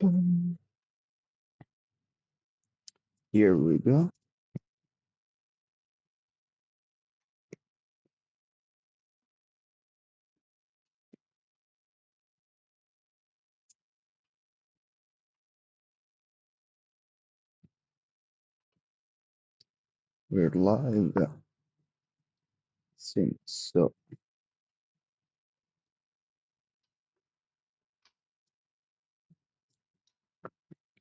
Boom. Here we go. We're live. Seems so.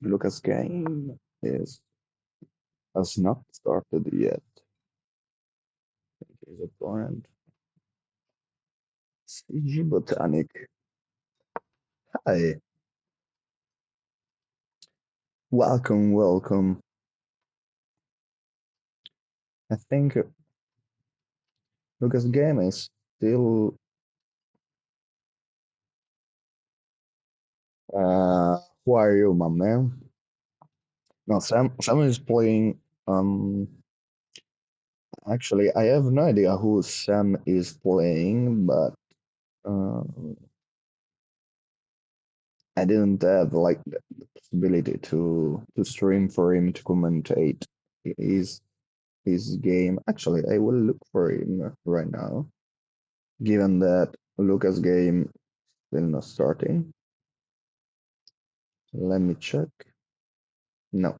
Lucas' game is has not started yet. His opponent, CG Botanic. Hi, welcome, welcome. I think Lucas' game is still. Who are you, my man? No, Sam is playing. Actually, I have no idea who Sam is playing, but uh, I didn't have like the possibility to stream for him to commentate his his game. Actually, I will look for him right now, given that Lucas' game still not starting. Let me check. No,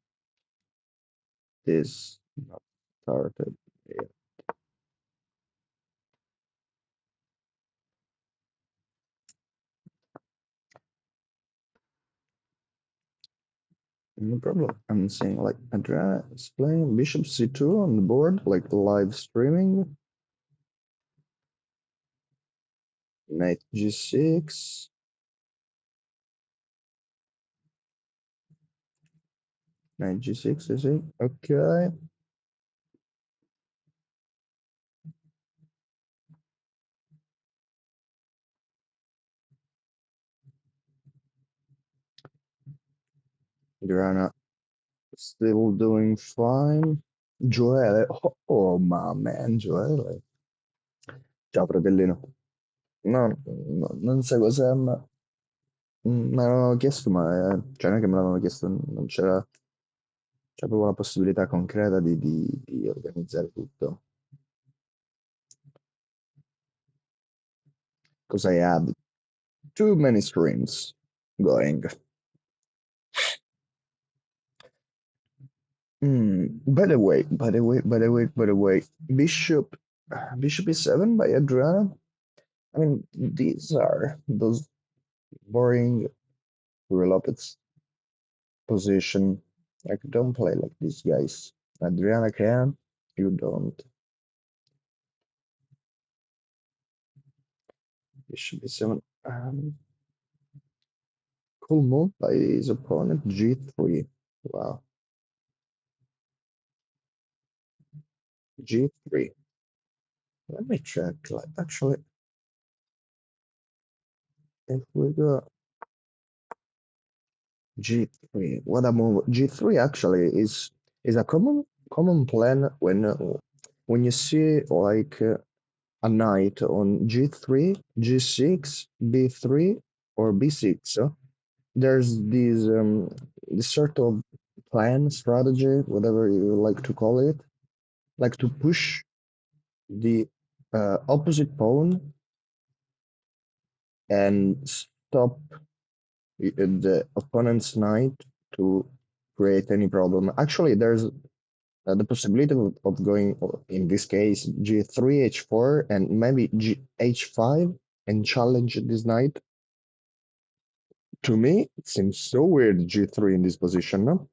this not started yet. No problem. I'm seeing like Adriana is playing Bishop C2 on the board, like live streaming. Knight G6. Knight G6, is it? Okay. Adriana still doing fine. Joele, oh ma man, Joele. Ciao fratellino. No, no, non sai cos'è, ma me l'avevano chiesto, ma cioè non è che me l'avevano chiesto, non c'è proprio la possibilità concreta di organizzare tutto. Because I had too many streams going. By the way, Bishop E7 by Adriana. I mean, these are those boring Lopez position. Like, don't play like these guys. Adriana can, you don't. Bishop E7. Cool move by his opponent, G3. Wow, G3. Let me check. Like, actually, if we go G3, what a move! G3 actually is a common plan when you see like a knight on G3, G6, B3, or B6. There's this sort of plan, strategy, whatever you like to call it, like to push the opposite pawn and stop the opponent's knight to create any problem. Actually, there's the possibility of going, in this case, G3, H4, and maybe H5 and challenge this knight. To me, it seems so weird G3 in this position, no?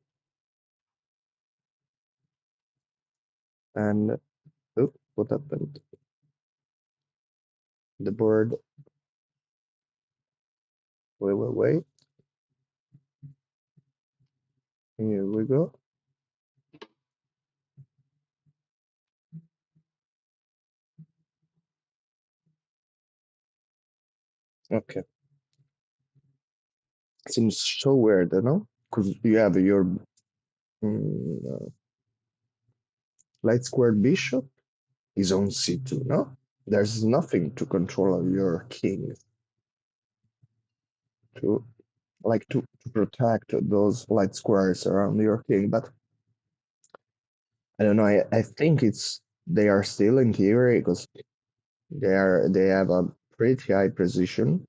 And oh, what happened? The board. Wait. Here we go. Okay. Seems so weird, you know? Because you have your light squared bishop is on C2, no? There's nothing to control your king to to to protect those light squares around your king. But I don't know. I think it's they are still in theory because they have a pretty high precision.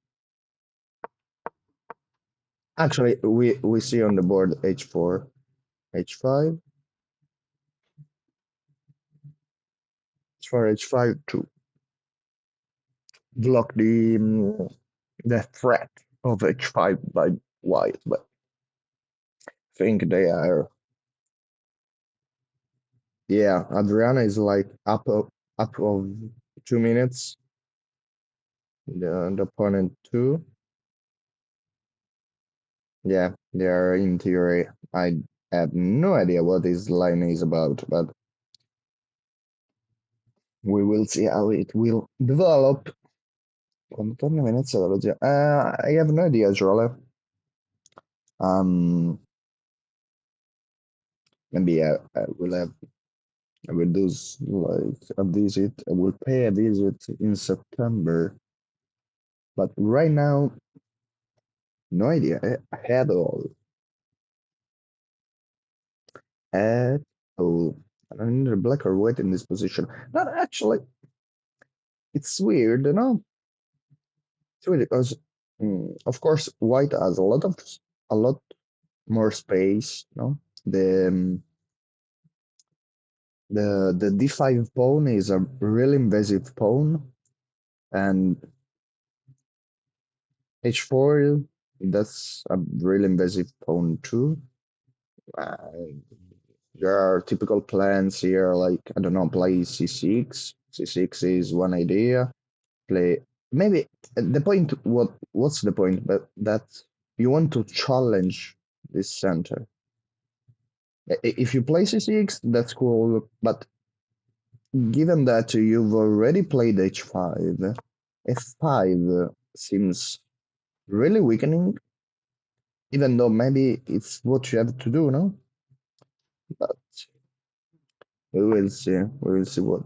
Actually, we see on the board h4, h5, h4, h5 to block the threat of h5 by white. But I think they are. Yeah, Adriana is like up of 2 minutes. The opponent too. Yeah, they are in theory. I have no idea what this line is about, but we will see how it will develop. Quanto torna Venezia dallo zio? I have no idea, Joel. Maybe I will have. I will do like a visit. I will pay a visit in September, but right now, no idea at all. At all. I don't need a black or white in this position. Not actually. It's weird, you know. It's weird because, of course, white has a lot more space. No, the d5 pawn is a really invasive pawn, and h4 that's a really invasive pawn too. Uh, there are typical plans here, like I don't know, play c6. C6 is one idea. Play maybe the point. What's the point? But that you want to challenge this center. If you play c6, that's cool. But given that you've already played h5, f5 seems really weakening. Even though maybe it's what you have to do, no? But we will see. We will see what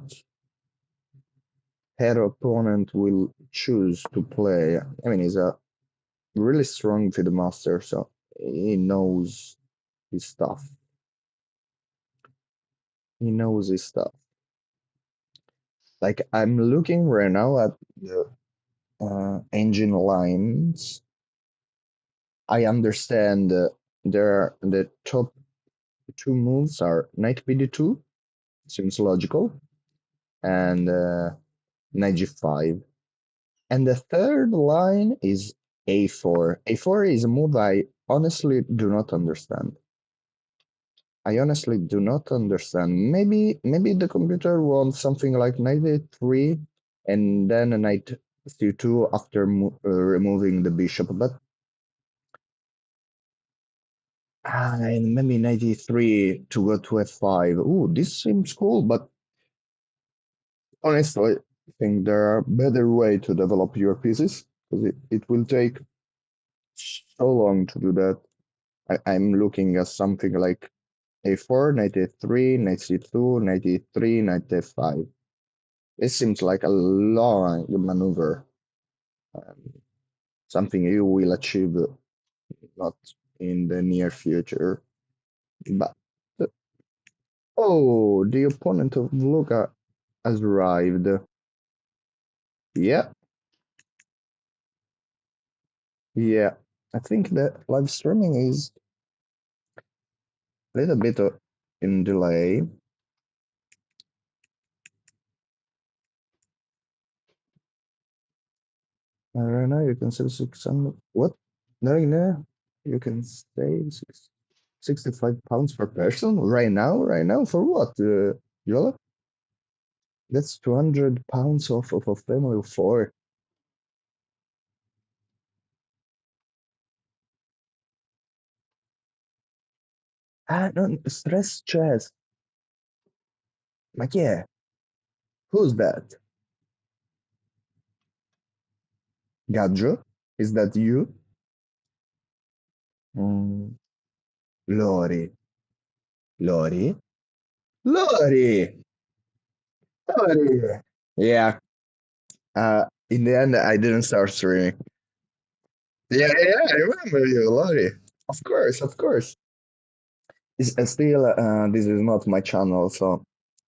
her opponent will choose to play. I mean, he's a really strong field master, so he knows his stuff. He knows his stuff. Like I'm looking right now at the engine lines. I understand the top two moves are knight bd2, seems logical, and knight g5. And the third line is a4. A4 is a move I honestly do not understand. I honestly do not understand. Maybe the computer wants something like knight a3 and then a knight c2 after removing the bishop, but and maybe knight e3 to go to f5. Ooh, this seems cool, but honestly, I think there are better way to develop your pieces because it will take so long to do that. I'm looking at something like a4, knight a3, knight c2, knight e3, knight f5. It seems like a long maneuver, um, something you will achieve not in the near future. But oh, the opponent of Luca has arrived. Yeah, yeah. I think the live streaming is a little bit in delay. Right now you can save 600. What? No, no. You can save 65 pounds per person right now? Right now? For what, Yola? That's 200 pounds off of a family of four. Ah, no, stress chess. Ma chi è? Who's that? Gaggio? Is that you? Mm, Lori. Lori? Lori! Lori! Yeah. In the end, I didn't start streaming. Yeah, yeah, I remember you, Lori. Of course, of course. Still, this is not my channel, so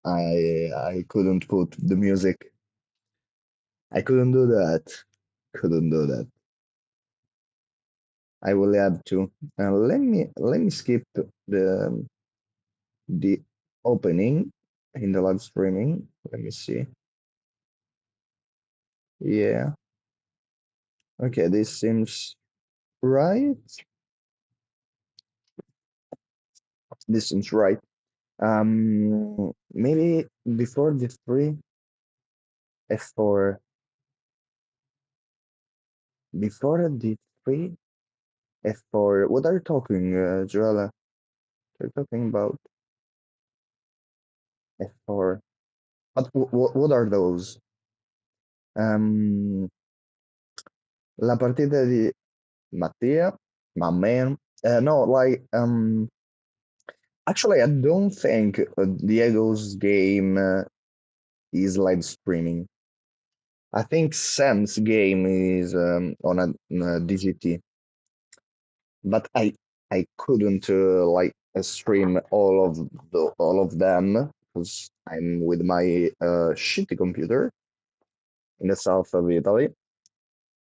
I couldn't put the music. I couldn't do that. Couldn't do that. I will have to. Let me skip the opening in the live streaming. Let me see. Yeah. Okay, this seems right. This seems right. Maybe before the three, F4, before the three, F4. What are you talking, Joella? You're talking about F4. What are those? Um, La partita di Mattia, my man. No, like actually, I don't think Diego's game is live streaming. I think Sam's game is on a DGT, but I couldn't stream all of them because I'm with my shitty computer in the south of Italy.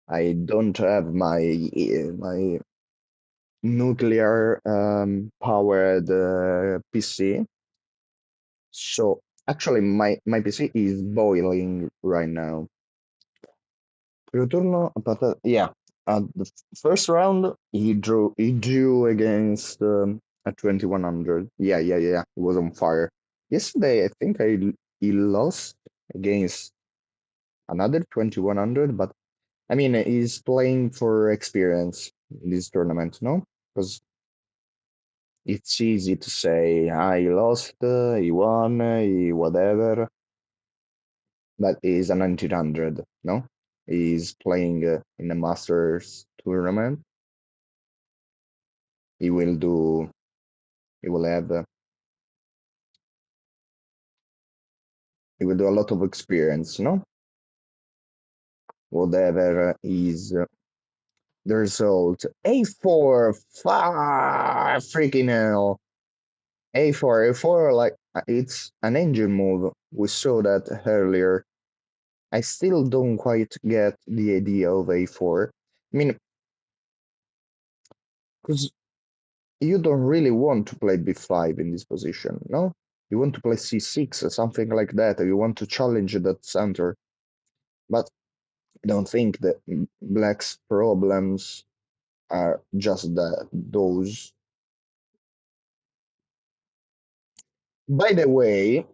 I don't have my nuclear powered PC. So actually, my PC is boiling right now. Primo turno, yeah. The first round, he drew against a 2100. Yeah, yeah, yeah. He was on fire. Yesterday, I think he lost against another 2100, but I mean, he's playing for experience in this tournament, no? Because it's easy to say, he lost, he won, he whatever, but he's a 1900, no? He's playing in a Masters tournament. He will do, he will have, he will do a lot of experience, no? Whatever is the result. A4, freaking hell. A4, like, it's an engine move. We saw that earlier. I still don't quite get the idea of A4. I mean, because you don't really want to play B5 in this position, no? You want to play C6 or something like that, or you want to challenge that center. But I don't think that Black's problems are just those. By the way,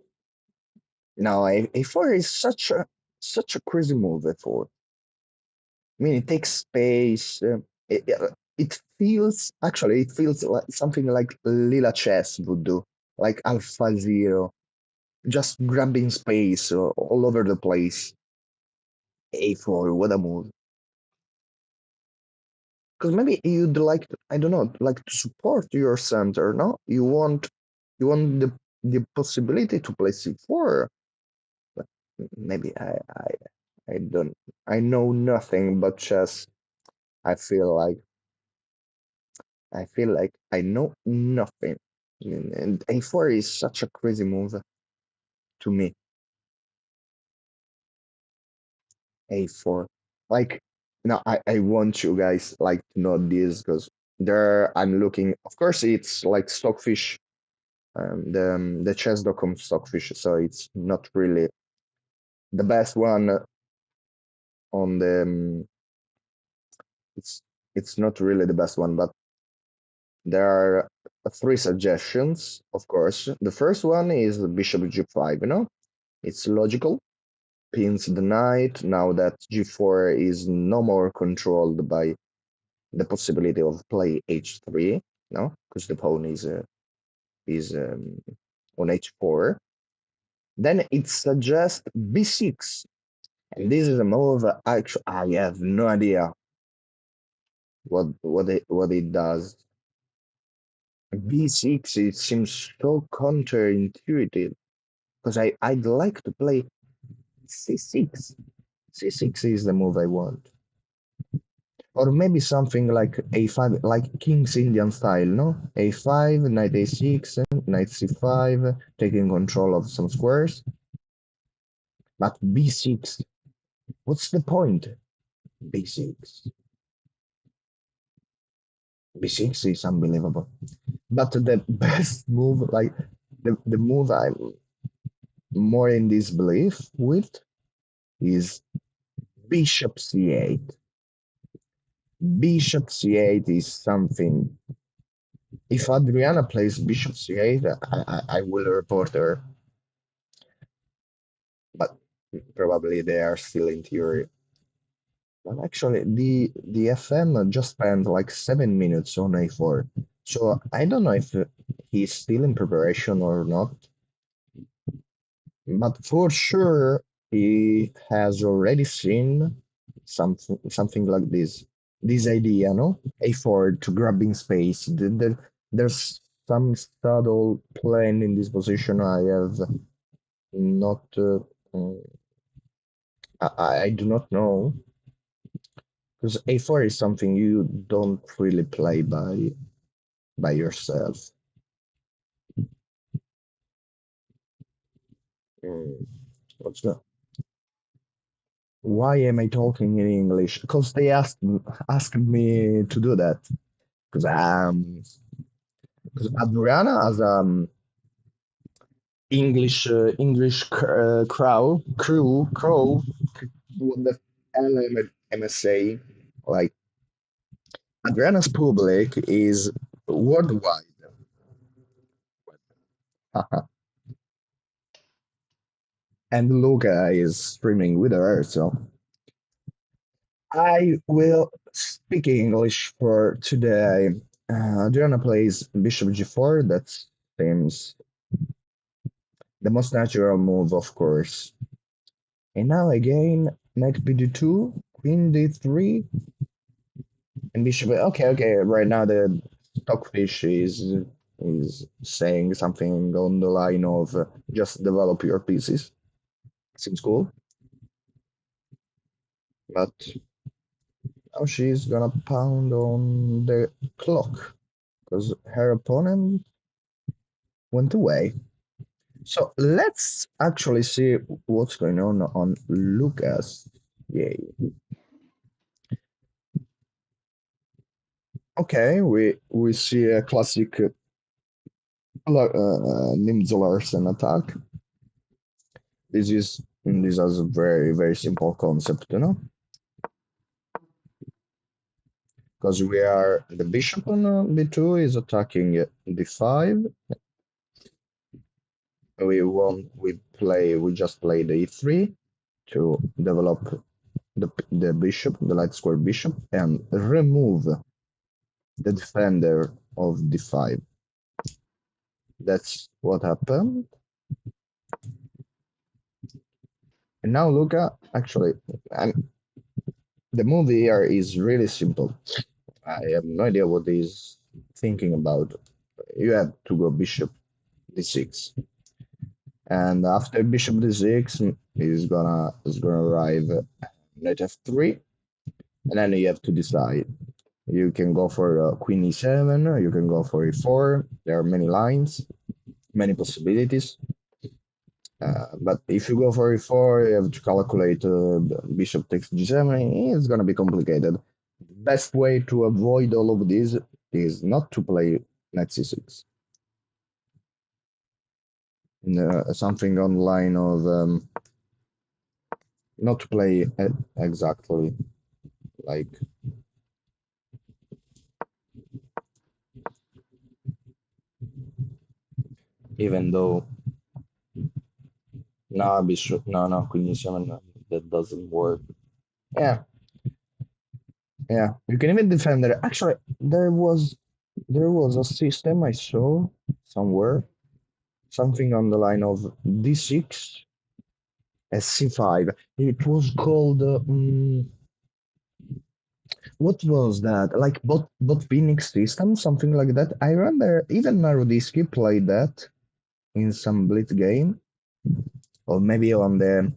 now A4 is such a crazy move, A4. I mean, it takes space. It feels like something like Lila Chess would do, like Alpha Zero, just grabbing space all over the place. A4, what a move. Because maybe you'd like, I don't know, like to support your center, no? You want the possibility to play C4. But maybe I don't, I know nothing but chess. I feel like I feel like I know nothing. And A4 is such a crazy move to me. A4. Like, no, I want you guys like to know this because there I'm looking. Of course, it's like Stockfish, the chess.com Stockfish, so it's not really the best one on the. It's it's not really the best one, but there are three suggestions. Of course, the first one is Bishop G5. It's logical. Pins the knight now that G4 is no more controlled by the possibility of play H3, no, because the pawn is on H4. Then it suggests B6, and this is a move. Actually, I have no idea what it does. B6, it seems so counterintuitive because I'd like to play C6. C6 is the move I want. Or maybe something like a5, like King's Indian style, no? a5, knight a6, knight c5, taking control of some squares. But b6, what's the point? b6. b6 is unbelievable. But the best move, like the move I'm more in disbelief with is bishop c8. Bishop c8 is something. If Adriana plays bishop c8, I will report her, but probably they are still in theory. But actually, the FM just spent like 7 minutes on a4, so I don't know if he's still in preparation or not. But for sure, he has already seen something like this idea, no? A4 to grabbing space. There's some subtle plan in this position I have not. Mm, I do not know because A4 is something you don't really play by yourself. Mm, what's that? Why am I talking in English? Because they asked me to do that. Because because Adriana has English crow. What the hell am I saying? Like Adriana's public is worldwide. And Luca is streaming with her, so I will speak English for today. Adriana plays Bishop G4. That seems the most natural move, of course. And now again, Knight BD2, Queen D3, and Bishop. Okay, okay. Right now the stockfish is saying something on the line of just develop your pieces. Seems cool, but now she's gonna pound on the clock because her opponent went away. So let's actually see what's going on Lucas. Yay. Okay, we see a classic Nimzo Larsen attack. This is a very simple concept, because we are the bishop on b2 is attacking d5. We just play the e3 to develop the bishop, the light square bishop, and remove the defender of d5. That's what happened. And now Luca, actually, the move here is really simple. I have no idea what he's thinking about. You have to go bishop d6, and after bishop d6, he's gonna arrive knight f3, and then you have to decide. You can go for queen e7, you can go for e4. There are many lines, many possibilities. But if you go for e4, you have to calculate bishop takes g7. It's gonna be complicated. Best way to avoid all of this is not to play knight c6. Something on the line of not to play exactly like even though no bishop no queen e7 that doesn't work. Yeah, yeah. You can even defend it. Actually, there was a system I saw somewhere, something on the line of d6 c5. It was called what was that? Like bot Phoenix system, something like that. I remember even Narodisky played that in some Blitz game, or maybe on the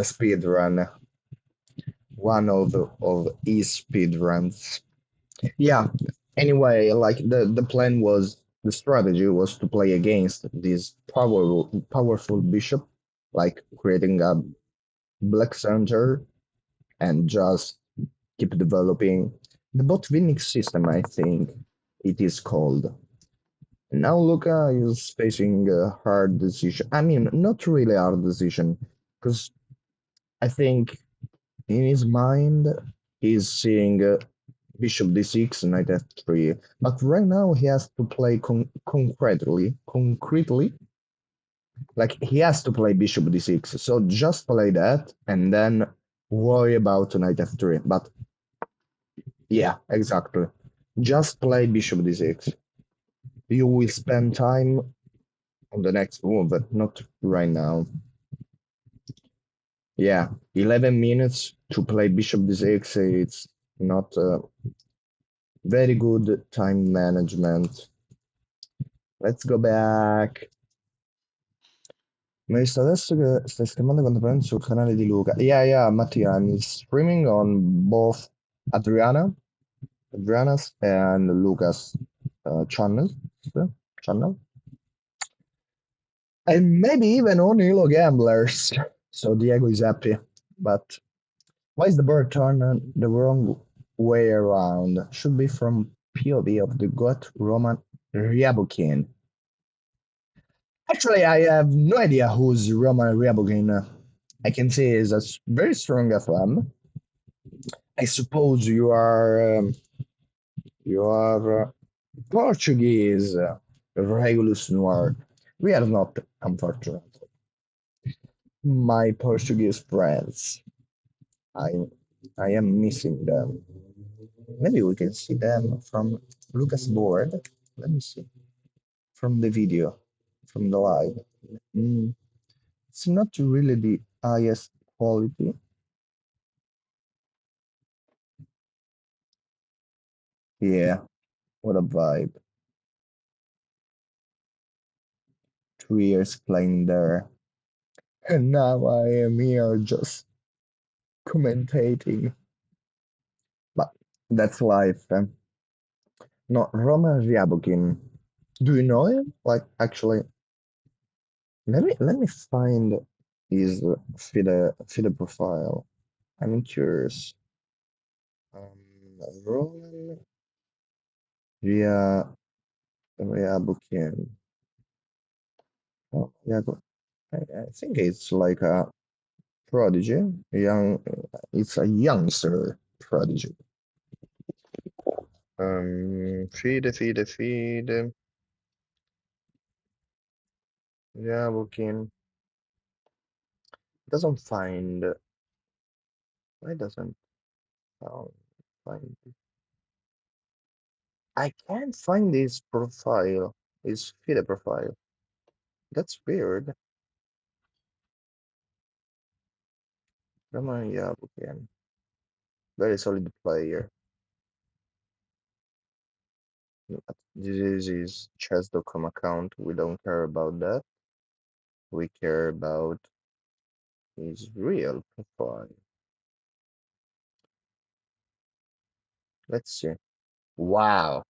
speed run. one of his speed runs. Yeah. Anyway, like the plan was the strategy was to play against this powerful bishop, like creating a black center and just keep developing the bot winning system. I think it is called. Now Luca is facing a hard decision. I mean, not really hard decision, because I think in his mind he's seeing bishop d6, knight f3. But right now he has to play concretely, like he has to play bishop d6. So just play that and then worry about knight f3. But yeah, exactly. Just play bishop d6. You will spend time on the next move, but not right now. Yeah, 11 minutes to play bishop d6. It's not very good time management. Let's go back. Mi sto adesso che stai streamando contemporaneamente sul canale di Luca. Yeah, yeah, Mattia, I'm streaming on both Adriana's and Luca's channel, and maybe even on Hilo Gamblers. So Diego is happy. But why is the bird turned the wrong way around? Should be from POV of the god Roman Ryabukin. Actually, I have no idea who's Roman Ryabukin. I can say he's a very strong FM. I suppose you are Portuguese, Regulus Noir. We are not, unfortunately. My Portuguese friends. I I am missing them. Maybe we can see them from Lucas' board. Let me see. From the video, from the live. Mm, it's not really the highest quality. Yeah, what a vibe. 2 years playing there. And now I am here just commentating. But that's life. No, Roman Ryabukin. Do you know him? Like, actually, let me find his FIDE profile. I'm curious. Roman Rya Ryabukin. Oh, yeah, I think it's like a prodigy. It's a youngster prodigy. FIDE. Ryabukin. Doesn't find. Why doesn't find? I can't find his profile. His FIDE profile. That's weird. Roman Ryabukin. Very solid player. This is his chess.com account. We don't care about that. We care about his real profile. Let's see. Wow.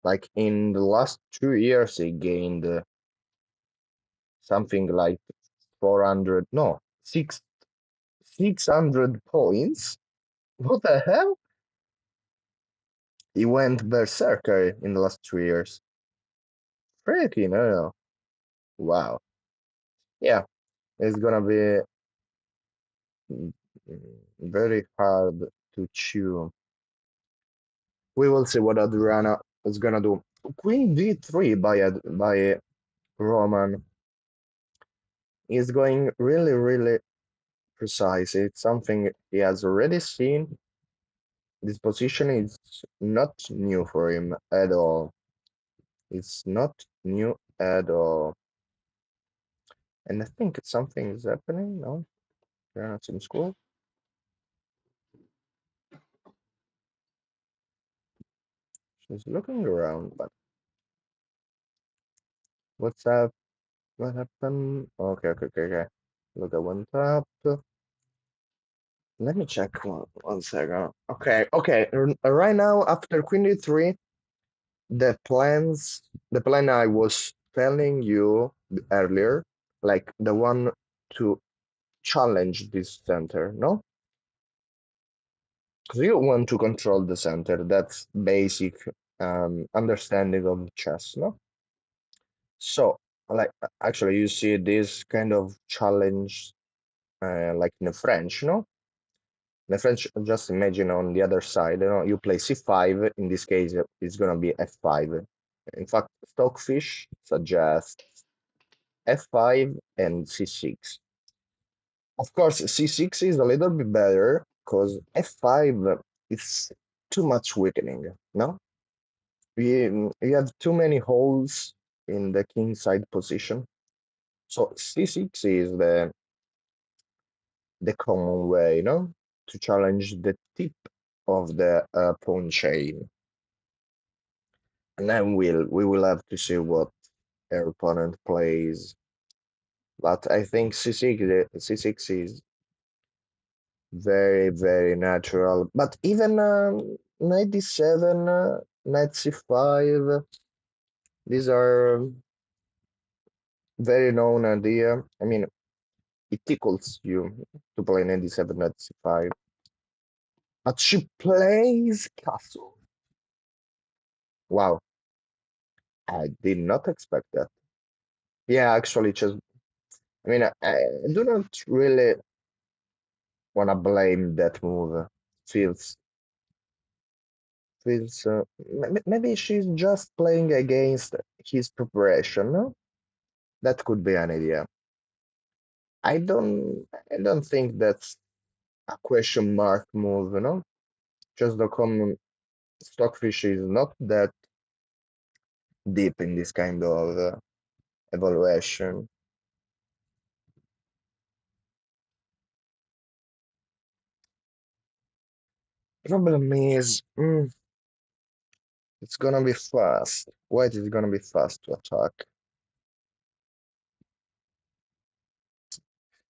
Like in the last 2 years, he gained something like 400, no, 600 points. What the hell? He went berserker in the last 2 years. Freaking hell. Wow. Yeah, it's gonna be mm, very hard to chew. We will see what Adriana is gonna do. Queen d3 by Roman is going really, really precise. It's something he has already seen. This position is not new for him at all. It's not new at all. And I think something is happening. No, they're not in school. She's looking around, but what's up? What happened? Okay. Look, I went up. Let me check one second. Okay, okay. Right now, after queen d3, the plans, the plan I was telling you earlier, like the one to challenge this center, no? Because you want to control the center. That's basic understanding of chess, no? So, like, actually, you see this kind of challenge, like in the French, no? In the French, just imagine on the other side, you play c5. In this case, it's gonna be f5. In fact, Stockfish suggests f5 and c6. Of course, c6 is a little bit better because f5 is too much weakening, no? You have too many holes in the king side position. So c6 is the common way, no? To challenge the tip of the pawn chain. And then we will have to see what our opponent plays. But I think c6 is very, very natural. But even knight d7, knight c5, these are very known idea. I mean, it tickles you to play knight d7, knight c5. But she plays castle. Wow, I did not expect that. Yeah, actually, just I mean, I do not really wanna blame that move. Feels maybe she's just playing against his preparation, no? That could be an idea. I don't think that's a question mark move, Just the common stockfish is not that deep in this kind of evaluation. Problem is, it's gonna be fast. White is gonna be fast to attack.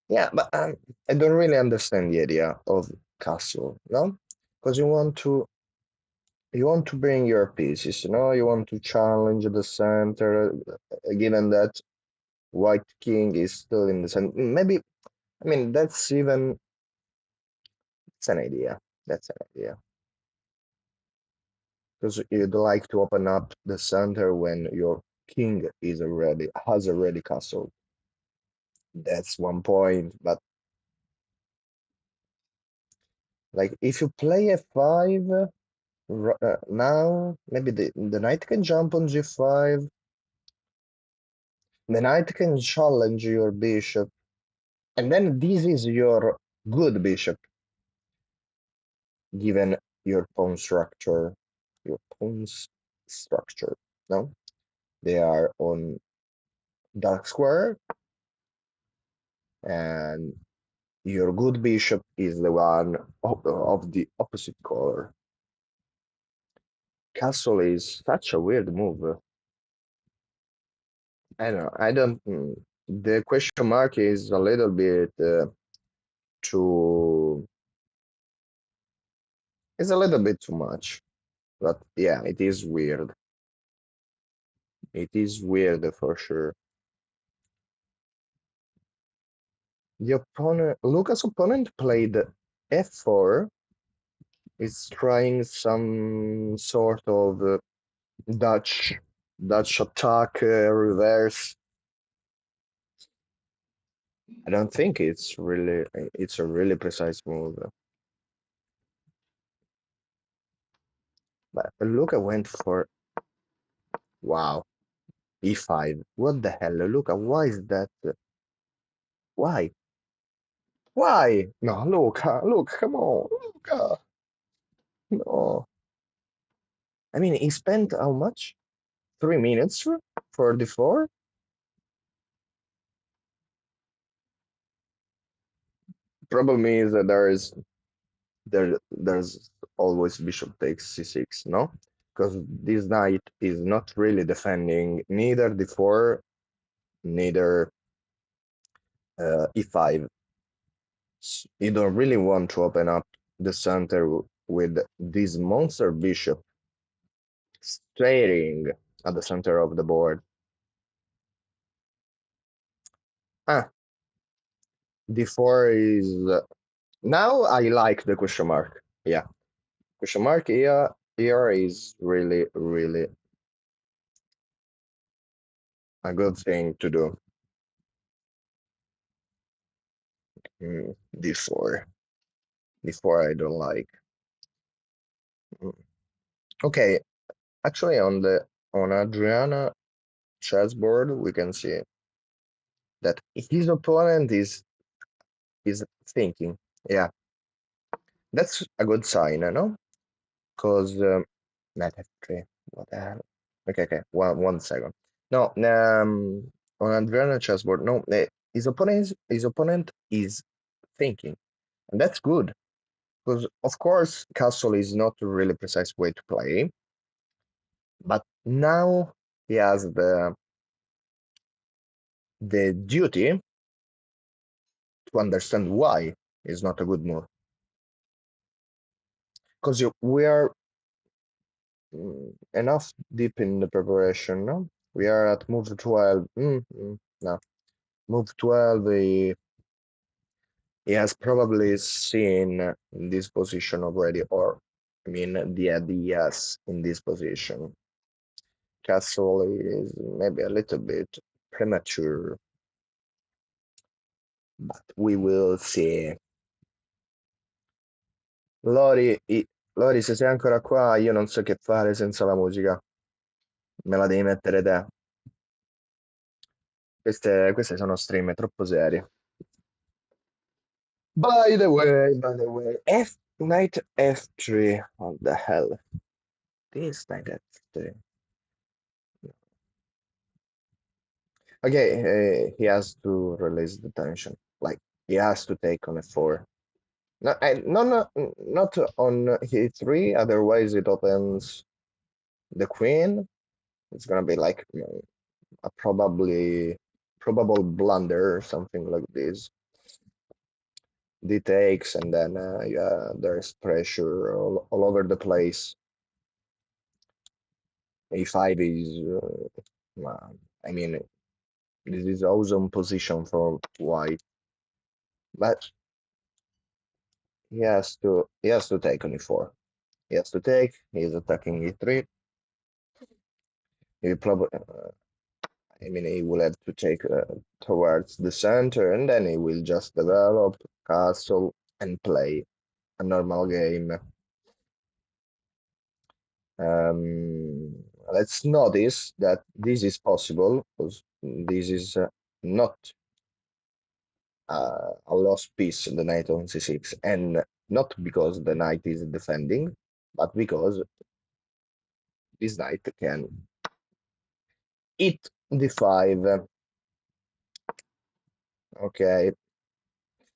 Yeah, but I don't really understand the idea of castle, no? Because you want to bring your pieces, you want to challenge the center, given that white king is still in the center. Maybe, I mean, it's an idea. That's an idea. Because you'd like to open up the center when your king has already castled. That's one point. But like if you play f5 now, maybe the knight can jump on g5. The knight can challenge your bishop. And then this is your good bishop, given your pawn structure. Your pawn's structure. No? They are on dark square, and your good bishop is the one of the opposite color. Castle is such a weird move. I don't know. I don't. The question mark is a little bit too. It's a little bit too much. But yeah, it is weird. It is weird for sure. Lucas' opponent played f4. Is trying some sort of Dutch Dutch attack reverse. I don't think it's a really precise move. But Luca went for wow e5. What the hell, Luca? Why is that? Why? Why? No, Luca, look, come on, Luca. No. I mean, he spent how much? 3 minutes for the four? Problem is that there's always bishop takes c6, no? Because this knight is not really defending neither d4, neither e5. You don't really want to open up the center with this monster bishop staring at the center of the board. Ah, d4 is now I like the question mark. Yeah, question mark here is really really a good thing to do. D4, d4 I don't like. Mm. Okay, actually on Adriana chessboard we can see that his opponent is thinking. Yeah, that's a good sign, no? Because knight f3. What the hell? Okay, okay. One second. No, on Adriana chessboard, no, his opponent is thinking, and that's good because of course castle is not a really precise way to play, but now he has the duty to understand why it's not a good move because we are enough deep in the preparation, no? We are at move 12. No, move 12. He has probably seen this position already, or I mean, the ideas in this position. Castle is maybe a little bit premature, but we will see. Lori, Lori, se sei ancora qua, io non so che fare senza la musica. Me la devi mettere te. Queste sono stream troppo serie. By the way, knight f3. What the hell? This knight f3. Okay, he has to release the tension. Like he has to take on f4. No, not on e3. Otherwise, it opens the queen. It's gonna be like a probable blunder or something like this. D takes, and then yeah, there's pressure all over the place. A5 is, I mean, this is awesome position for white, but he has to take on e4. He has to take. He's attacking e3. He probably, I mean, he will have to take towards the center, and then he will just develop castle and play a normal game. Let's notice that this is possible because this is not a lost piece, the knight on c6, and not because the knight is defending, but because this knight can hit d5. Okay,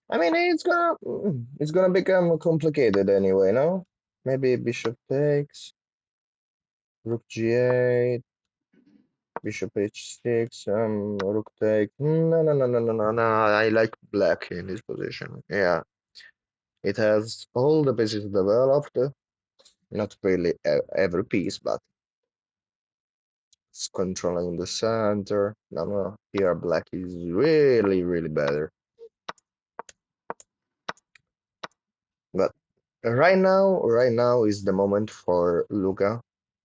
I mean it's gonna become complicated anyway, no? Maybe bishop takes, rook g8, bishop h6, rook take. No. I like black in this position. Yeah, it has all the pieces developed. Not really every piece, but it's controlling the center. No. Here black is really, really better. But right now is the moment for Luca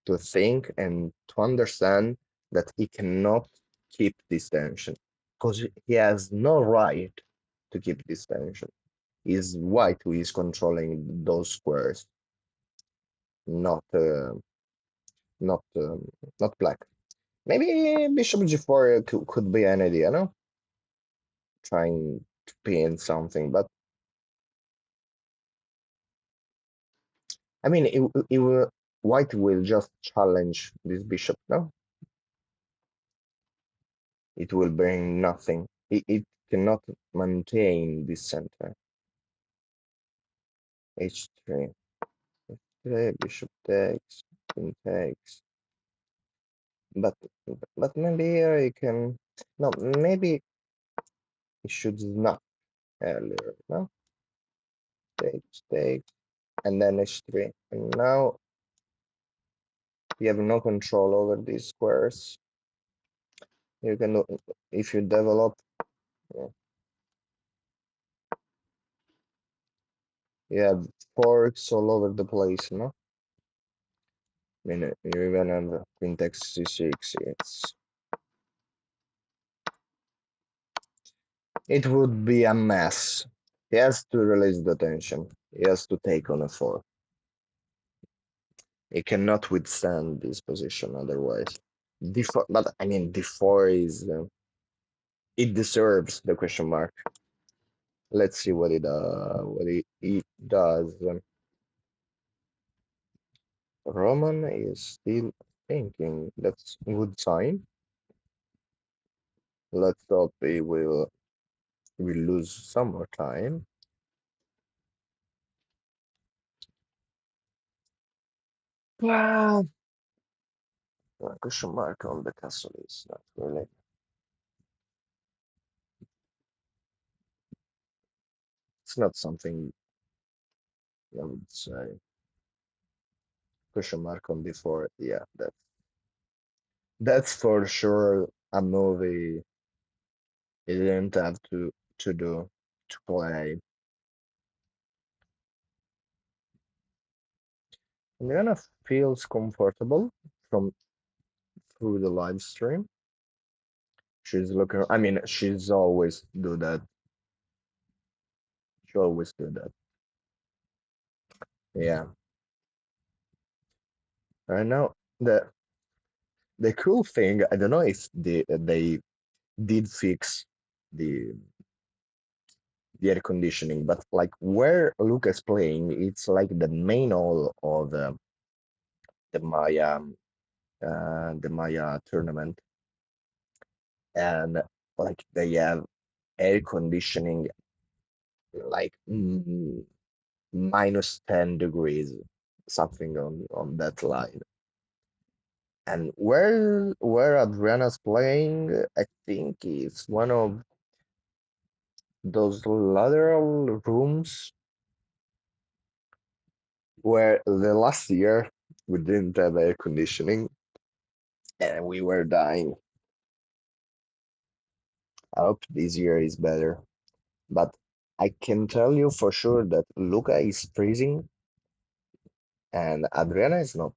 to think and to understand that he cannot keep this tension because he has no right to keep this tension. It's white who is controlling those squares, not not not black. Maybe bishop g4 could be an idea, no? Trying to pin something, but I mean, white will just challenge this bishop, no? It will bring nothing. It cannot maintain this center. h3, f3, bishop takes, king takes. But maybe here he can. No, maybe he should snap earlier. No. take, and then h3. And now you have no control over these squares. You can do, if you develop, yeah, you have forks all over the place, no? I mean, you even have queen takes c6. It would be a mess. He has to release the tension. He has to take on a 4. He cannot withstand this position otherwise. D4, but I mean, D4 is it deserves the question mark. Let's see what it does. Roman is still thinking. That's a good sign. Let's hope we lose some more time. Ah, question mark on the castle is not really. It's not something I would say. Question mark on D4. Yeah, that's for sure a movie you didn't have to do to play. Liana feels comfortable from through the live stream. She's looking. I mean, she's always do that. She always do that. Yeah. Right now, the cool thing. I don't know if they did fix the the air conditioning, but like where Luca's playing, it's like the main hall of the Maia the Maya tournament, and like they have air conditioning like minus 10 degrees, something on that line. And where Adriana's playing, I think it's one of those lateral rooms where the last year we didn't have air conditioning and we were dying. I hope this year is better. But I can tell you for sure that Luca is freezing and Adriana is not.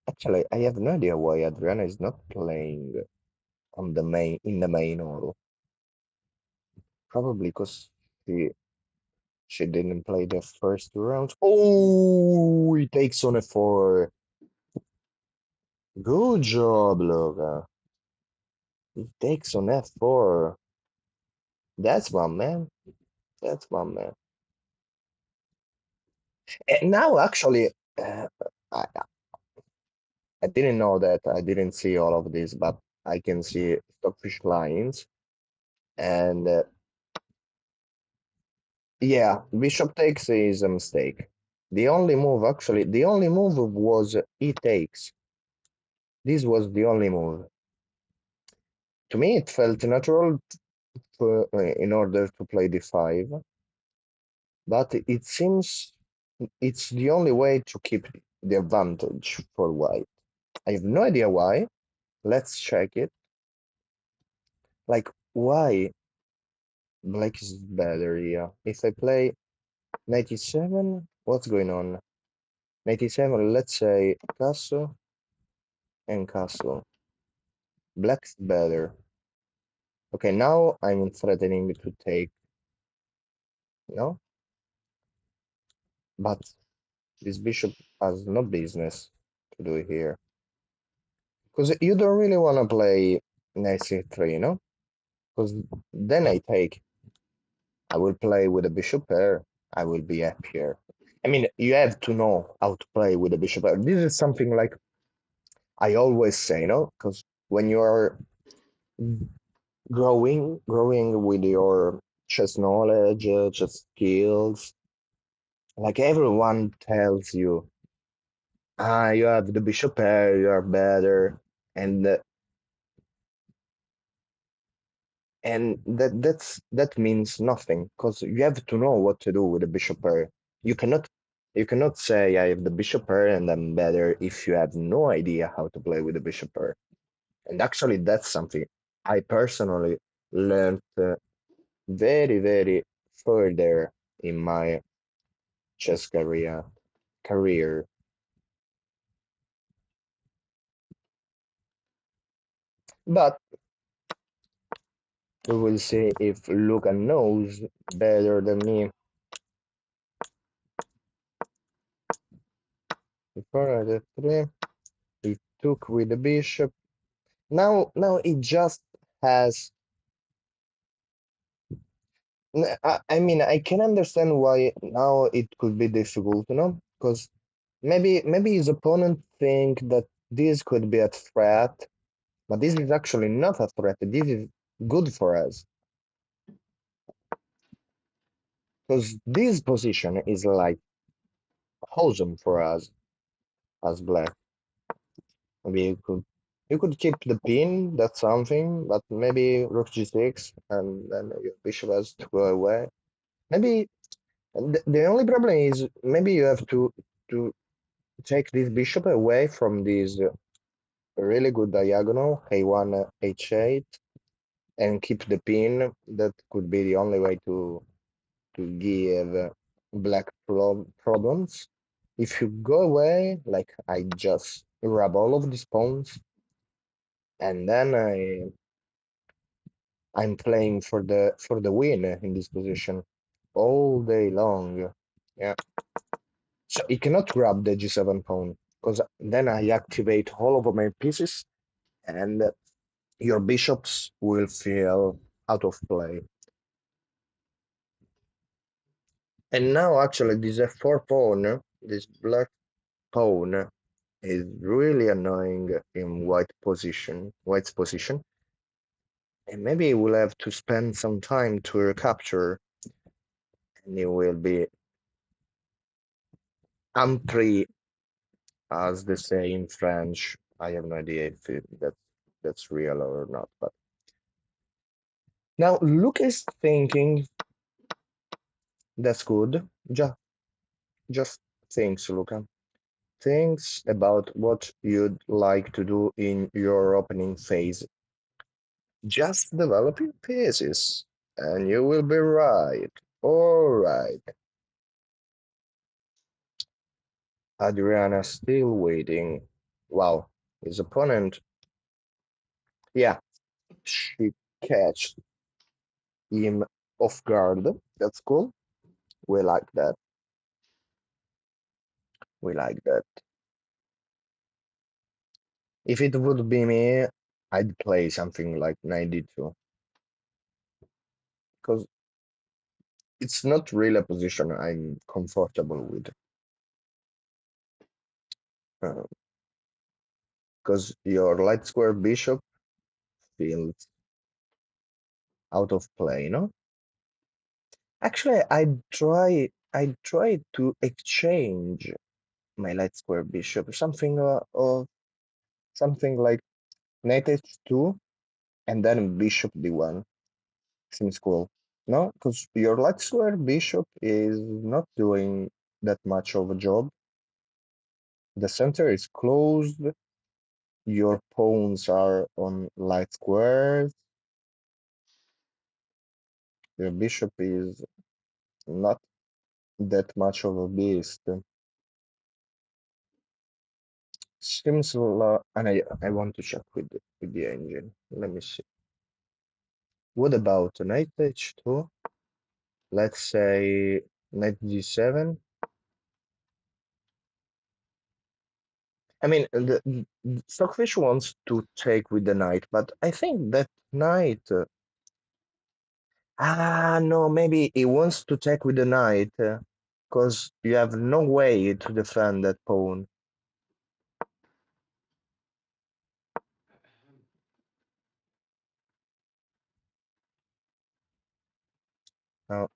Actually, I have no idea why Adriana is not playing on the main in the main hall. Probably because she didn't play the first two rounds. Oh, he takes on a 4. Good job, Luca. He takes on F4. That's my man. That's my man. And now, actually, I, I didn't know that. I didn't see all of this, but I can see stockfish lines. And yeah, bishop takes is a mistake. The only move was e takes. This was the only move. To me, it felt natural in order to play d5, but it seems it's the only way to keep the advantage for white. I have no idea why. Let's check it. Like, why black is better here? If I play 97, what's going on? 97, let's say castle and castle. Black's better. Okay, now I'm threatening to take, no? But this bishop has no business to do here. Because you don't really want to play knight c3, no? Because then I will play with a bishop pair. I will be happier. I mean, you have to know how to play with a bishop pair. This is something like I always say, no? Because when you're growing with your chess knowledge, chess skills, like everyone tells you, you have the bishop pair, you are better, and and that means nothing because you have to know what to do with the bishop pair. You cannot you cannot say I have the bishop pair and I'm better if you have no idea how to play with the bishop pair. And actually, that's something I personally learned very further in my chess career. But we will see if Luca knows better than me. Before the three, he took with the bishop. Now it just has. I mean, I can understand why now it could be difficult, because maybe his opponent think that this could be a threat, but this is actually not a threat. This is good for us because this position is like wholesome for us as black. Maybe you could keep the pin, that's something, but maybe rook g6 and then your bishop has to go away. Maybe the only problem is maybe you have to take this bishop away from this really good diagonal a1 h8 and keep the pin. That could be the only way to give black problems. If you go away, like I just grab all of these pawns, and then I'm playing for the win in this position all day long. Yeah. So he cannot grab the g7 pawn because then I activate all of my pieces, and your bishops will feel out of play. And now actually this f4 pawn, this black pawn, is really annoying in white's position, and maybe we'll have to spend some time to recapture, and it will be I'm as they say in French. I have no idea if that's real or not, but now Luke is thinking that's good. Just thinks, Luca. Thinks about what you'd like to do in your opening phase. Just develop your pieces, and you will be right. All right. Adriana still waiting. Wow, his opponent, yeah, she catch him off guard. That's cool. We like that. We like that. If it would be me, I'd play something like 92 because it's not really a position I'm comfortable with. Because your light square bishop feels out of play, no? Actually, I try to exchange my light square bishop, something of something like knight h2 and then bishop d1. Seems cool. No, because your light square bishop is not doing that much of a job. The center is closed. Your pawns are on light squares. Your bishop is not that much of a beast. Seems and I want to check with the engine. Let me see. What about knight h2? Let's say knight g7. I mean, the Stockfish wants to take with the knight, but I think that knight. No, maybe he wants to take with the knight, because you have no way to defend that pawn. Now,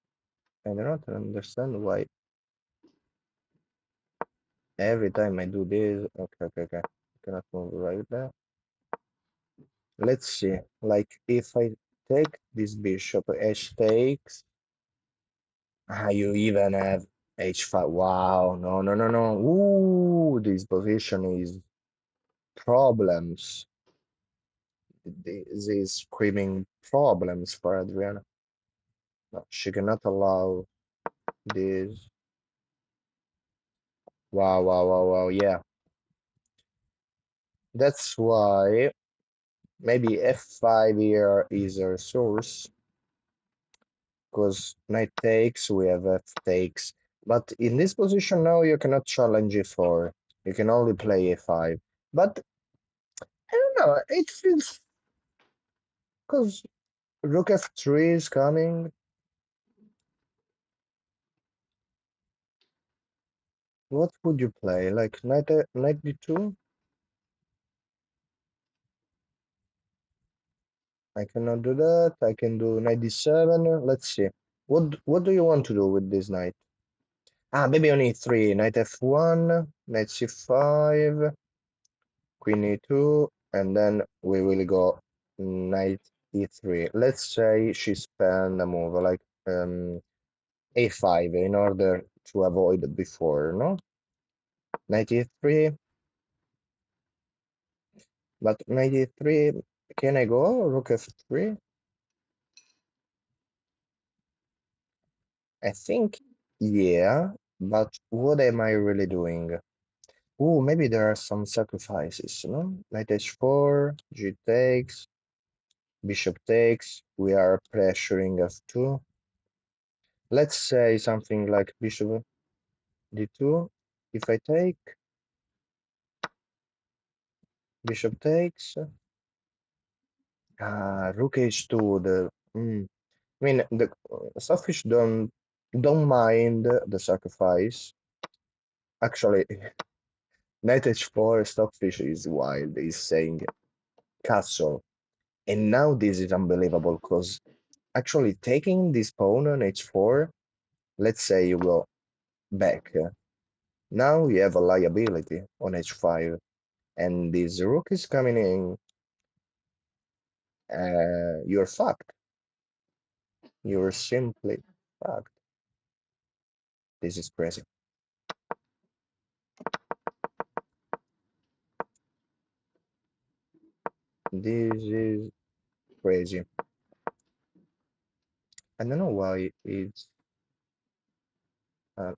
I do not understand why every time I do this. Okay. I cannot move right there. Let's see. Like if I take this bishop, h takes. Ah, you even have h5. Wow, no, no, no, no. Ooh, this position is problems. This is screaming problems for Adriana. No, she cannot allow this. Wow, wow, wow, wow. Yeah, that's why maybe f5 here is our source. Because knight takes, we have f takes. But in this position now, you cannot challenge e4. You can only play a5. But I don't know, it feels because rook f3 is coming. What would you play? Like knight d2? I cannot do that. I can do knight d7. Let's see. What do you want to do with this knight? Ah, maybe on e3. Knight f1, knight c5, queen e2, and then we will go knight e3. Let's say she spent a move like a5 in order to avoid before, no? Knight e3, but knight e3, can I go rook f3? I think, yeah, but what am I really doing? Oh, maybe there are some sacrifices, no? Knight h4, g takes, bishop takes, we are pressuring f2. Let's say something like bishop d2. If I take, bishop takes, rook h2. I mean, the selfish don't mind the sacrifice. Actually, knight h4 stockfish is wild. He's saying castle, and now this is unbelievable because actually taking this pawn on h4. Let's say you go back. Now you have a liability on h5, and this rook is coming in. You're fucked. You're simply fucked. This is crazy. This is crazy. I don't know why it's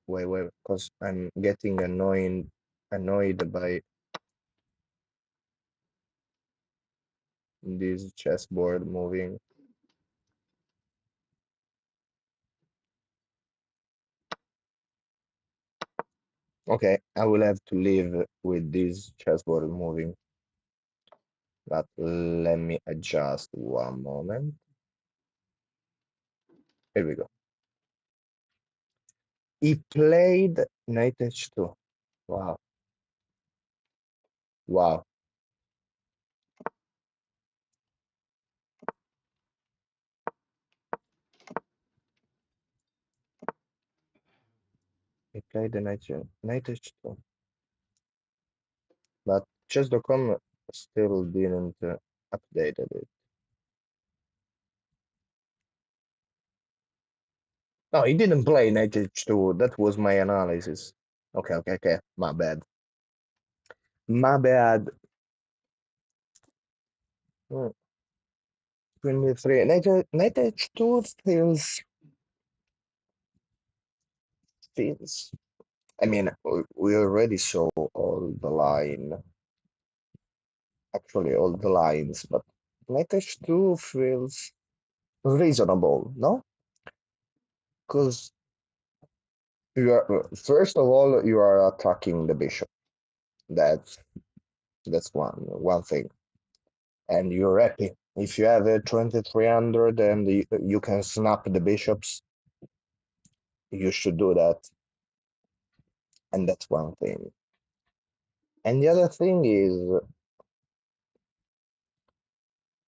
wait, because I'm getting annoyed by this chessboard moving. Okay, I will have to live with this chessboard moving. But let me adjust one moment. Here we go. He played knight h2. Wow. Wow. He played the knight h2. But chess.com still didn't updated it. No, he didn't play knight h2. That was my analysis. Okay. My bad. My bad. 23. Knight h2 feels. I mean, we already saw all the line. Actually, all the lines, but knight h2 feels reasonable, no? Because you are first of all you are attacking the bishop. That's that's one thing, and you're happy if you have a 2300 and you can snap the bishops. You should do that, and that's one thing. And the other thing is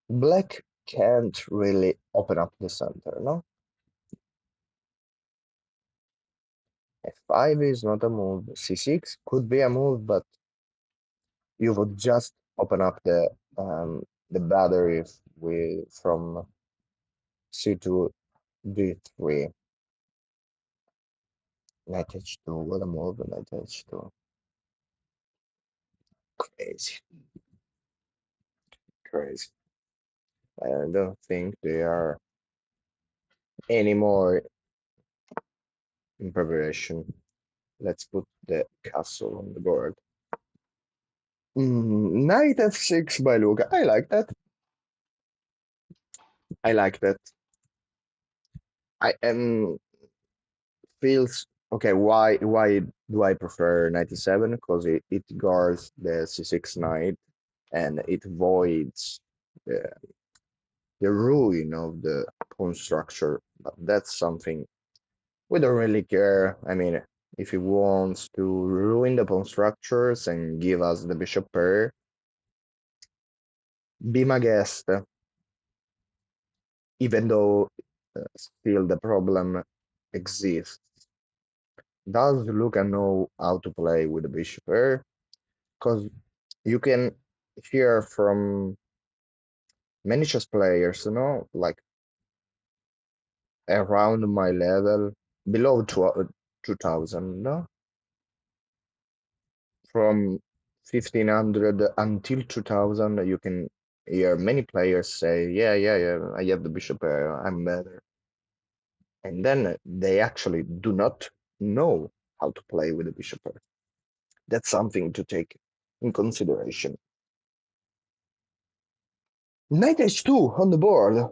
black can't really open up the center, no? f5 is not a move. c6 could be a move, but you would just open up the battery from C2, D3, knight H2. What a move, knight H2. Crazy, crazy. I don't think they are anymore in preparation. Let's put the castle on the board. Knight f6 by Luca. I like that. I like that. I am feels okay. Why do I prefer 97? Because it guards the c6 knight and it voids the the ruin of the pawn structure. But that's something we don't really care. I mean, if he wants to ruin the pawn structures and give us the bishop pair, be my guest. Even though still the problem exists. Does Luca know how to play with the bishop pair? Because you can hear from many chess players, like around my level, below 2000, no? From 1500 until 2000, you can hear many players say, yeah, I have the bishop pair, I'm better. And then they actually do not know how to play with the bishop pair. That's something to take in consideration. Knight h2 on the board.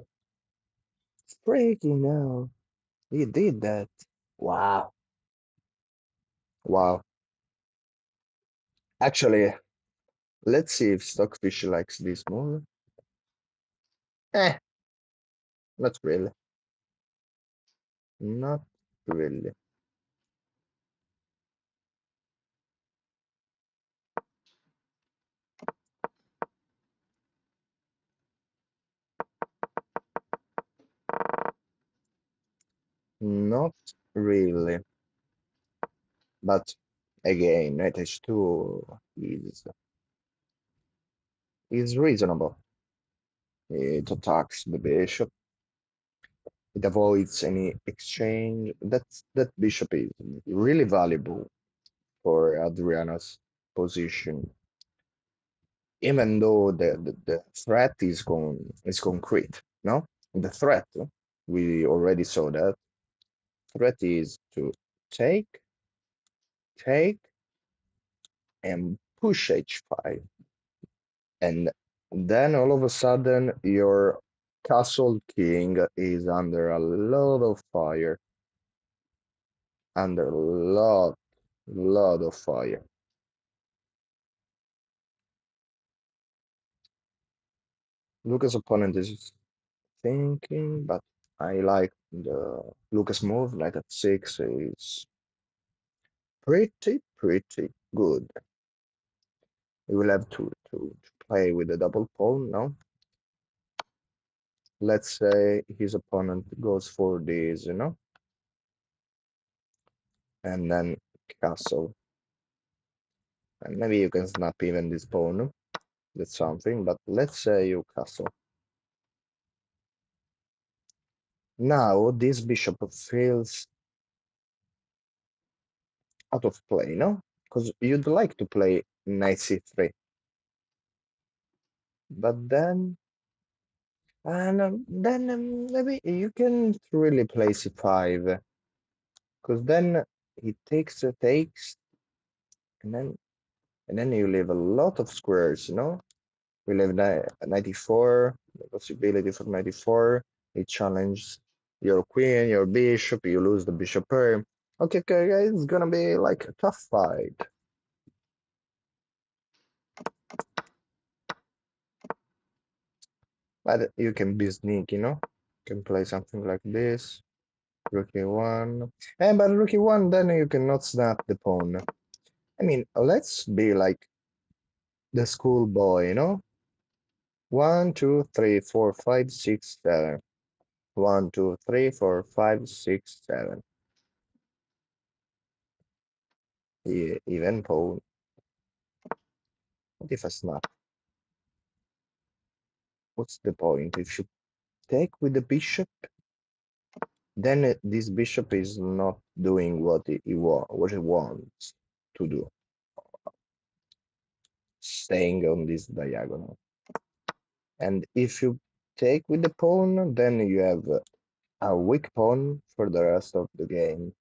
Freaking hell. He did that. Wow. Wow. Actually, let's see if Stockfish likes this move. Eh, not really. Not really. Not really. But again, Knight h2 is reasonable. It attacks the bishop. It avoids any exchange. That bishop is really valuable for Adriana's position, even though the threat is concrete. No, the threat we already saw that threat is to take, take, and push h5, and then all of a sudden your castle king is under a lot of fire, under a lot of fire. Lucas' opponent is thinking, but I like the Lucas move. Knight at 6 is pretty good. We will have to play with the double pawn now. Let's say his opponent goes for this, and then castle. And maybe you can snap even this pawn. That's something, but let's say you castle. Now this bishop feels out of play, no? Because you'd like to play knight c3, but then maybe you can really play c5, because then he takes, and then you leave a lot of squares, We leave 94, the possibility for 94. It challenges your queen, your bishop, you lose the bishop pair. Okay, guys, it's gonna be like a tough fight. But you can be sneaky, You can play something like this. Rook a1. And but rook a1, then you cannot snap the pawn. I mean, let's be like the schoolboy, 1, 2, 3, 4, 5, 6, 7. 1, 2, 3, 4, 5, 6, 7. Even pawn. What if I snap? What's the point? take with the bishop, then this bishop is not doing what it wants to do, staying on this diagonal. And if you take with the pawn, then you have a weak pawn for the rest of the game.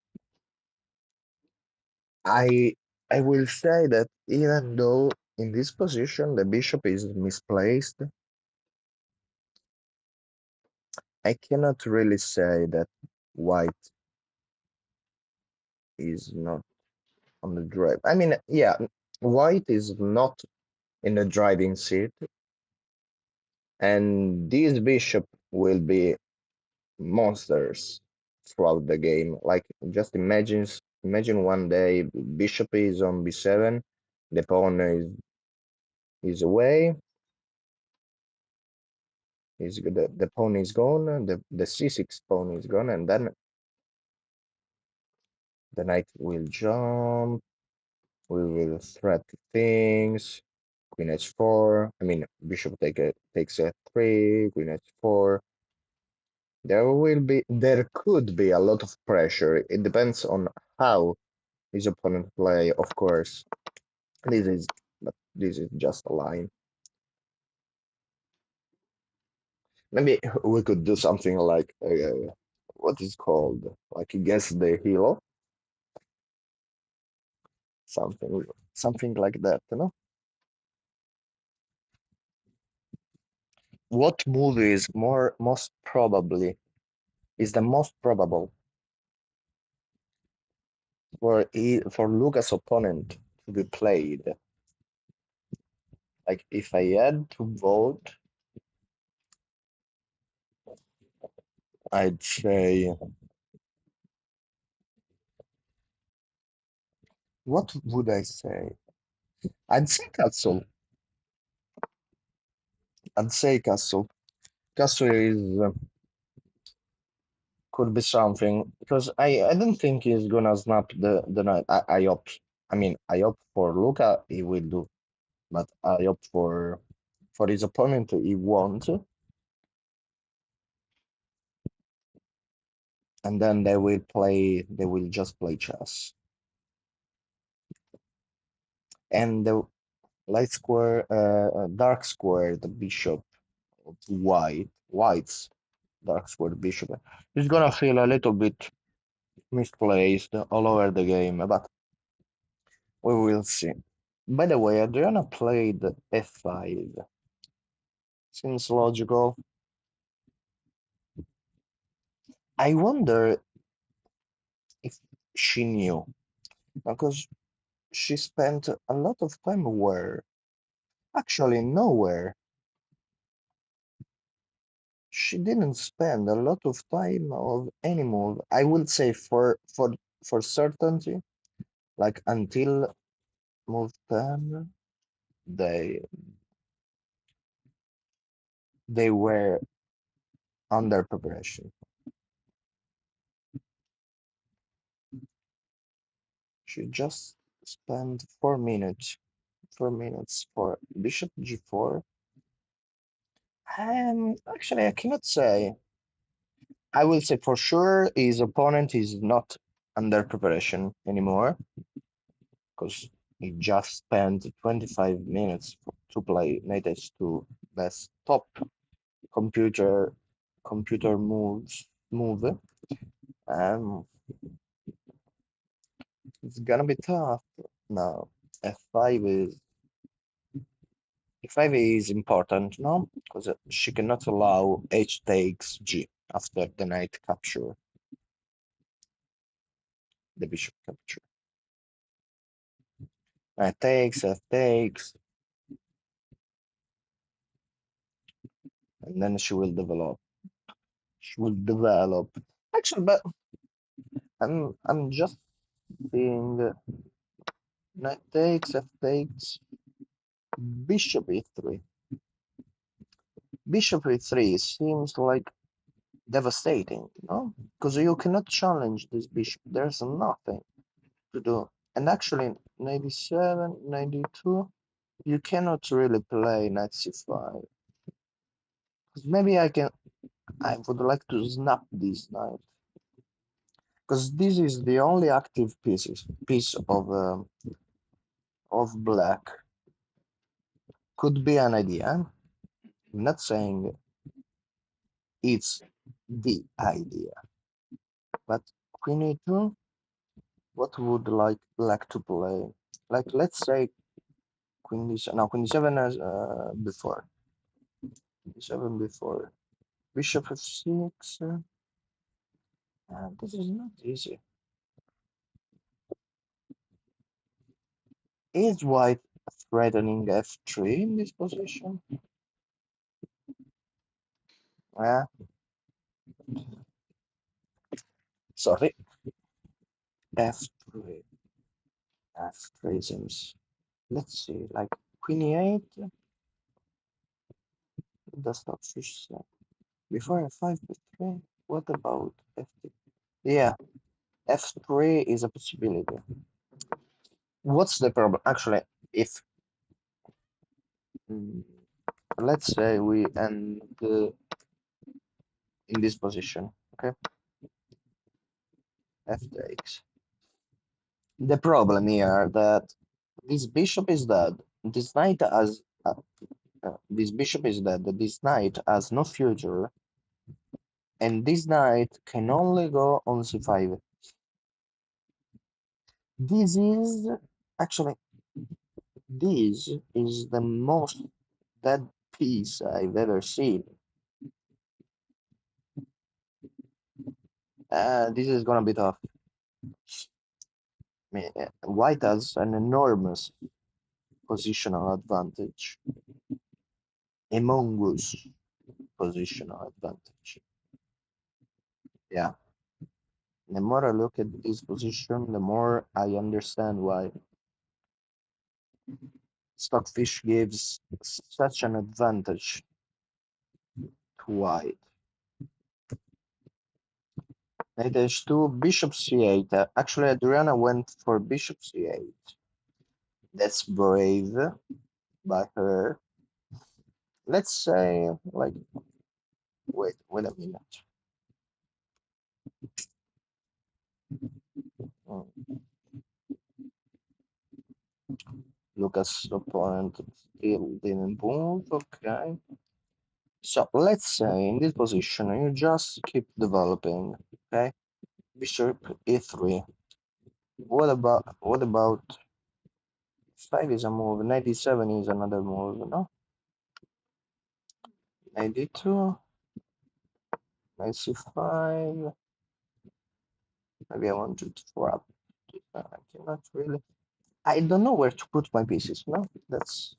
I I will say that even though in this position the bishop is misplaced, I cannot really say that white is not on the drive. I mean, yeah, white is not in the driving seat, and this bishop will be monsters throughout the game. Like just imagine one day bishop is on b7, the pawn is away, the pawn is gone, the c6 pawn is gone, and then the knight will jump. We will threat things. Queen h4. I mean, bishop takes f3. Queen h4. There could be a lot of pressure. It depends on how his opponent play, of course. This is, but this is just a line. Maybe we could do something like what is called, like guess the hero, something like that. You know, what movie is most probably is the most probable for Lucas' opponent to be played? Like if I had to vote, I'd say what would I say? I'd say Castle. I'd say Castle. Castle is could be something because I don't think he's gonna snap the knight. I hope. I mean, I hope for Luca he will do, but I hope for his opponent he won't, and then they will play. They will just play chess. And the light square, dark square, the bishop of white's dark square bishop is gonna feel a little bit misplaced all over the game, but we will see. By the way, Adriana played f5. Seems logical. I wonder if she knew, because she spent a lot of time where, actually nowhere. She didn't spend a lot of time of any move. I would say for certainty, like until move 10, they they were under preparation. She just spent 4 minutes for bishop g4. Actually, I cannot say. I will say for sure his opponent is not under preparation anymore because he just spent 25 minutes to play knight h2 best top computer move. Um, it's gonna be tough. Now f5 is important, no? Because she cannot allow h takes g after the knight capture, the bishop capture. Knight takes, f takes, and then she will develop. She will develop. Actually, but I'm just seeing knight takes, f takes, bishop e3. Bishop e3 seems like devastating, no? Because you cannot challenge this bishop. There's nothing to do. And actually, 97, 92, you cannot really play knight c5. Maybe I would like to snap this knight because this is the only active piece of black. Could be an idea. I'm not saying it's the idea, but queen e2. What would like black to play? Like let's say queen d7. No, queen d7 as before. D7 before. Bishop f6. This is not easy. Is white threatening f3 in this position? Sorry. F3. F3 seems. Let's see, like queen e8. Does not fish set. Before f5, f3. What about f3? Yeah, f3 is a possibility. What's the problem? Actually, if mm, let's say we end in this position, okay? F takes. The problem here that this bishop is dead. This knight has this bishop is dead. This knight has no future, and this knight can only go on c5. This is actually this is the most dead piece I've ever seen. This is gonna be tough. I mean, white has an enormous positional advantage. Humongous positional advantage. Yeah. The more I look at this position, the more I understand why Stockfish gives such an advantage to white. Knight h2, bishop c8. Actually, Adriana went for bishop c8. That's brave by her. Let's say, like, wait a minute. Hmm. Lucas' opponent still didn't move. Okay. So let's say in this position you just keep developing. Okay. Bishop e3. What about 5 is a move, 97 is another move, no? 92, 95. Maybe I want to swap. I cannot really. I don't know where to put my pieces. No, that's.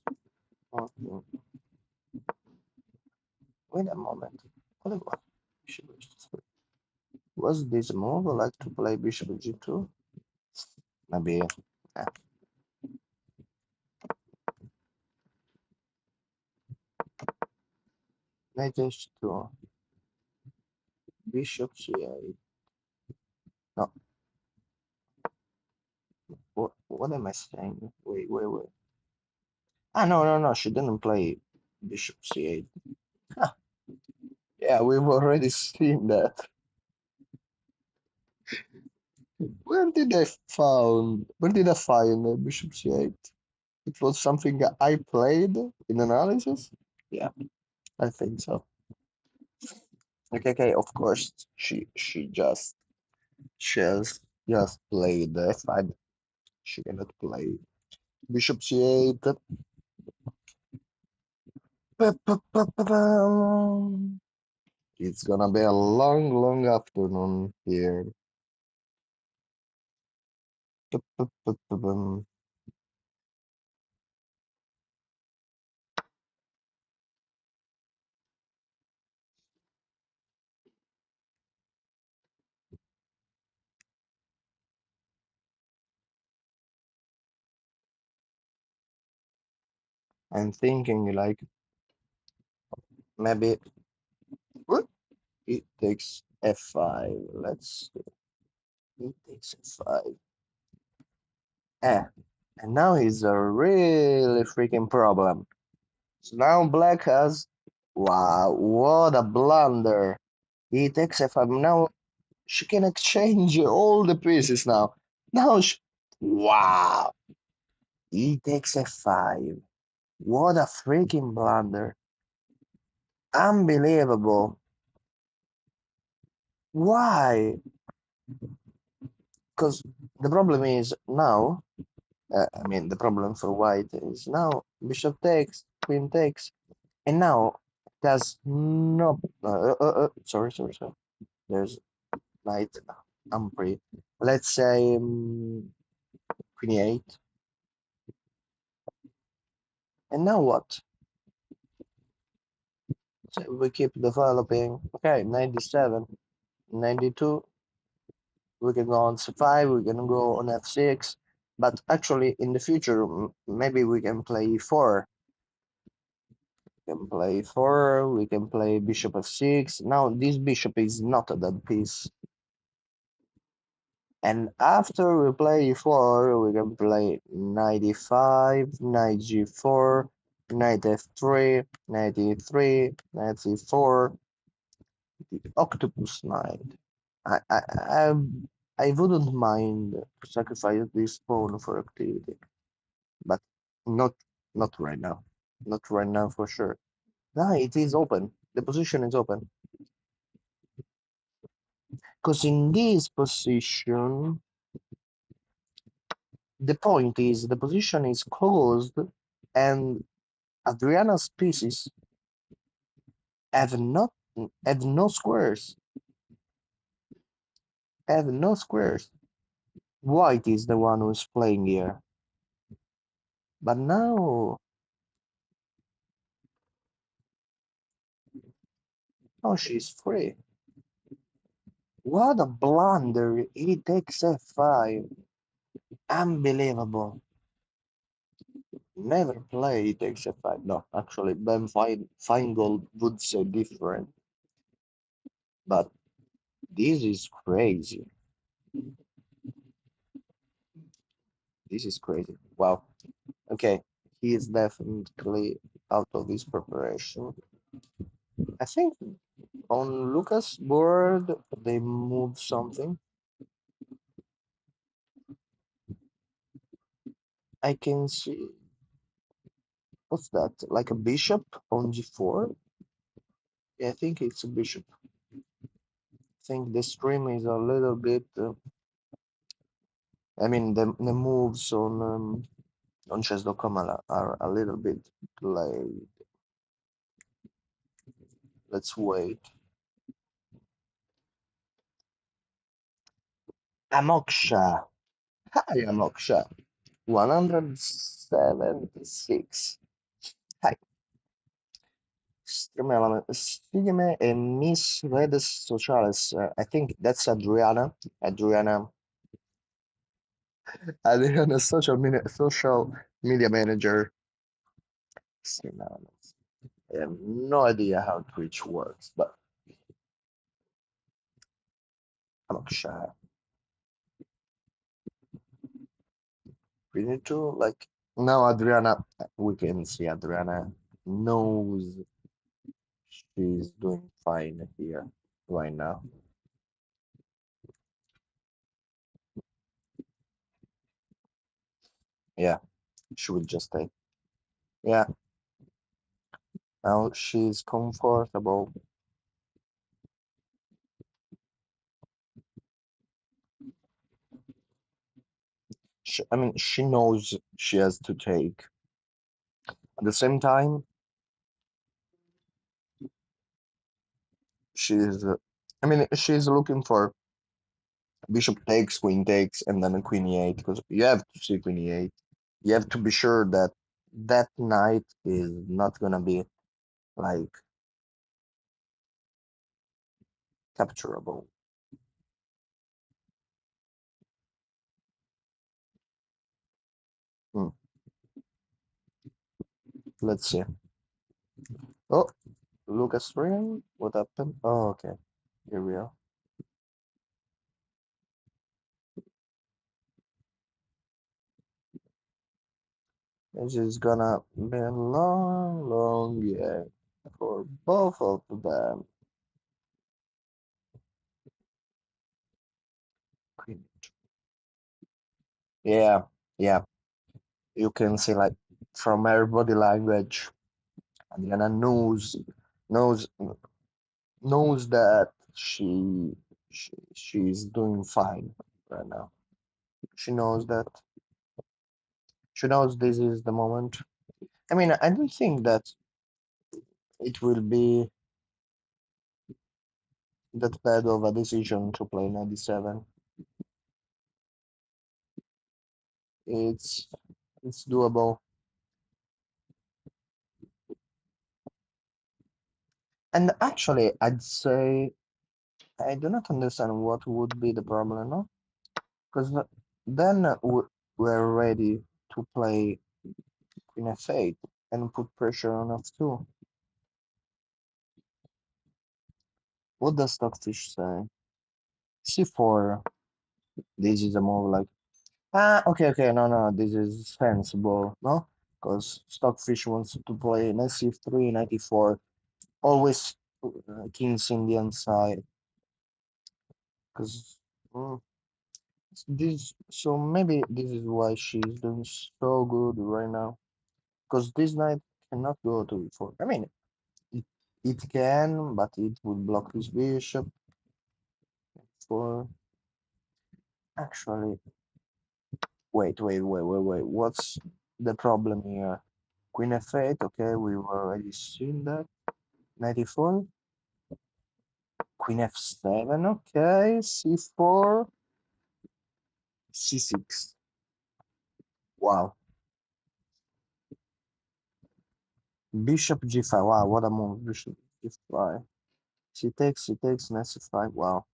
Wait a moment. What about bishop g3? Was this move? I like to play bishop g2. Maybe. Knight h2. Bishop c8. No. What am I saying? Wait. No. She didn't play bishop c8. Yeah, we've already seen that. Where did I find bishop c8? It was something I played in analysis? Yeah, I think so. Okay, of course she has just played f5. She cannot play bishop c8. It's gonna be a long afternoon here. I'm thinking like maybe it takes f5. Let's see. It takes f5. And now he's a really freaking problem. So now black has, wow, what a blunder. He takes f5. Now she can exchange all the pieces now. Now she, wow. He takes f5. What a freaking blunder. Unbelievable. Why? Because the problem is now, I mean, the problem for white is now bishop takes, queen takes, and now it has no. Sorry. There's knight. I'm free. Let's say queen 8. And now what? So we keep developing. Okay, 97, 92. We can go on c5. We can go on f6. But actually, in the future, maybe we can play e4. We can play e4. We can play bishop f6. Now this bishop is not a dead piece. And after we play e4, we can play knight e5, knight g4, knight f3, knight e3, knight c4, the octopus knight. I I I, I wouldn't mind sacrificing this pawn for activity, but not not right now. Not right now for sure. No, it is open. The position is open. Because in this position, the point is the position is closed and Adriana's pieces have not have no squares. Have no squares. White is the one who's playing here. But now, oh, she's free. What a blunder. He takes f5. Unbelievable. Never play he takes f5. No, actually, Ben Feingold would say different. But this is crazy. This is crazy. Wow. Okay. He is definitely out of his preparation. I think on Lucas' board, they moved something. I can see. What's that? Like a bishop on g4? Yeah, I think it's a bishop. I think the stream is a little bit. I mean, the moves on chess.com are a little bit delayed. Let's wait. Amoksha. Hi, Amoksha. 176. Hi. Sígueme en mis redes sociales. I think that's Adriana. Adriana. Adriana, social media manager. I have no idea how Twitch works, but Amoksha. We need to like now Adriana. We can see Adriana knows she's doing fine here right now. Yeah, she will just take. Yeah, now she's comfortable. I mean, she knows she has to take. At the same time, she's. I mean, she's looking for bishop takes, queen takes, and then a queen e8 because you have to see queen e8. You have to be sure that that knight is not gonna be like capturable. Hmm. Let's see. Oh, Lucas Ring. What happened? Oh, okay. Here we are. This is gonna be a long, long year for both of them. Yeah, yeah. You can see like from her body language, Adriana knows knows that she's doing fine right now. She knows that she knows this is the moment. I mean, I don't think that it will be that bad of a decision to play 97. It's it's doable. And actually, I'd say I do not understand what would be the problem, no? Because then we're ready to play Queen F8 and put pressure on F2. What does Stockfish say? C4. This is a move like okay, no, this is sensible, no? Because Stockfish wants to play knight c3, knight e4, always kings in the inside. Because this, so maybe this is why she's doing so good right now. Because this knight cannot go to e4. I mean, it, it can, but it would block his bishop. For actually, wait. What's the problem here? Queen f8. Okay, we've already seen that. 94. Queen f7. Okay, c4, c6. Wow. Bishop g5. Wow, what a move. Bishop g5. She takes, knight c5. Wow.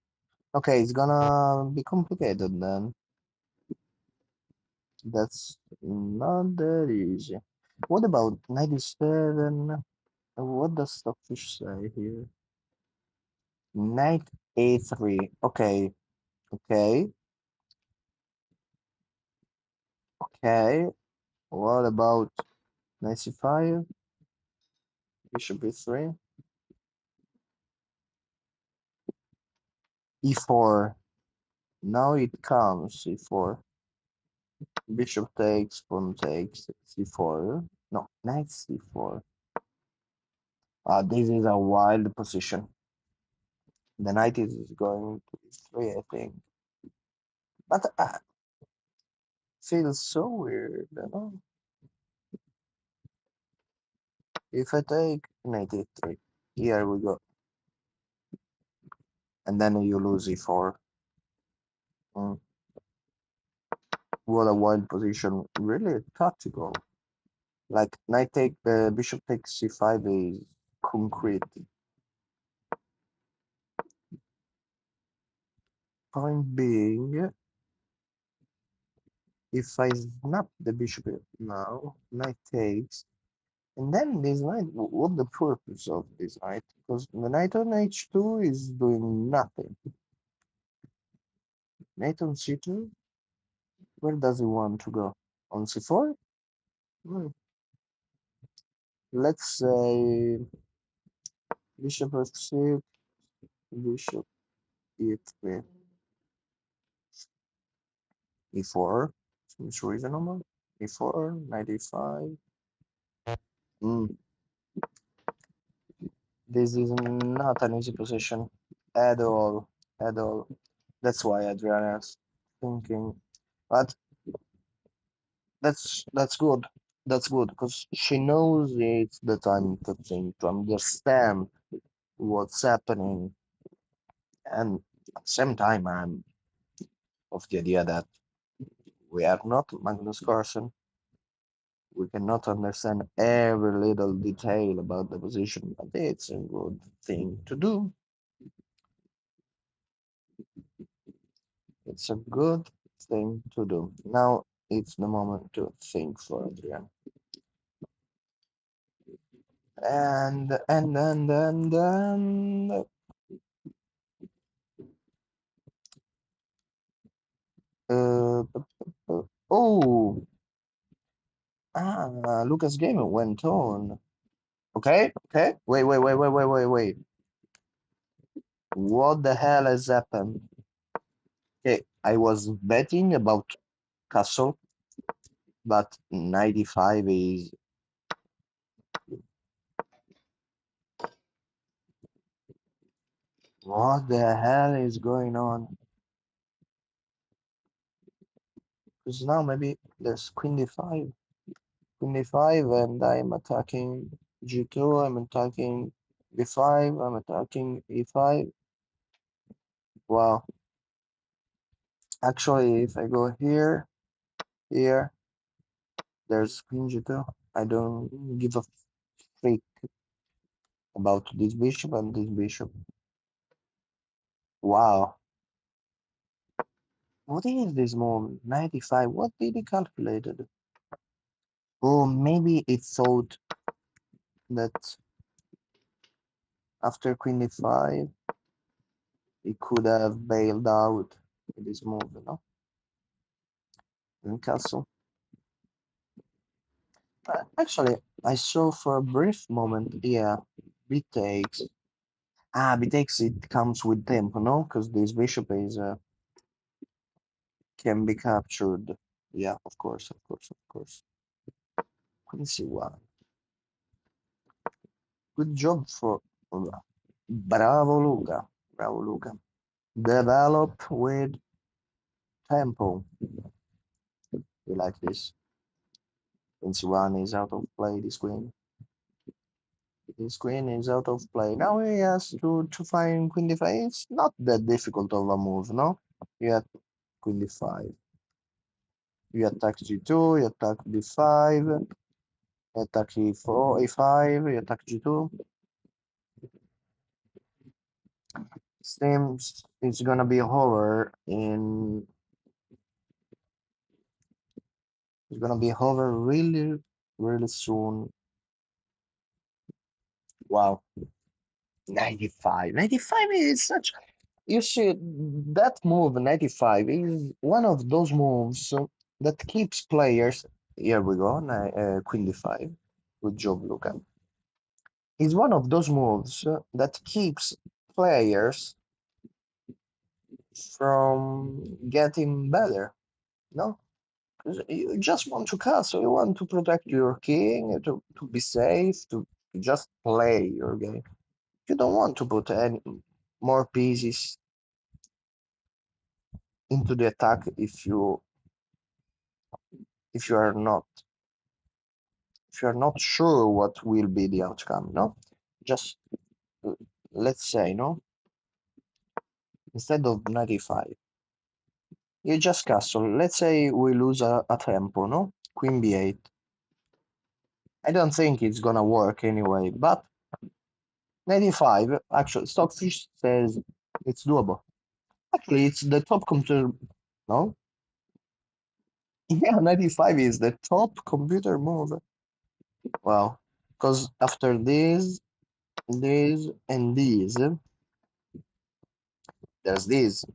Okay, it's gonna be complicated then. That's not that easy. What about 97? What does Stockfish say here? Knight a3. Okay, okay, okay. What about knight c5? Bishop e3. e4. Now it comes e4. Bishop takes, pawn takes, c4. No, knight c4. This is a wild position. The knight is going to e3, I think. But feels so weird, you know? If I take knight e3, here we go. And then you lose e4. Mm, what a wild position. Really tactical. Like knight take, bishop takes c5 is concrete. Point being, if I snap the bishop now, knight takes, and then this knight, what the purpose of this knight? Because the knight on h2 is doing nothing. Knight on c2, where does he want to go? On c4? Hmm. Let's say bishop f6, bishop e3, e4, seems reasonable. e4, knight e5. Mm. This is not an easy position at all, at all. That's why Adriana's thinking, but that's good. That's good because she knows it's the time to think, to understand what's happening, and at the same time, I'm of the idea that we are not Magnus Carlsen. We cannot understand every little detail about the position, but it's a good thing to do. It's a good thing to do. Now it's the moment to think for Adrian. And uh, oh, Lucas game went on. Okay. Wait. What the hell has happened? Okay, I was betting about castle, but 95 is what the hell is going on? Because now maybe there's queen d5, queen d5, and I'm attacking g2. I'm attacking b5. I'm attacking e5. Wow. Actually, if I go here, here, there's queen g2. I don't give a freak about this bishop and this bishop. Wow. What is this move? 95. What did he calculated? Oh, maybe it thought that after queen d5, he could have bailed out with this move, you know? In castle. Actually, I saw for a brief moment, yeah, b takes. Ah, b takes, it comes with tempo, no? Because this bishop is can be captured. Yeah, of course, of course, of course. Queen c1. Good job for Bravo Luca. Bravo Luca. Develop with tempo. We like this. Queen c1 is out of play, this queen. This queen is out of play. Now he has to find queen d5. It's not that difficult of a move, no? You have queen d5. You attack g2, you attack d5, you attack e4, e5, you attack g2. Seems it's gonna be over in. It's gonna be over really, really soon. Wow, 95. 95 is such. You see, that move 95 is one of those moves that keeps players. Here we go, queen d5. Good job, Luca. Is one of those moves that keeps players from getting better. No, you just want to castle. You want to protect your king, to be safe, to just play your game. You don't want to put any more pieces into the attack if you are not sure what will be the outcome. No, just let's say no. Instead of 95, you just castle. Let's say we lose a tempo. No, queen b8. I don't think it's gonna work anyway, but 95, actually, Stockfish says it's doable. Actually, it's the top computer. No? Yeah, 95 is the top computer move. Wow. Because after this, and this, there's this.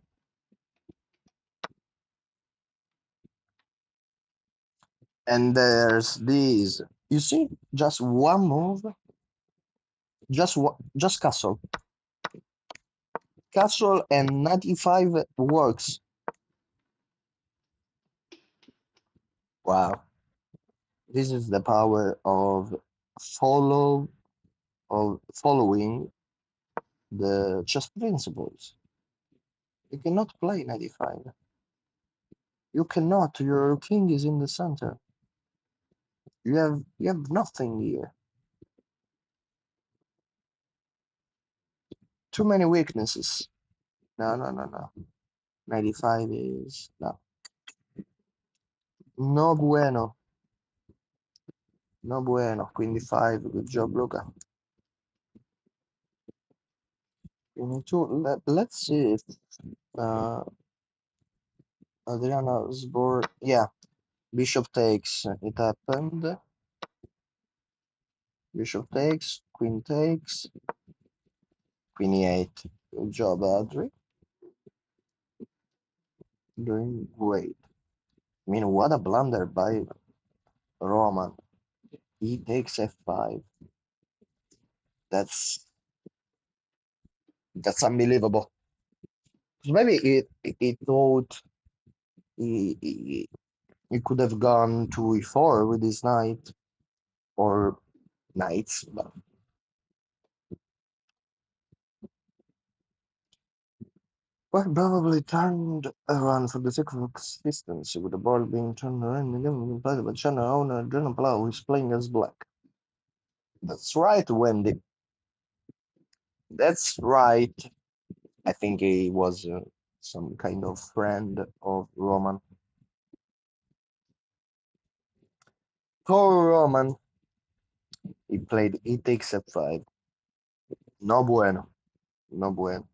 And there's this. You see, just one move, just castle. Castle and 95 works. Wow. This is the power of following the chess principles. You cannot play 95. You cannot. Your king is in the center. You have nothing here. Too many weaknesses. No, no, no, no. 95 is no. No bueno. No bueno. Quindi 5. Good job, Luca. You need to let's see if uh Adriana's board. Yeah, bishop takes. It happened. Bishop takes. Queen takes. Queen e8. Good job, Adri. Doing great. I mean, what a blunder by Roman. He takes f5. That's unbelievable. Maybe it thought he He could have gone to e4 with his knight or knights, but probably turned around for the sake of consistency, with the ball being turned around and then played by channel owner Adriano Blau, who is playing as black. That's right, Wendy. That's right. I think he was some kind of friend of Roman. Poor Roman. He played e takes f5. No bueno. No bueno.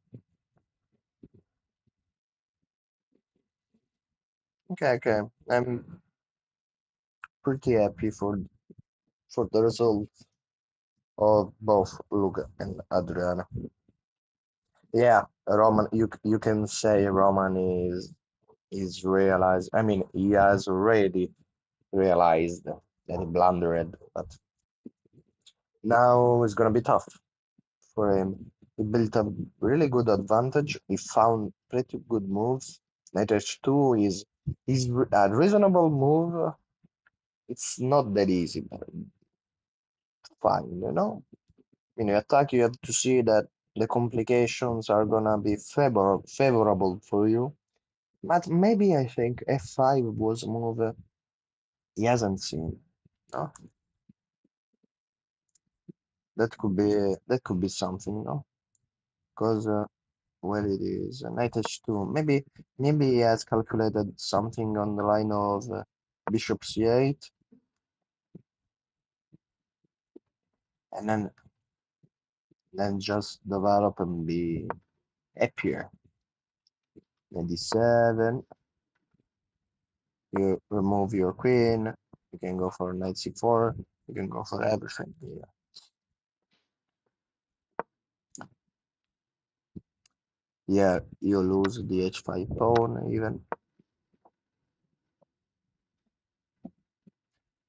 Okay, okay. I'm pretty happy for the result of both Luca and Adriana. Yeah, Roman. You can say Roman is realized. I mean, he has already realized that he blundered, but now it's gonna be tough for him. He built a really good advantage. He found pretty good moves. Knight h2 is a reasonable move. It's not that easy, but fine, you know. In your attack, you have to see that the complications are gonna be favorable for you. But maybe I think f5 was a move he hasn't seen. No, that could be something, no? Because well, it is knight h2. Maybe he has calculated something on the line of bishop c8, and then just develop and be happier. Knight d7. You remove your queen. You can go for knight c4. You can go for everything here. Yeah, you lose the h5 pawn even.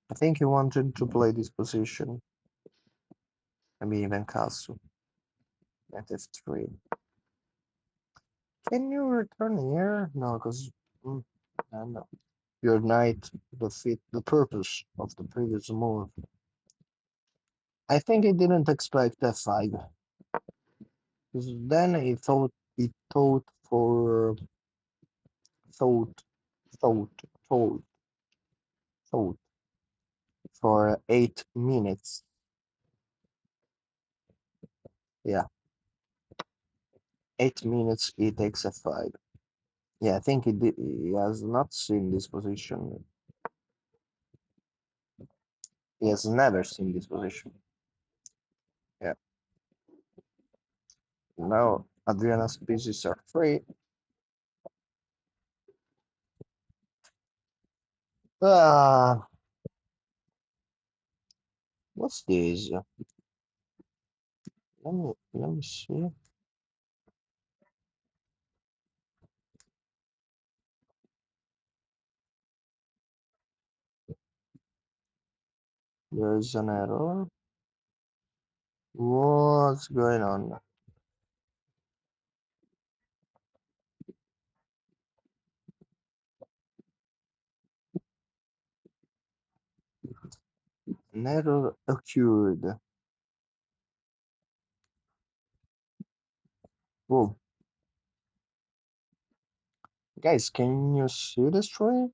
I think he wanted to play this position. Maybe even castle. Knight f3. Can you return here? No, because no. Your knight defeat the purpose of the previous move. I think he didn't expect f5. Because then he for thought thought thought thought for 8 minutes. Yeah, 8 minutes he takes f5. Yeah, I think he has not seen this position. He has never seen this position. Yeah. Now Adriana's pieces are free. Ah, what's this? Let me see. There's an error. What's going on? An error occurred. Whoa. Guys, can you see the stream?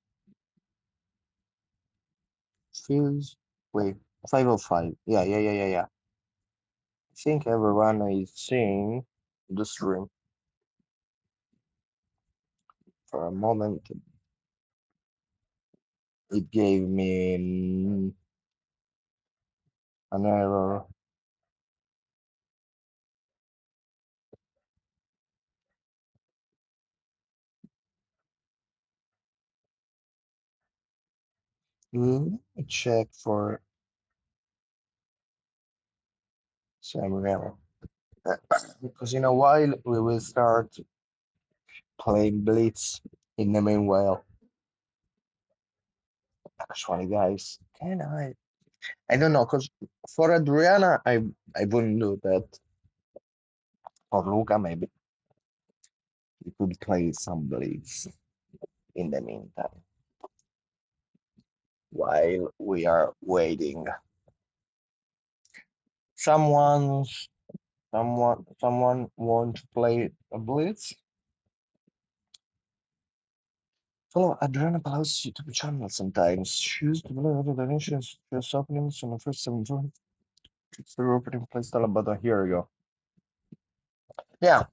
Feels. Wait, 505. Yeah, yeah, yeah, yeah, yeah. I think everyone is seeing the stream. For a moment, it gave me an error. Let me check for some error. Because in a while we will start playing Blitz in the meanwhile. Actually, guys, can I? I don't know, because for Adriana, I wouldn't do that. For Luca, maybe we could play some Blitz in the meantime. while we are waiting. Someone, someone want to play a blitz? Follow Adriana Palau's YouTube channel sometimes. Choose to follow other donations, just openings on the first 7 it's the opening playstyle, but here we go. Yeah,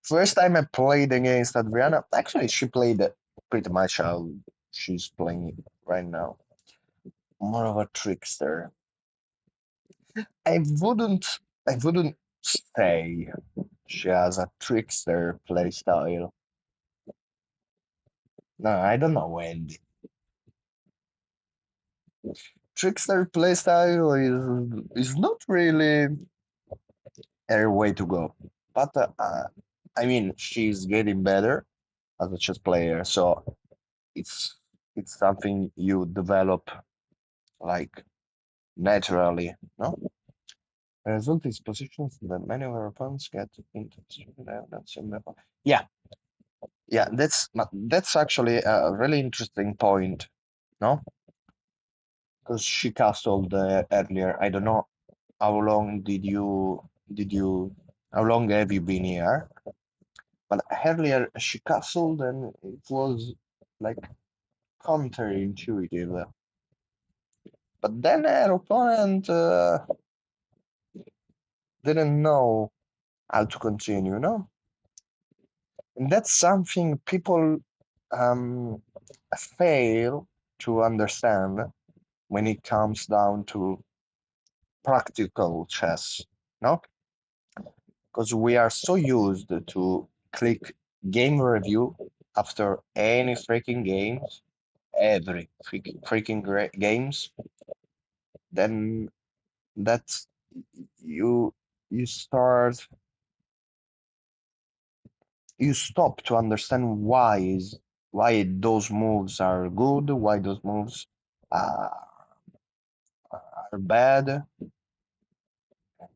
first time I played against Adriana, actually she played pretty much how she's playing right now. More of a trickster. I wouldn't say she has a trickster playstyle. No, I don't know, Wendy. Trickster playstyle is not really her way to go. But I mean, she's getting better as a chess player, so it's it's something you develop like naturally, no? The result is positions that many of our opponents get into. Yeah, yeah, that's actually a really interesting point, no? Because she castled earlier. I don't know how long did you how long have you been here? But earlier she castled and it was like counterintuitive. But then her opponent didn't know how to continue, no? And that's something people um, fail to understand when it comes down to practical chess, no? Because we are so used to click game review after any freaking games, every freaking games, then that's you you start you stop to understand why those moves are good, why those moves uh, are bad.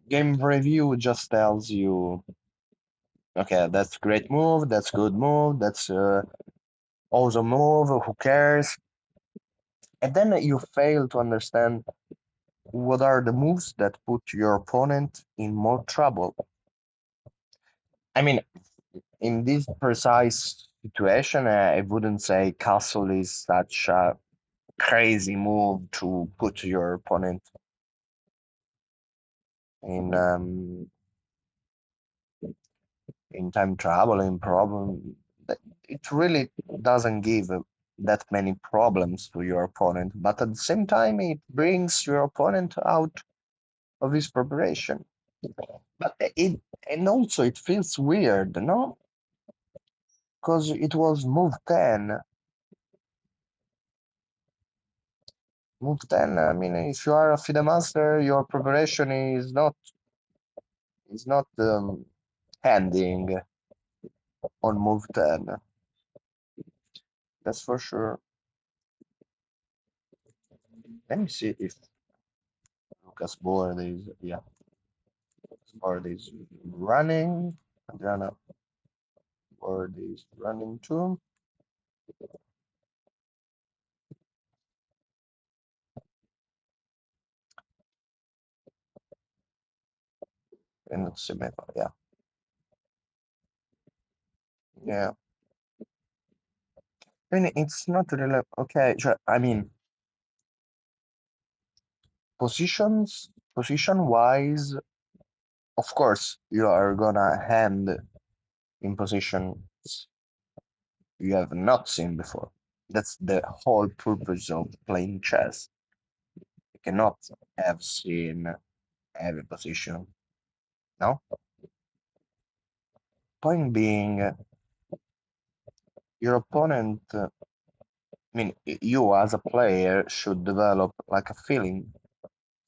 Game review just tells you, okay, that's great move, that's good move, that's awesome move, who cares? And then you fail to understand what are the moves that put your opponent in more trouble. I mean, in this precise situation, I wouldn't say castle is such a crazy move to put your opponent in in time trouble, in problem. It really doesn't give that many problems to your opponent, but at the same time, it brings your opponent out of his preparation. But it and also it feels weird, no? Because it was move 10. Move 10, I mean, if you are a FIDE master, your preparation is not handing on move 10. That's for sure. Let me see if Lucas board is, yeah, board is running. Adriana board is running too. And let's see, yeah. Yeah. I mean, it's not really, okay. I mean, position wise, of course, you are gonna hand in positions you have not seen before. That's the whole purpose of playing chess. You cannot have seen every position. No? Point being, your opponent, I mean, you as a player should develop like a feeling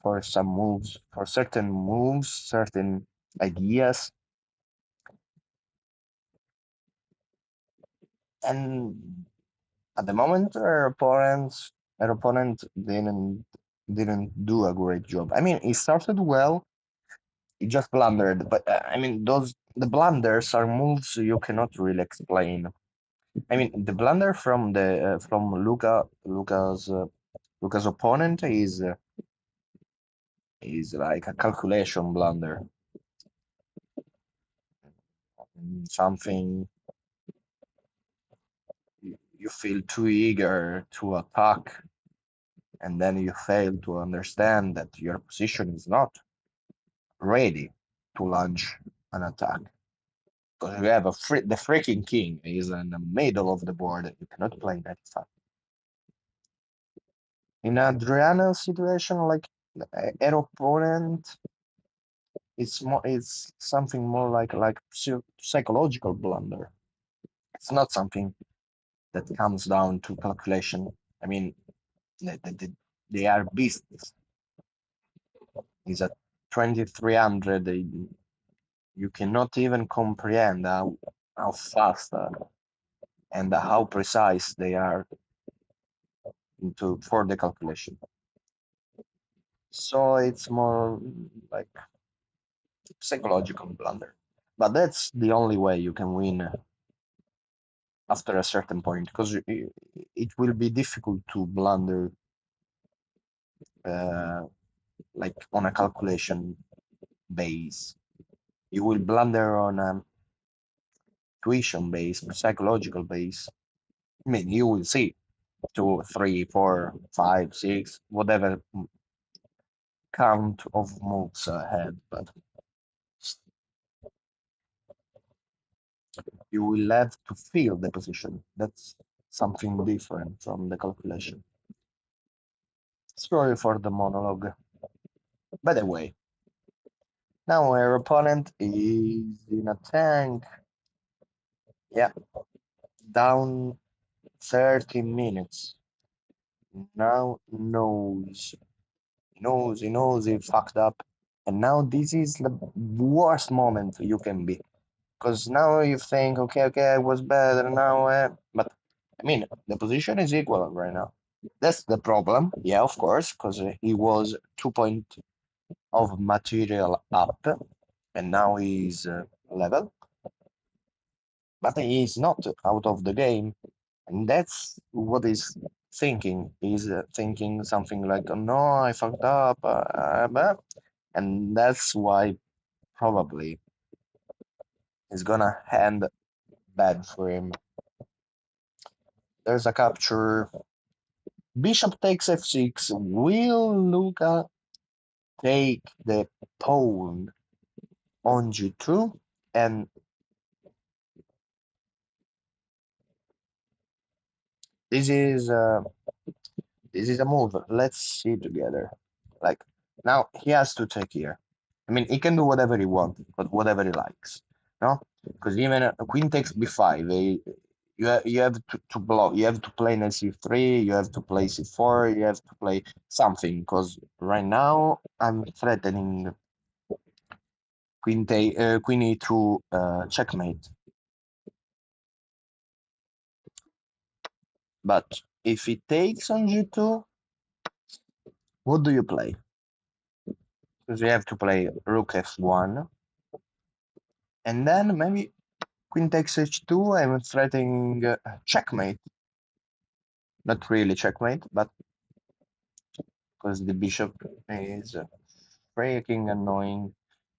for some moves, for certain moves, certain ideas, and at the moment, our opponent didn't do a great job. I mean, he started well. He just blundered, but I mean, those the blunders are moves you cannot really explain. I mean, the blunder from Lucas. because opponent is like a calculation blunder, something you feel too eager to attack, and then you fail to understand that your position is not ready to launch an attack. Because you have the freaking king is in the middle of the board. You cannot play that stuff. In a Adriana situation, like an opponent, it's something more like psychological blunder. It's not something that comes down to calculation. I mean, they are beasts. Is at 2300. You cannot even comprehend how fast and how precise they are for the calculation. So it's more like psychological blunder. But that's the only way you can win after a certain point, because it will be difficult to blunder uh, like on a calculation base. You will blunder on a tuition base, psychological base. I mean, you will see 2, 3, 4, 5, 6, whatever count of moves ahead, but you will have to feel the position. That's something different from the calculation. Sorry for the monologue. By the way, now our opponent is in a tank. Yeah, down 30 minutes. Now knows he fucked up. And now this is the worst moment you can be. Because now you think, okay, I was better now, but I mean, the position is equal right now. That's the problem, yeah, of course, because he was 2 point of material up, and now he's level, but he is not out of the game, and that's what he's thinking. He's thinking something like, oh, no, I fucked up, and that's why probably it's gonna end bad for him. There's a capture. Bishop takes f6. Will Luca take the pawn on g2? And this is uh, this is a move. Let's see together. Like now he has to take here. I mean, he can do whatever he wants, but whatever he likes. No, because even queen takes b5. You have to block. You have to play knight c3. You have to play c4. You have to play something. Because right now I'm threatening queen e2 checkmate. But if he takes on g2, what do you play? Because you have to play rook f1, and then maybe queen takes h2. I'm threatening checkmate. Not really checkmate, but because the bishop is freaking annoying.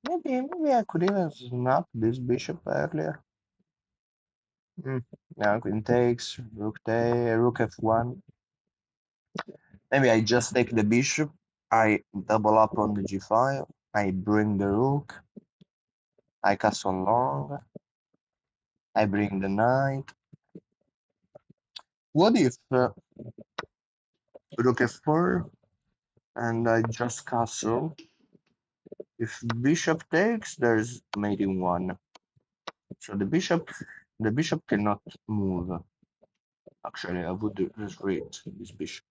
Maybe I could even snap this bishop earlier. Now queen takes, rook f1. Maybe I just take the bishop. I double up on the g5. I bring the rook. I castle long. I bring the knight. What if rook f4 and I just castle? If bishop takes, there's mate in 1. So the bishop cannot move. Actually, I would retreat this bishop.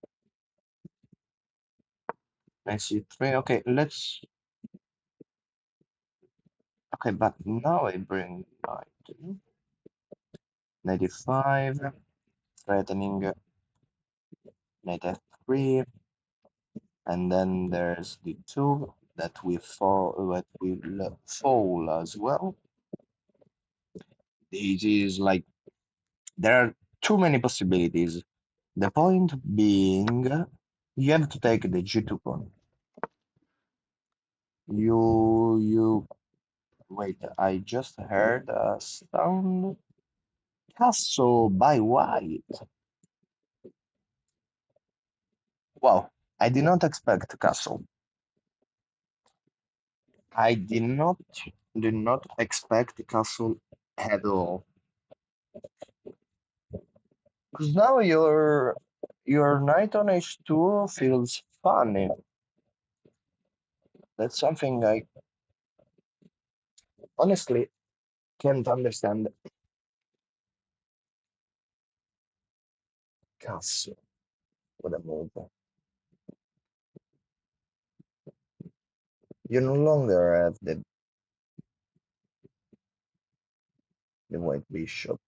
Knight c3. Okay, let's. Okay, but now I bring knight e5, threatening knight f3, and then there's the 2 that will fall as well. It is like there are too many possibilities. The point being You have to take the G2 pawn. You wait, I just heard a sound. Castle by white. Wow, I did not expect castle. I did not expect castle at all. Because now your knight on h2 feels funny. That's something I honestly can't understand. Castle. What a move. You no longer have the white bishop,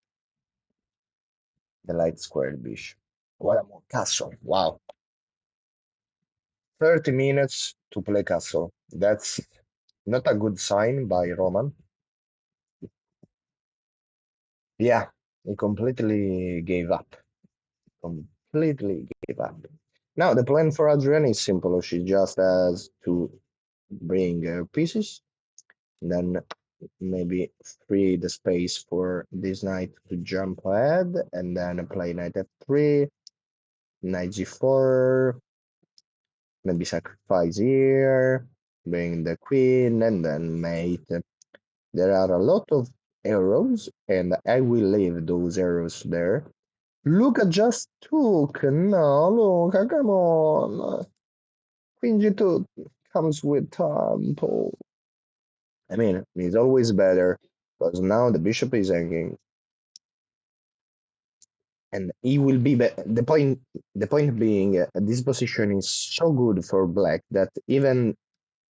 the light squared bishop. What a move. Castle. Wow. 30 minutes to play castle. That's not a good sign by Roman. Yeah, he completely gave up. Completely gave up. Now, the plan for Adriana is simple. She just has to bring her pieces, then maybe free the space for this knight to jump ahead, and then play knight f3, knight g4, maybe sacrifice here, bring the queen, and then mate. There are a lot of arrows, and I will leave those arrows there. Luca just took. No, Luca, come on. Queen G2 comes with tempo. I mean, it's always better because now the bishop is hanging, and he will be. The point being, this position is so good for black that even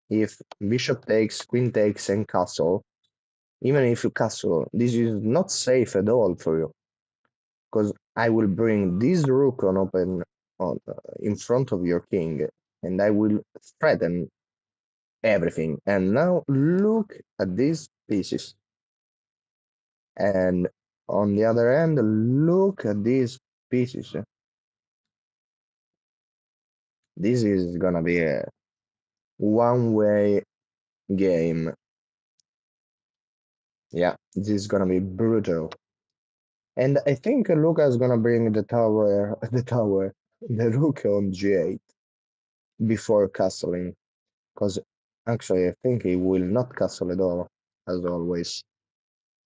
if bishop takes, queen takes, and castle, even if you castle, this is not safe at all for you because I will bring this rook on open on in front of your king, and I will threaten everything. And now look at these pieces. And on the other end, look at these pieces. This is gonna be a one-way game. Yeah, this is gonna be brutal. And I think Luca's gonna bring the rook on g8 before castling. Because actually, I think he will not castle at all, as always.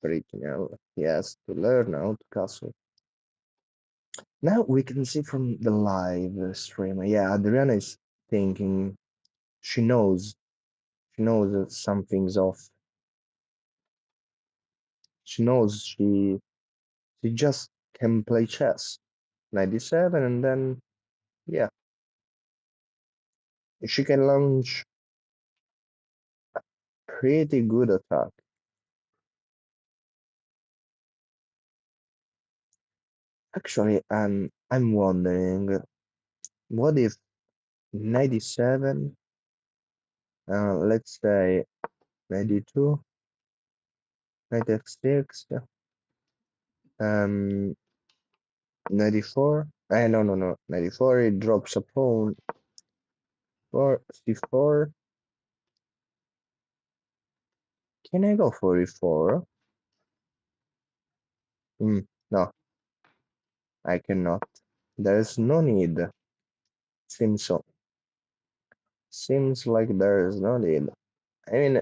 Freaking out. He has to learn how to castle. Now we can see from the live stream. Yeah, Adriana is thinking. She knows. She knows that something's off. She knows she just can play chess. 97, and then yeah, she can launch pretty good attack. Actually, I'm wondering, what if 97? Let's say 92, knight f6, um, 94. No, 94. It drops a pawn. For c4. Can I go for e4? No, I cannot. There's no need. Seems so. Seems like there's no need. I mean,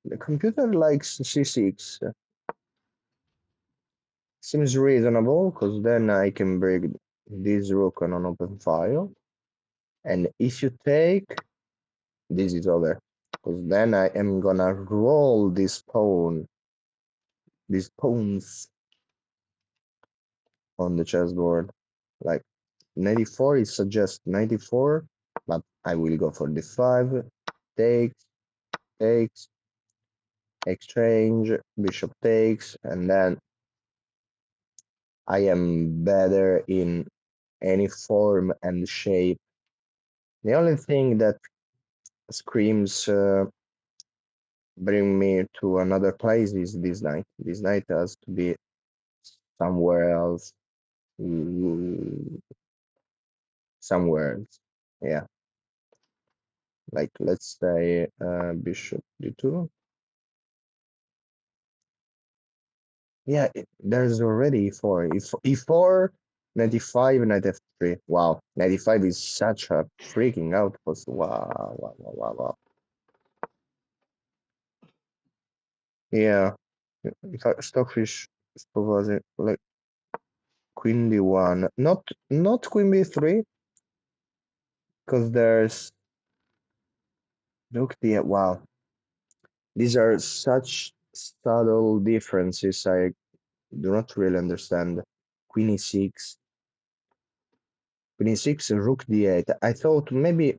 the computer likes c6. Seems reasonable, because then I can break this rook on an open file. And if you take, this is over. Because then I am gonna roll this pawn, these pawns on the chessboard. Like 94, it suggests 94, but I will go for d5, takes, takes, exchange, bishop takes, and then I am better in any form and shape. The only thing that screams bring me to another place is this knight. This knight has to be somewhere else. Somewhere else. Yeah, like let's say bishop d2. Yeah, there's already e4. E4, 95, knight f3. Wow, 95 is such a freaking outpost. Wow, wow, wow, wow, wow. Yeah, Stockfish is proposing like queen d1, not queen b3, because there's look the wow. These are such subtle differences. I do not really understand. Queen e6, queen e6, rook d8. I thought maybe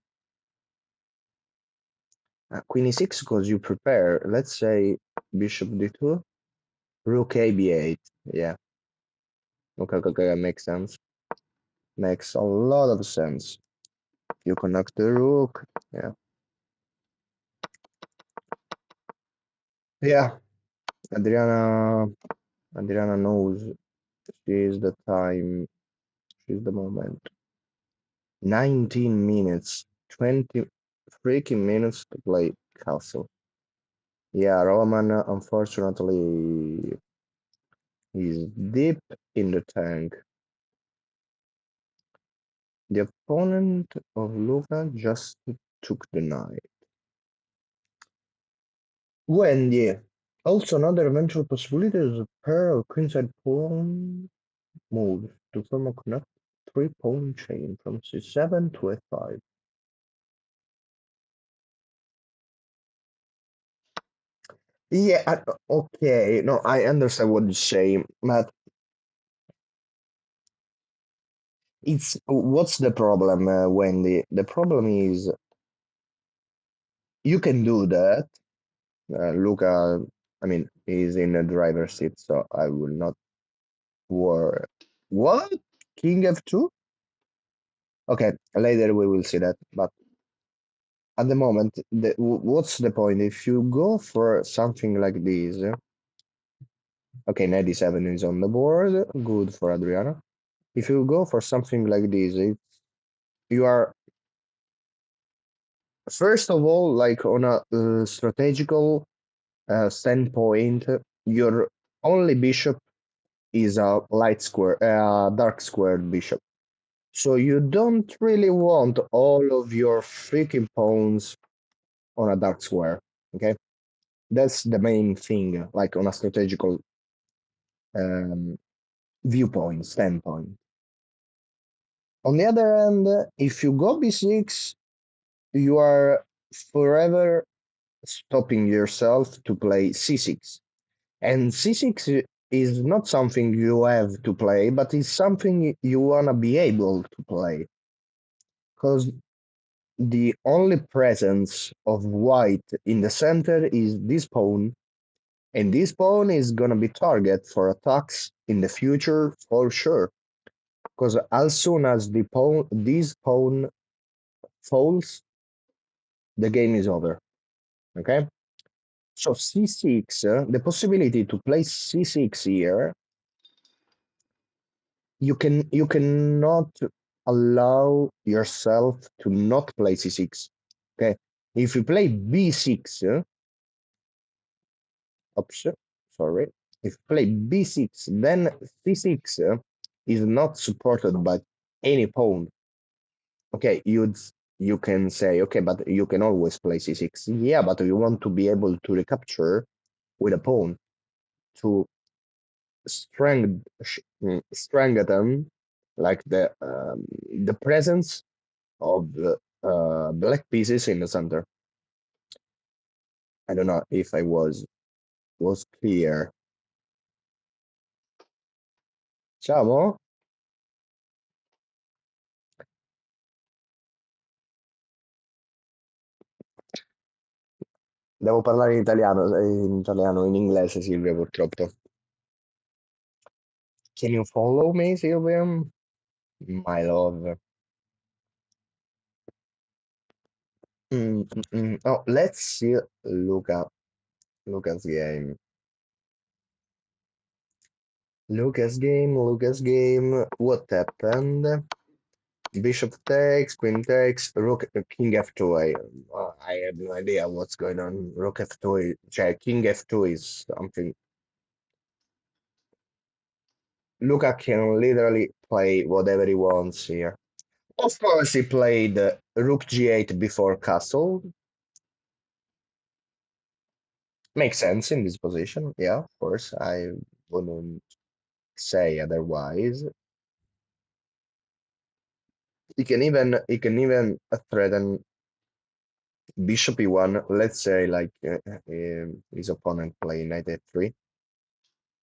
queen e6 because you prepare. Let's say bishop d2, rook a b8. Yeah, okay, okay, okay, makes sense. Makes a lot of sense. You connect the rook. Yeah, yeah. Adriana, Adriana knows she is the time. She's the moment. 19 minutes, 20 freaking minutes to play castle. Yeah, Roman, unfortunately, is deep in the tank. The opponent of Luca just took the knight. Wendy. Also, another eventual possibility is a pair of queenside pawn moves to form a connect three-pawn chain from c7 to f5. Yeah, okay. No, I understand what you're saying, but it's what's the problem, Wendy? The problem is you can do that. Luca, I mean, he's in the driver's seat, so I will not worry. What? King f2? Okay, later we will see that. But at the moment, what's the point? If you go for something like this, okay, 97 is on the board, good for Adriana. If you go for something like this, you are first of all, like on a strategical standpoint, your only bishop is a light square, dark squared bishop. So you don't really want all of your freaking pawns on a dark square. Okay, that's the main thing, like on a strategical um, viewpoint standpoint. On the other hand, if you go b6, you are forever stopping yourself to play c6. And c6 is not something you have to play, but it's something you want to be able to play. Because the only presence of white in the center is this pawn, and this pawn is going to be target for attacks in the future for sure. Because as soon as this pawn falls, the game is over. Okay? So c6, the possibility to play c6 here, you cannot allow yourself to not play c6. Okay, if you play b6, oops, sorry, if you play b6, then c6 is not supported by any pawn. Okay, you can say okay, but you can always play c6. Yeah, but you want to be able to recapture with a pawn to strengthen like the presence of the black pieces in the center. I don't know if I was clear. Ciao. Devo parlare in italiano, in inglese, Silvia, purtroppo. Can you follow me, Silvia? My love. Oh, let's see Luca's game. Lucas game. What happened? Bishop takes, queen takes, rook, king f2. I have no idea what's going on. Rook f2, king f2 is something. Luca can literally play whatever he wants here. Of course, he played rook g8 before castle. Makes sense in this position. Yeah, of course. I wouldn't say otherwise. He can even threaten bishop e1. Let's say like his opponent play knight f3.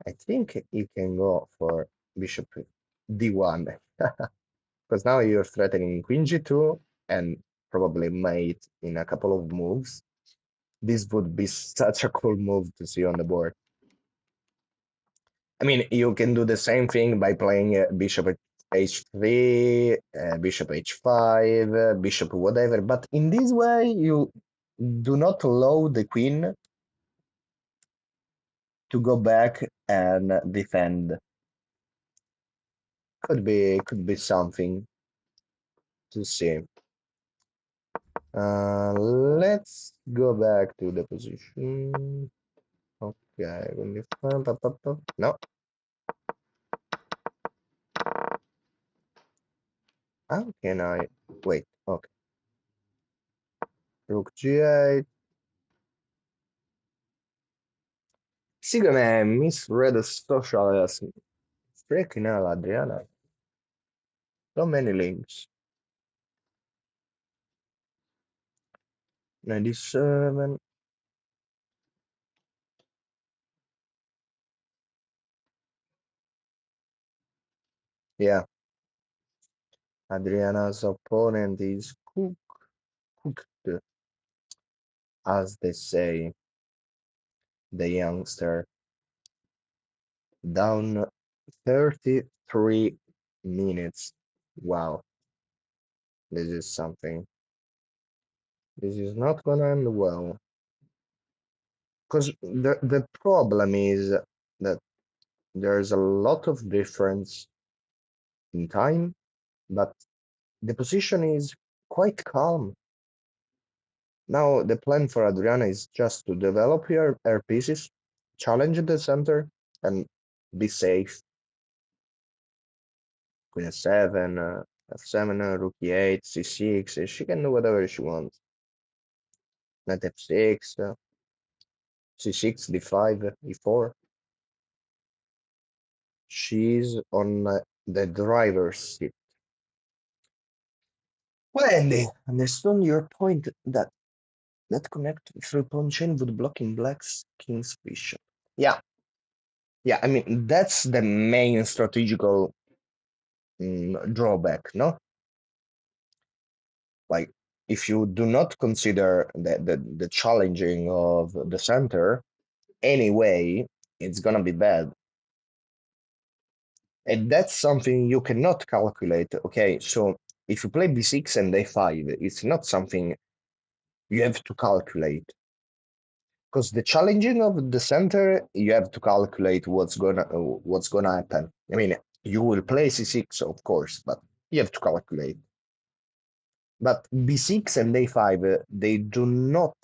I think you can go for bishop d1 because now you're threatening queen g2 and probably mate in a couple of moves. This would be such a cool move to see on the board. I mean, you can do the same thing by playing bishop h3, bishop h5, bishop whatever, but in this way you do not allow the queen to go back and defend. Could be something to see. Let's go back to the position. Okay, no. How can I wait? Okay, rook g8. Sì, come misread social as freaking hell, Adriana. So many links. 97. Yeah, Adriana's opponent is cooked, as they say, the youngster. Down 33 minutes. Wow, this is something. This is not gonna end well. Because the problem is that there's a lot of difference in time, but the position is quite calm. Now the plan for Adriana is just to develop her pieces, challenge the center, and be safe. Queen f7, f7, rook e8, c6. She can do whatever she wants. Knight f6, c6, d5, e4. She's on the driver's seat. Well, Andy, understand your point that connect through pawn chain would blocking black's king's bishop. Yeah, yeah. I mean that's the main strategical drawback, no? Like if you do not consider the challenging of the center, anyway, it's gonna be bad. And that's something you cannot calculate. Okay, so if you play b6 and a5, it's not something you have to calculate. Because the challenging of the center, you have to calculate what's gonna happen. I mean, you will play c6, of course, but you have to calculate. But b6 and a5, they do not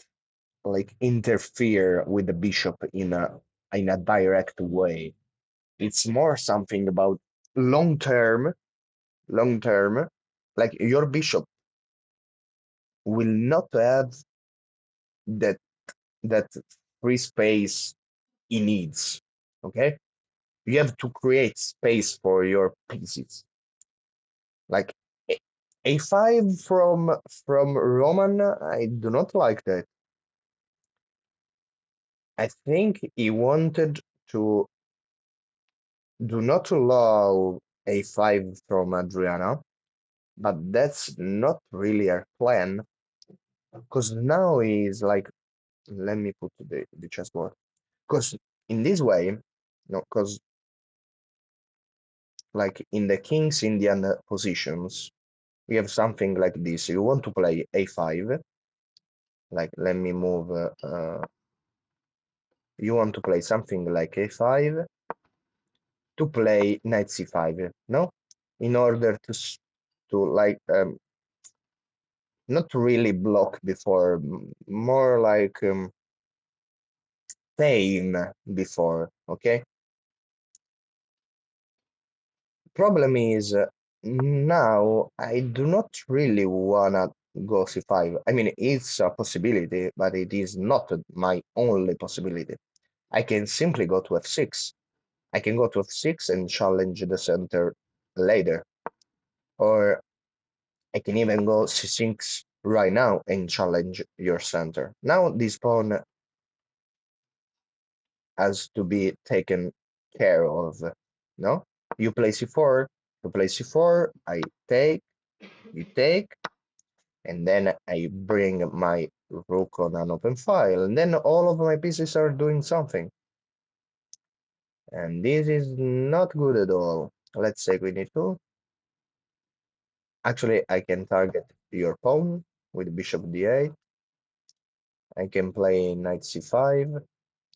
like interfere with the bishop in a direct way. It's more something about long term, long term. Like your bishop will not have that that free space he needs. Okay, you have to create space for your pieces. Like a5 from Roman, I do not like that. I think he wanted to do not allow a5 from Adriana, but that's not really our plan because now he's like, let me put the chessboard because in this way, no, because like in the king's Indian positions, we have something like this. You want to play a5, like let me move. You want to play something like a5 to play knight c5, no? In order to like not really block before, more like tame before. Okay. Problem is now I do not really wanna go c5. I mean, it's a possibility, but it is not my only possibility. I can simply go to f6. I can go to f6 and challenge the center later, or I can even go c6 right now and challenge your center. Now this pawn has to be taken care of. No, you play c4, you play c4. I take, you take, and then I bring my rook on an open file, and then all of my pieces are doing something. And this is not good at all. Let's say queen e2. Actually, I can target your pawn with bishop d8. I can play knight c5.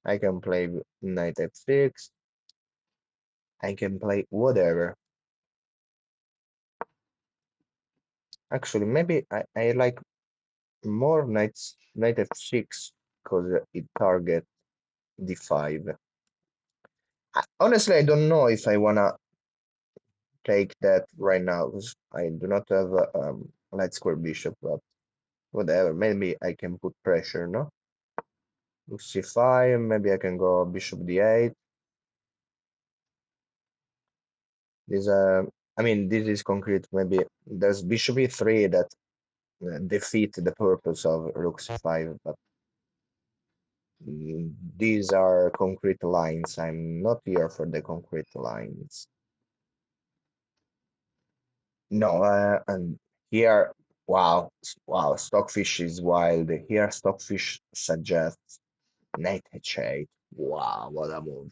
I can play knight f6. I can play whatever. Actually, maybe I like more knight f6 because it target d5. Honestly, I don't know if I wanna take that right now because I do not have a light square bishop, but whatever. Maybe I can put pressure, no? Rook c5, maybe I can go bishop d8. This I mean this is concrete. Maybe there's bishop e3 that defeat the purpose of rook c5, but these are concrete lines. I'm not here for the concrete lines. No, and here, wow, wow, Stockfish is wild. Here, Stockfish suggests knight h8. Wow, what a move.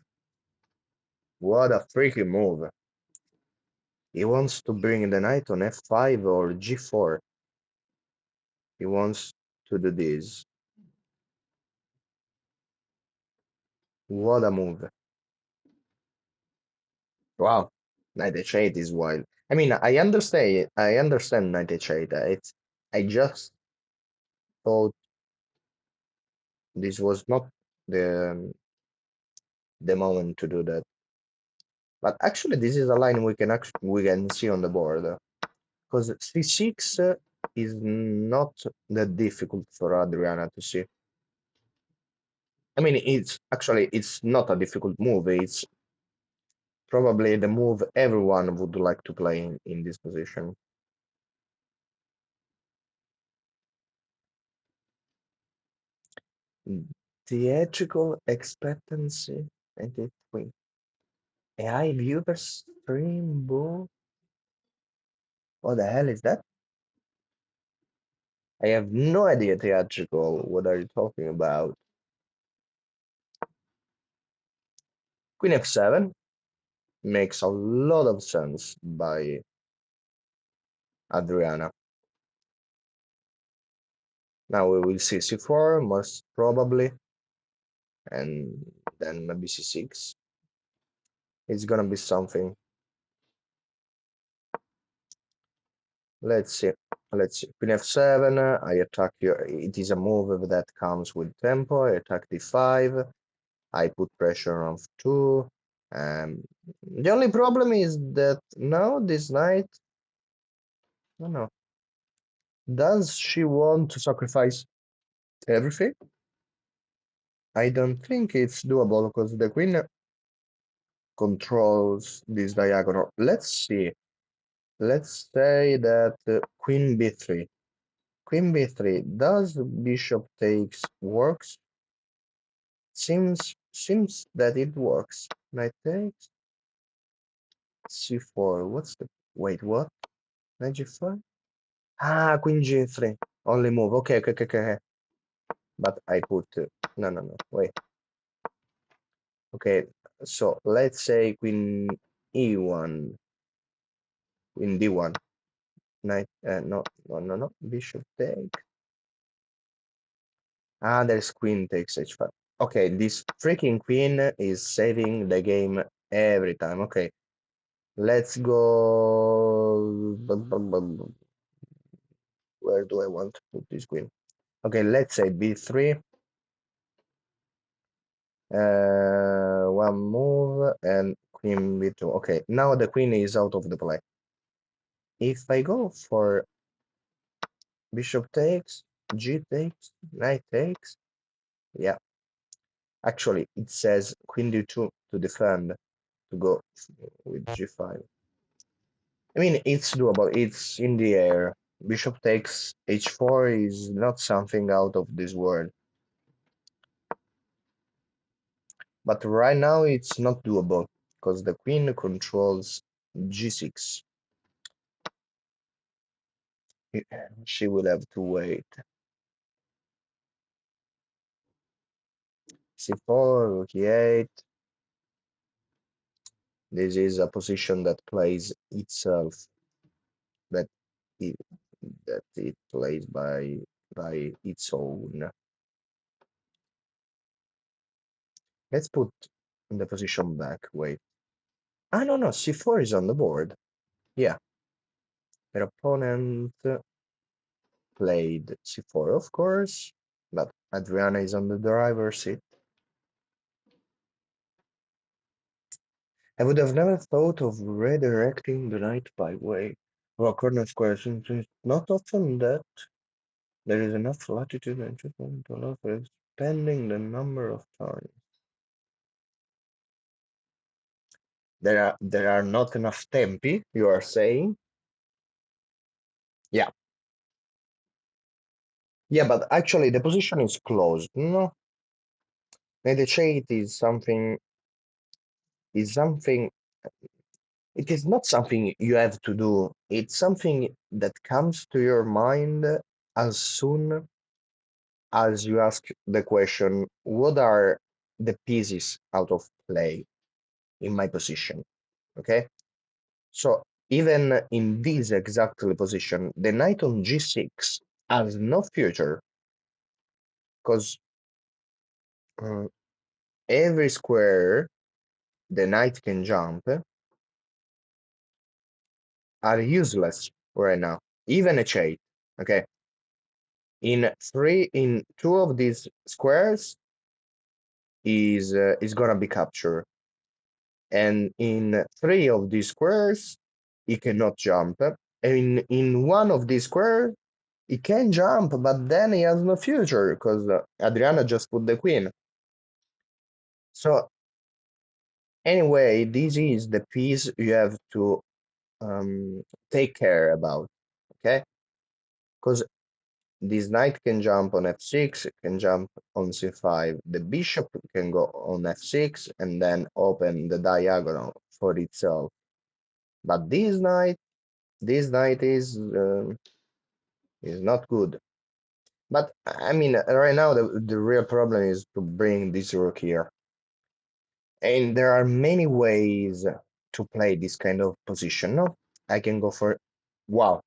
What a freaking move. He wants to bring the knight on f5 or g4. He wants to do this. What a move. Wow, knight h8 is wild. I mean, I understand knight h8. I just thought this was not the moment to do that. But actually, this is a line we can see on the board because c6 is not that difficult for Adriana to see. I mean, it's not a difficult move. It's probably the move everyone would like to play in this position. Theatrical expectancy 93. AI viewer stream boo. What the hell is that? I have no idea theatrical. What are you talking about? Queen f7 makes a lot of sense by Adriana. Now we will see c4 most probably, and then maybe c6. It's gonna be something. Let's see. Let's see. Queen f7. I attack your. It is a move that comes with tempo. I attack d5. I put pressure on f2. The only problem is that now this knight. I don't know. Does she want to sacrifice everything? I don't think it's doable because the queen controls this diagonal. Let's see. Let's say that queen b3. Queen b3. Does bishop takes works? Seems that it works. Knight takes c4. What's the wait? What? Knight g5. Ah, queen g3. Only move. Okay, okay, okay, okay. But I put no, no, no. Wait. Okay. So let's say queen e1, queen d1. Knight. No, no, no, no. Bishop take. Ah, there's queen takes h5. Okay, this freaking queen is saving the game every time. Okay, Let's go. Where do I want to put this queen? Okay, let's say b3. One move and queen b2. Okay, now the queen is out of the play. If I go for bishop takes, g takes, knight takes, yeah. Actually, it says queen d2 to defend, to go with g5. I mean, it's doable. It's in the air. Bishop takes h4 is not something out of this world. But right now it's not doable because the queen controls g6. She will have to wait. c4, rook e8. This is a position that plays itself, that it, that it plays by its own. Let's put the position back. Wait. Ah, no, no. c4 is on the board. Yeah. Her opponent played c4, of course, but Adriana is on the driver's seat. I would have never thought of redirecting the knight by way of a corner square, since it's not often that there is enough latitude and treatment to allow for expanding the number of turns. There are not enough tempi, you are saying? Yeah. Yeah, but actually the position is closed, no? Meditate is something it is not something you have to do. It's something that comes to your mind as soon as you ask the question, what are the pieces out of play in my position? Okay. So even in this exactly position, the knight on g6 has no future because uh, every square the knight can jump are useless right now. Even h8. Okay. In two of these squares is gonna be captured, and in three of these squares he cannot jump. In one of these squares he can jump, but then he has no future because Adriana just put the queen. So anyway, this is the piece you have to take care about, okay? Because this knight can jump on f6, can jump on c5. The bishop can go on f6 and then open the diagonal for itself. But this knight is not good. But I mean, right now the real problem is to bring this rook here, and there are many ways to play this kind of position. No, I can go for wow,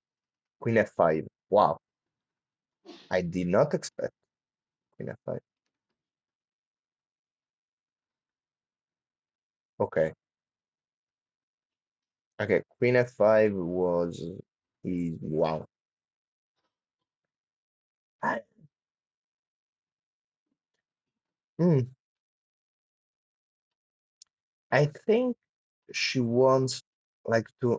queen f5. Wow, I did not expect queen f5. Okay, okay, queen f5 was is wow. I, mm, I think she wants like to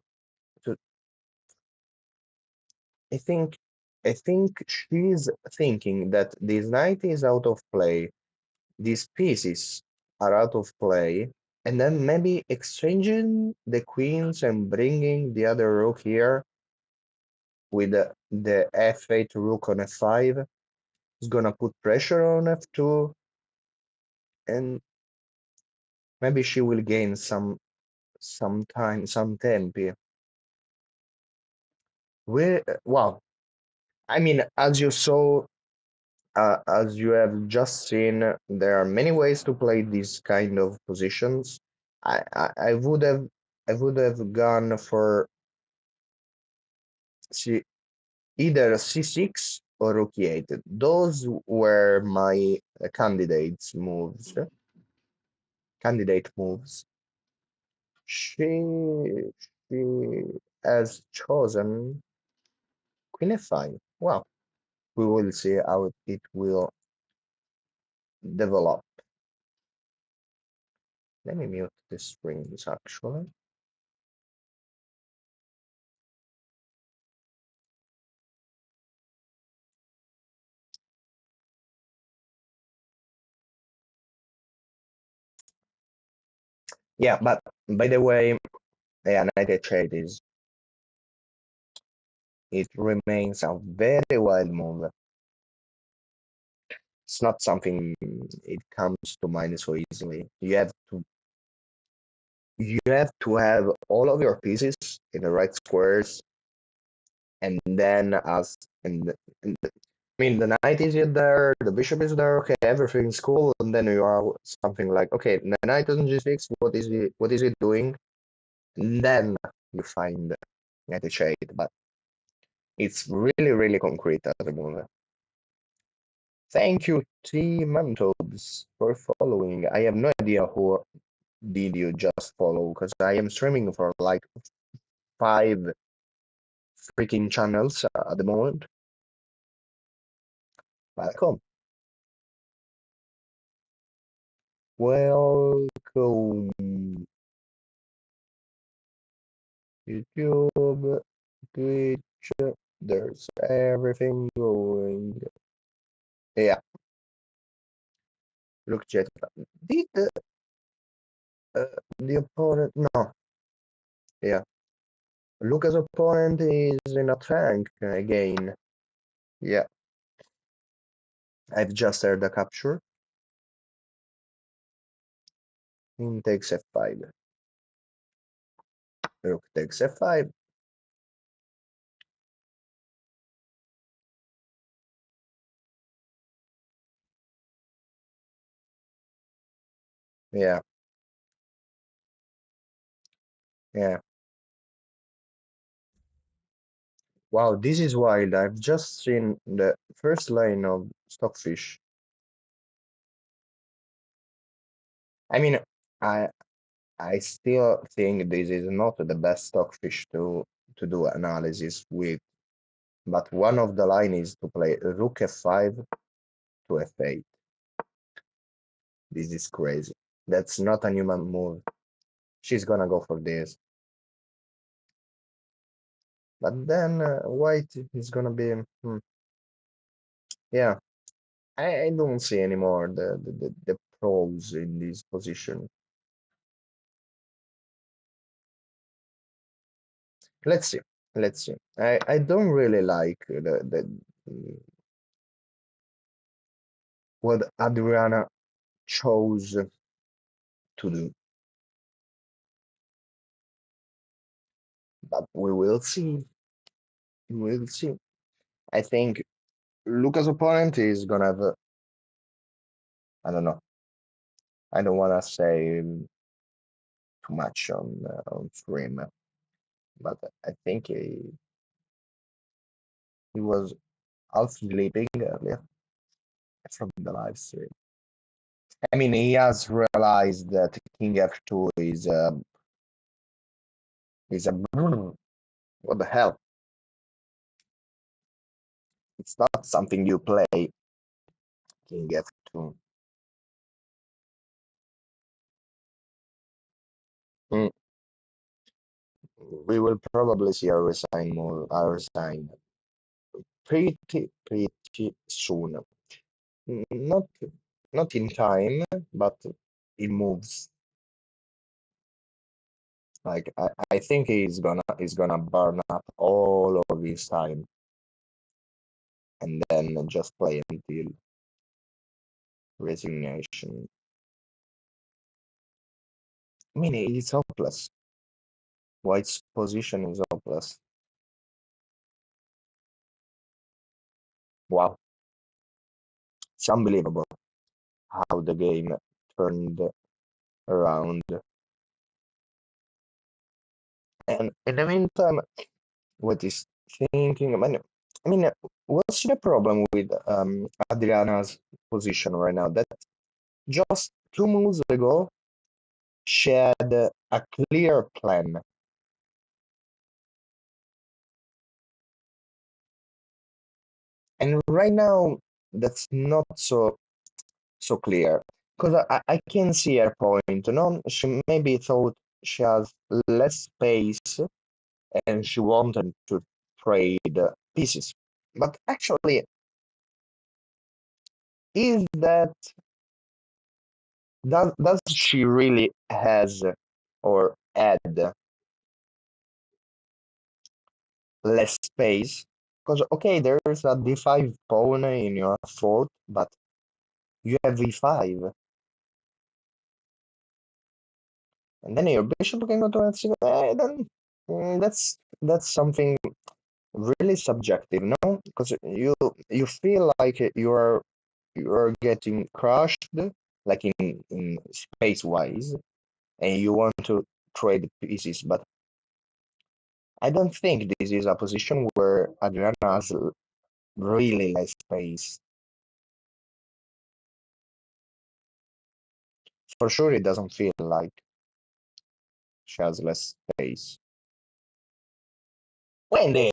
I think I think she's thinking that this knight is out of play, these pieces are out of play, and then maybe exchanging the queens and bringing the other rook here with the f8 rook on f5 is gonna put pressure on f2, and maybe she will gain some time, some tempi. Wow, I mean, as you saw, as you have just seen, there are many ways to play these kind of positions. I would have gone for C, either c6 or rook e8. Those were my candidate moves. She has chosen Queen F5. Well, we will see how it will develop. Let me mute the strings actually. Yeah, but by the way, yeah, knight h8 is it remains a very wild move. It's not something it comes to mind so easily. You have to have all of your pieces in the right squares, and then I mean the knight is there, the bishop is there, okay, everything's cool, and then you are something like, okay, the knight doesn't g6, what is it doing? And then you find knight h8, but it's really, really concrete at the moment. Thank you, T Mantobs, for following. I have no idea who did you just follow, because I am streaming for like 5 freaking channels at the moment. Welcome. Welcome. YouTube, Twitch, there's everything going. Yeah, look, chat. Did the opponent? No. Yeah, Lucas' opponent is in a tank again. Yeah, I've just heard the capture. King takes f5. Rook takes f5. Yeah, yeah. Wow, this is wild. I've just seen the first line of Stockfish. I mean, I I still think this is not the best Stockfish to do analysis with, but one of the line is to play Rook f5 to f8. This is crazy. That's not a human move. She's gonna go for this. But then White is gonna be, yeah. I don't see anymore the pros in this position. Let's see. Let's see. I don't really like what Adriana chose to do, but we will see. We will see. I think Lucas' opponent is gonna have. I don't know. I don't wanna say too much on stream, but I think he was half sleeping earlier from the live stream. I mean, he has realized that King F2 is a what the hell? It's not something you play. King F2. Mm, we will probably see our resign pretty soon. Not not in time, but it moves. Like I think he's gonna burn up all of his time and then just play until resignation. I mean, it's hopeless. White's position is hopeless. Wow, it's unbelievable how the game turned around. And in the meantime, what is thinking? I mean, what's the problem with Adriana's position right now? That just 2 moves ago, she had a clear plan. And right now, that's not so clear. Because I can see her point. No, she maybe thought she has less space and she wanted to trade pieces. But actually, is that does she really has or add less space? Because okay, there's a d5 pawn in your fort, but you have e5, and then your bishop can go to f6. Then that's something really subjective, no? Because you feel like you're getting crushed, like in space wise, and you want to trade pieces, but I don't think this is a position where Adriana has really less space. For sure, it doesn't feel like she has less space. Wendy!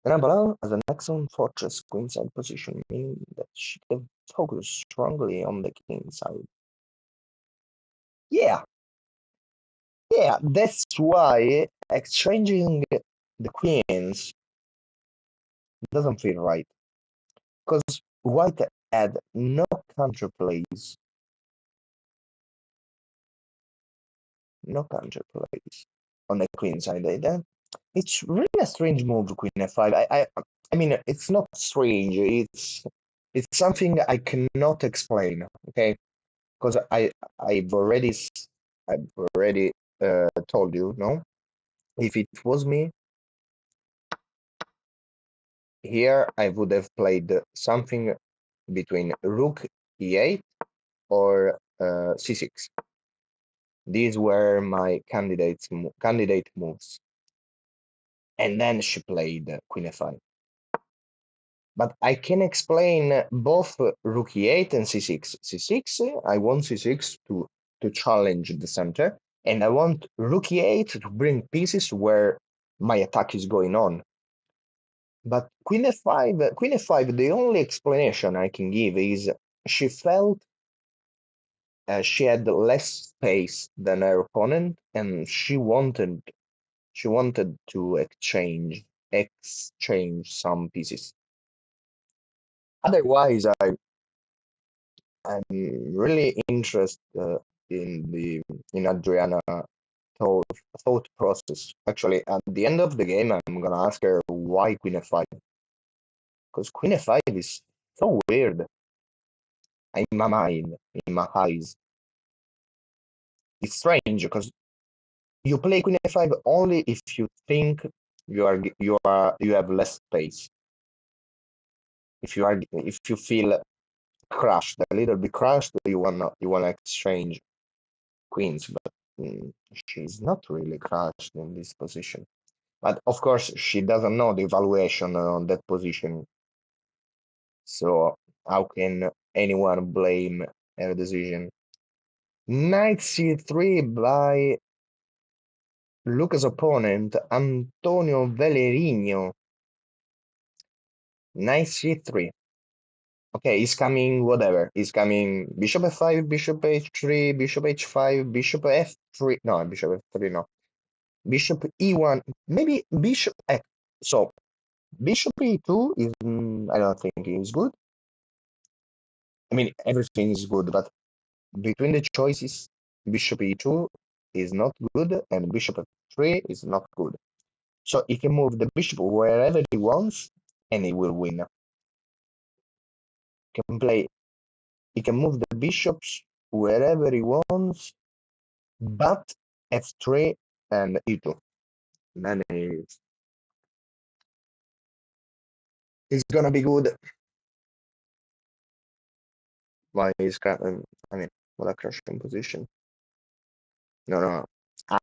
Rambalan has an excellent fortress queenside position, meaning that she can focus strongly on the king side. Yeah, yeah, that's why exchanging the queens doesn't feel right. Because white had no counterplays, no counterplays on the queen side. It's really a strange move, queen f5. I mean, it's not strange. It's something I cannot explain. Okay, because I've already told you. No, if it was me here, I would have played something between rook e8 or c6. These were my candidate moves, and then she played queen f5. But I can explain both rook e8 and c6. C6, I want c6 to challenge the center, and I want rook e8 to bring pieces where my attack is going on. But queen f5, the only explanation I can give is she felt she had less space than her opponent, and she wanted to exchange some pieces. Otherwise, I'm really interested in Adriana thought thought process. Actually, at the end of the game, I'm gonna ask her why Queen f5, because Queen f5 is so weird in my mind, in my eyes. It's strange because you play Queen f5 only if you think you have less space. If you feel crushed, a little bit crushed, you wanna exchange queens, but she's not really crushed in this position. But of course, she doesn't know the evaluation on that position. So how can anyone blame her decision? Knight c3 by Luca's opponent, Antonio Velerino. Knight c3. Okay, he's coming whatever. He's coming bishop f5, bishop h3, bishop h5, bishop f3. No, bishop f3, no. Bishop e1, maybe bishop f. So bishop e2 is, I don't think is good. I mean, everything is good, but between the choices, bishop e2 is not good and bishop f3 is not good. So he can move the bishop wherever he wants and he will win. He can move the bishops wherever he wants, but f3 and e2. Then it's gonna be good. Why is I mean, what a crushing position. No, no,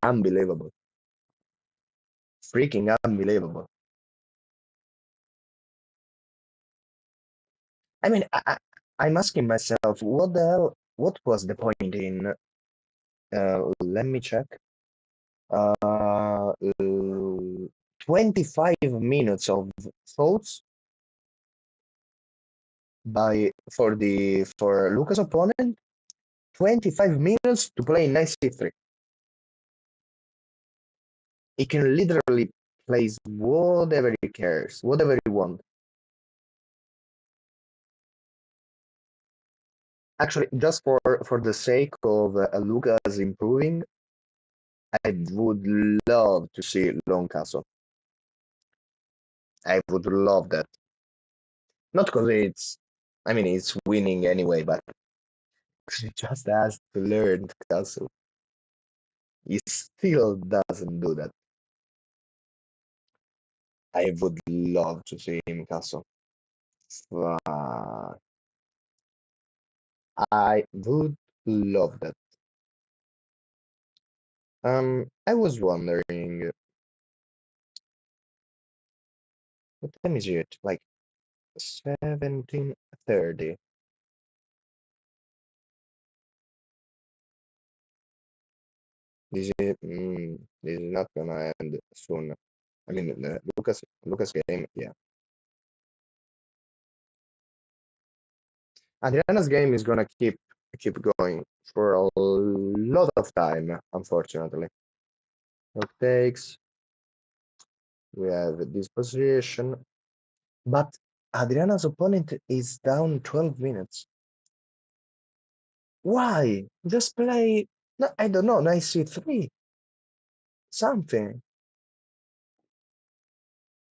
unbelievable. Freaking unbelievable. I mean, I'm asking myself, what the hell, what was the point in let me check. Uh, 25 minutes of thoughts for Lucas' opponent. 25 minutes to play knight c3. He can literally place whatever he cares, whatever he wants. Actually, just for the sake of Lucas improving, I would love to see long castle. I would love that. Not because I mean, it's winning anyway, but he just has to learn castle. He still doesn't do that. I would love to see him castle. Uh, I would love that. I was wondering, what time is it? Like 17:30. This is not gonna end soon. I mean, Lucas game, yeah. Adriana's game is gonna keep going for a lot of time, unfortunately. Rook takes. We have this position, but Adriana's opponent is down 12 minutes. Why? Just play. No, I don't know. Knight c3. Something.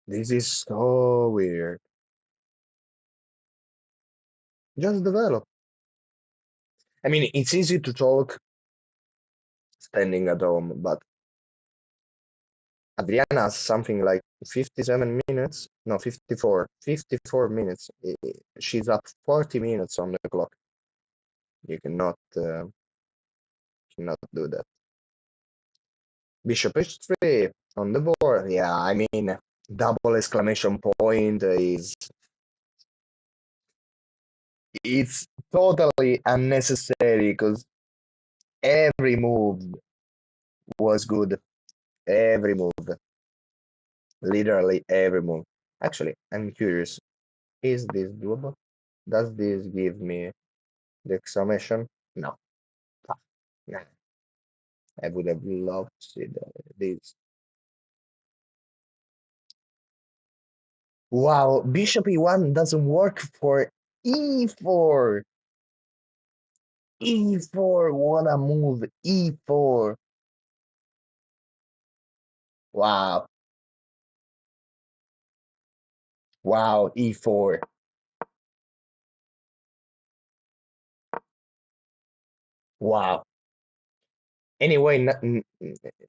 This is so weird. Just develop. I mean, it's easy to talk standing at home, but Adriana has something like 57 minutes. No, 54. 54 minutes. She's up 40 minutes on the clock. You cannot do that. Bishop h3 on the board. Yeah, I mean, double exclamation point is it's totally unnecessary because every move was good. Every move, literally every move. Actually, I'm curious. Is this doable? Does this give me the exclamation? No. Nah. I would have loved to see this. Wow, bishop e1 doesn't work for e4. E4, what a move. E4. Wow. Wow, e4. Wow. Anyway,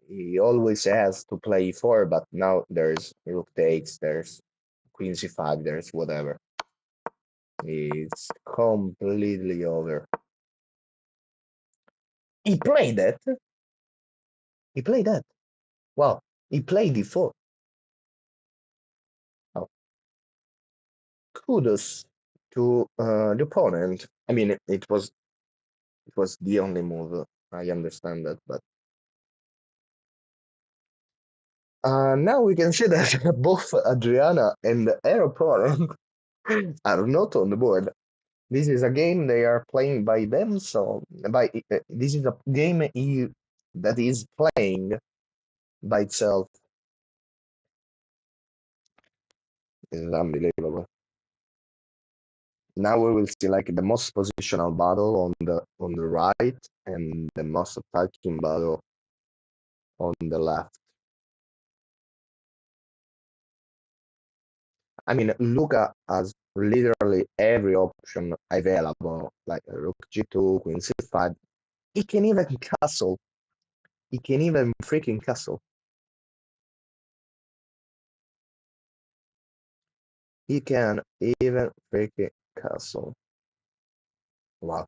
he always has to play e4, but now there's rook takes, there's queen c5, there's whatever. It's completely over. He played that. He played that. Well, he played d4. Oh, kudos to the opponent. I mean, it was the only move. I understand that, but now we can see that both Adriana and her opponent are not on the board. This is a game they are playing by themselves. This is a game that is playing by itself. This is unbelievable. Now we will see like the most positional battle on the right and the most attacking battle on the left. I mean, Luca has literally every option available, like Rook G2, Queen C5. He can even castle. He can even freaking castle. He can even freaking castle. Wow.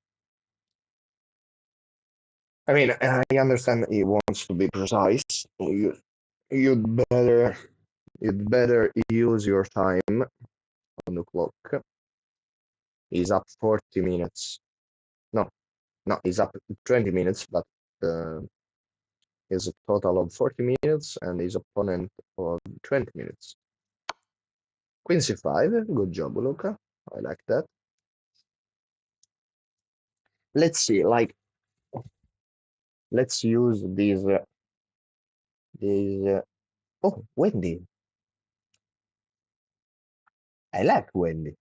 I mean, I understand he wants to be precise. You'd better you'd better use your time on the clock. He's up 40 minutes. No, no, he's up 20 minutes, but uh, is a total of 40 minutes and his opponent of 20 minutes. Queen c5, good job, Luca. I like that. Let's see, like, let's use these. Oh, Wendy. I like Wendy.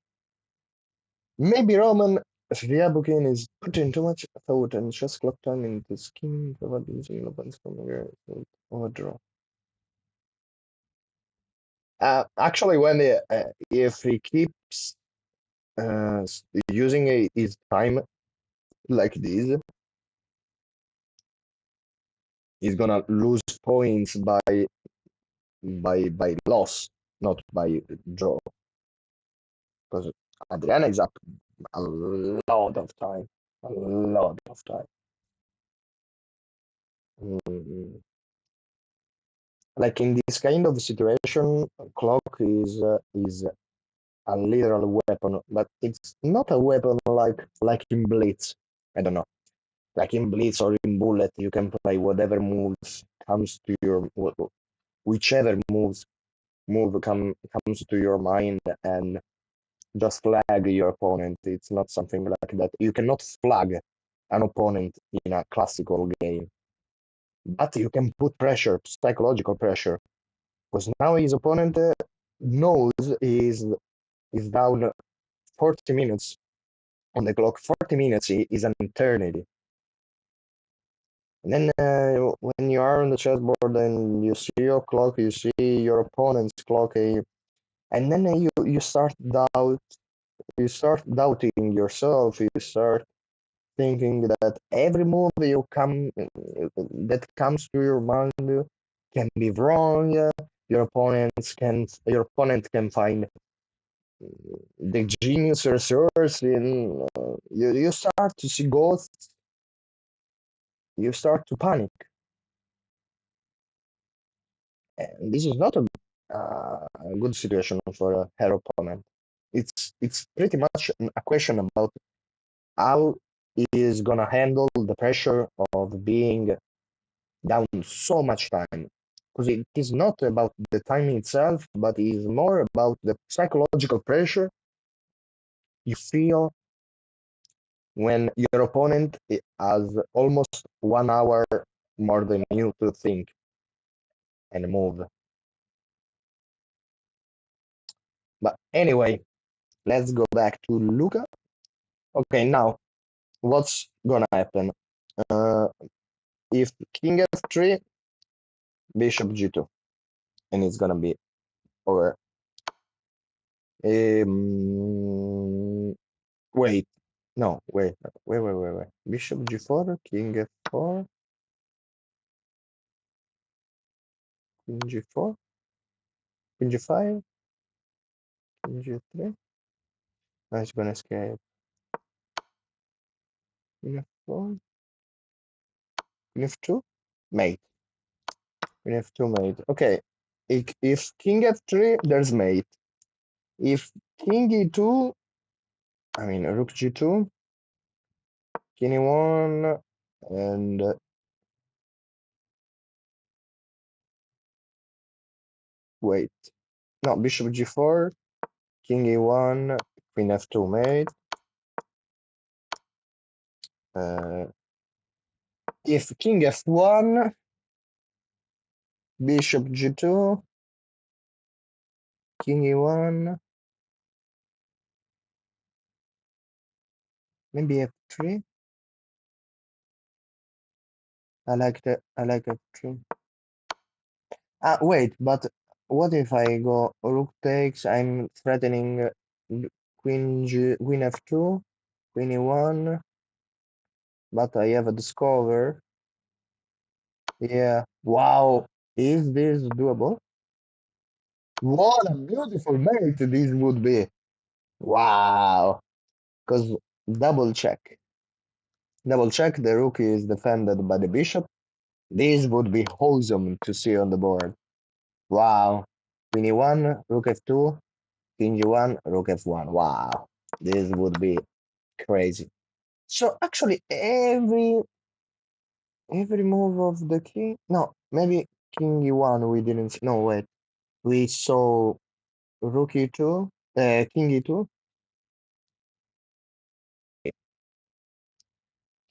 Maybe Roman Sriabukin is putting too much thought and chess clock time into scheming about using opponents from here or draw. Actually, Wendy, if he keeps using his time like this, he's gonna lose points by loss, not by draw. Because Adriana is up a lot of time, a lot of time. Mm. Like in this kind of situation, clock is a literal weapon, but it's not a weapon like in Blitz. I don't know, like in Blitz or in Bullet, you can play whatever moves comes to your whichever comes to your mind and just flag your opponent. It's not something like that. You cannot flag an opponent in a classical game, but you can put pressure, psychological pressure, because now his opponent knows is down 40 minutes on the clock. 40 minutes is an eternity. And then when you are on the chessboard and you see your clock, you see your opponent's clock, and then you start doubting yourself. You start thinking that every move that comes to your mind can be wrong. Your opponent can find the genius resource in you start to see ghosts. You start to panic, and this is not a good situation for her opponent. It's pretty much a question about how he is gonna handle the pressure of being down so much time, because it is not about the time itself, but it is more about the psychological pressure you feel when your opponent has almost 1 hour more than you to think and move. But anyway, let's go back to Luca. Okay, now what's gonna happen? Uh, if King f3, Bishop g2, and it's gonna be over. Wait, no, wait. Bishop g4, King f4, King g4, King g5, King g3. Now it's gonna escape. King f4, King f2, mate. King f2, mate. Okay, if King f3, there's mate. If King e2, I mean Rook g2, King e1, and wait, no, Bishop g4, King e1, Queen f2, mate. If King f1, Bishop g2, King e1, maybe f3. I like f3. Wait, but what if I go rook takes? I'm threatening Queen f2, Queen e1, but I have a discover. Yeah. Wow. Is this doable? What a beautiful mate this would be. Wow. Because double check. Double check, the rook is defended by the bishop. This would be wholesome to see on the board. Wow. Queen e1, rook f2, king g1, rook f1. Wow. This would be crazy. So actually, Every move of the king? No, maybe king e1 we didn't see. No, wait. We saw rook e2, king e2,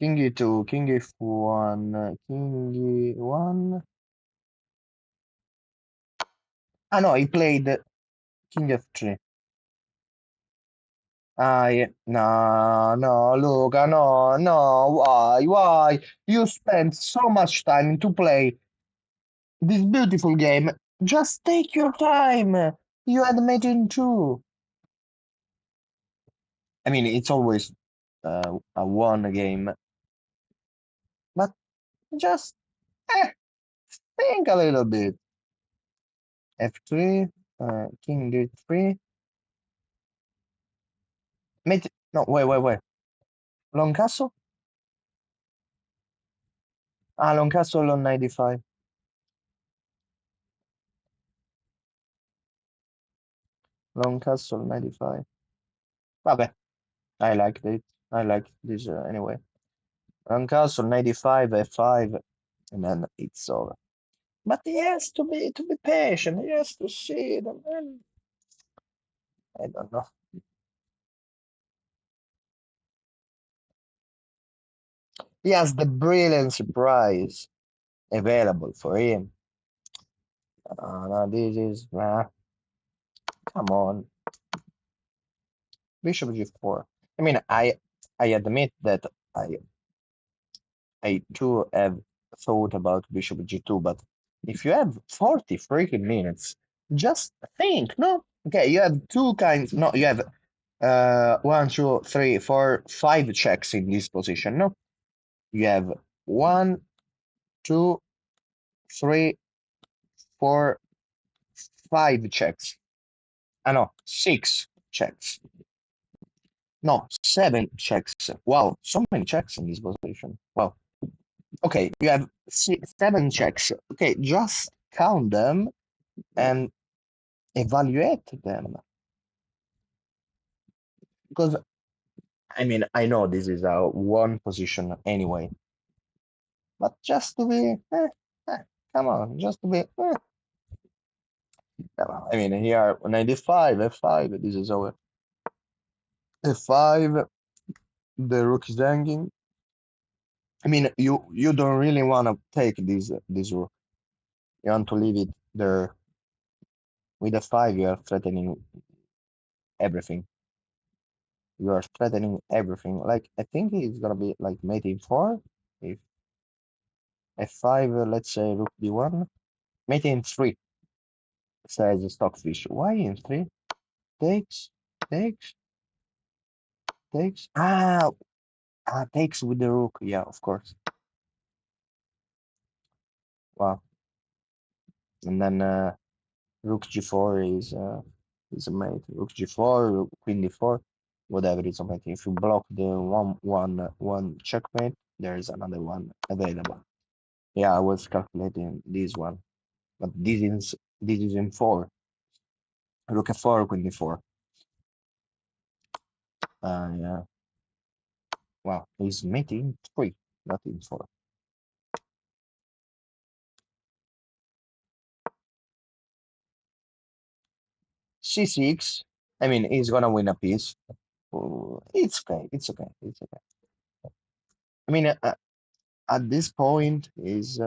king e2, king f1, king e1. Ah no, he played king f3. Ah, yeah. No, no, Luca, no, no, why? You spent so much time to play this beautiful game. Just take your time. You had mate in two. I mean, it's always a one game, but just eh, think a little bit. F3, king d3. Mate, no, wait. Long castle? Ah, long castle on 95. Long castle 95. Vabbè, I liked it. I like this anyway. Long castle 95, F5, and then it's over. But he has to be patient. He has to see them. And I don't know. He has the brilliant surprise available for him. No, this is come on. Bishop g4. I mean, I admit that I I too have thought about Bishop G2, but if you have 40 freaking minutes, just think, no? Okay, you have two kinds, no, you have one, two, three, four, five checks in this position, no? You have one, two, three, four, five checks. I know, six checks. No, seven checks. Wow, so many checks in this position. Wow. Okay, you have seven checks. Okay, just count them and evaluate them. Because, I mean, I know this is a one position anyway, but just to be, come on, just to be, come on. I mean, here 95, F5, this is our F5, the rook is hanging. I mean, you don't really want to take this rook. You want to leave it there. With F5, you are threatening everything. You are threatening everything. Like, I think it's gonna be like mate in 4. If F5, let's say rook d1. Mate in 3, says Stockfish. Why in 3? Takes, takes, takes. Takes with the rook. Yeah, of course. Wow. And then rook g4 is a mate. Rook g4, rook, queen d4, whatever is a mate. If you block the one checkmate, there is another one available. Yeah, I was calculating this one, but this is in 4. Rook f4, queen d4. Yeah. Wow, he's mating 3, not in 4. C6. I mean, he's gonna win a piece. Oh, it's okay. It's okay. It's okay. I mean, at this point, is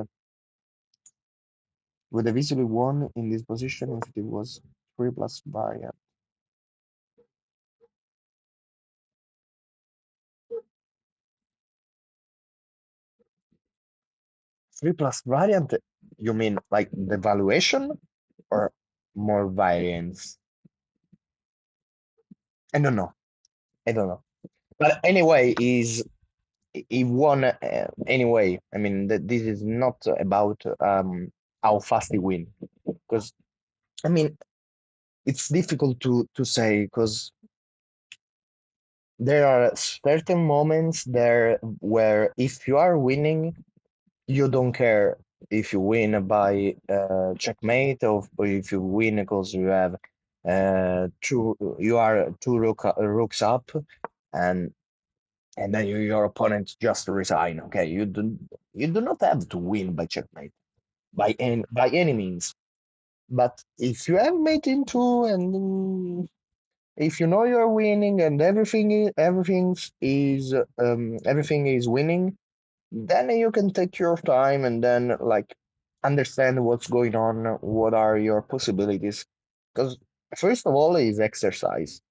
would have easily won in this position if it was 3 plus variant. 3 plus variant. You mean like the valuation or more variance? I don't know. I don't know. But anyway, he won anyway. I mean, this is not about how fast he win, because I mean it's difficult to say because there are certain moments there where if you are winning, you don't care if you win by checkmate or if you win because you have you are two rooks up, and and then your opponent just resign. Okay, you do not have to win by checkmate by any means. But if you have mate into and if you know you're winning and everything is winning, then you can take your time and then like understand what's going on, what are your possibilities. Because first of all is exercise.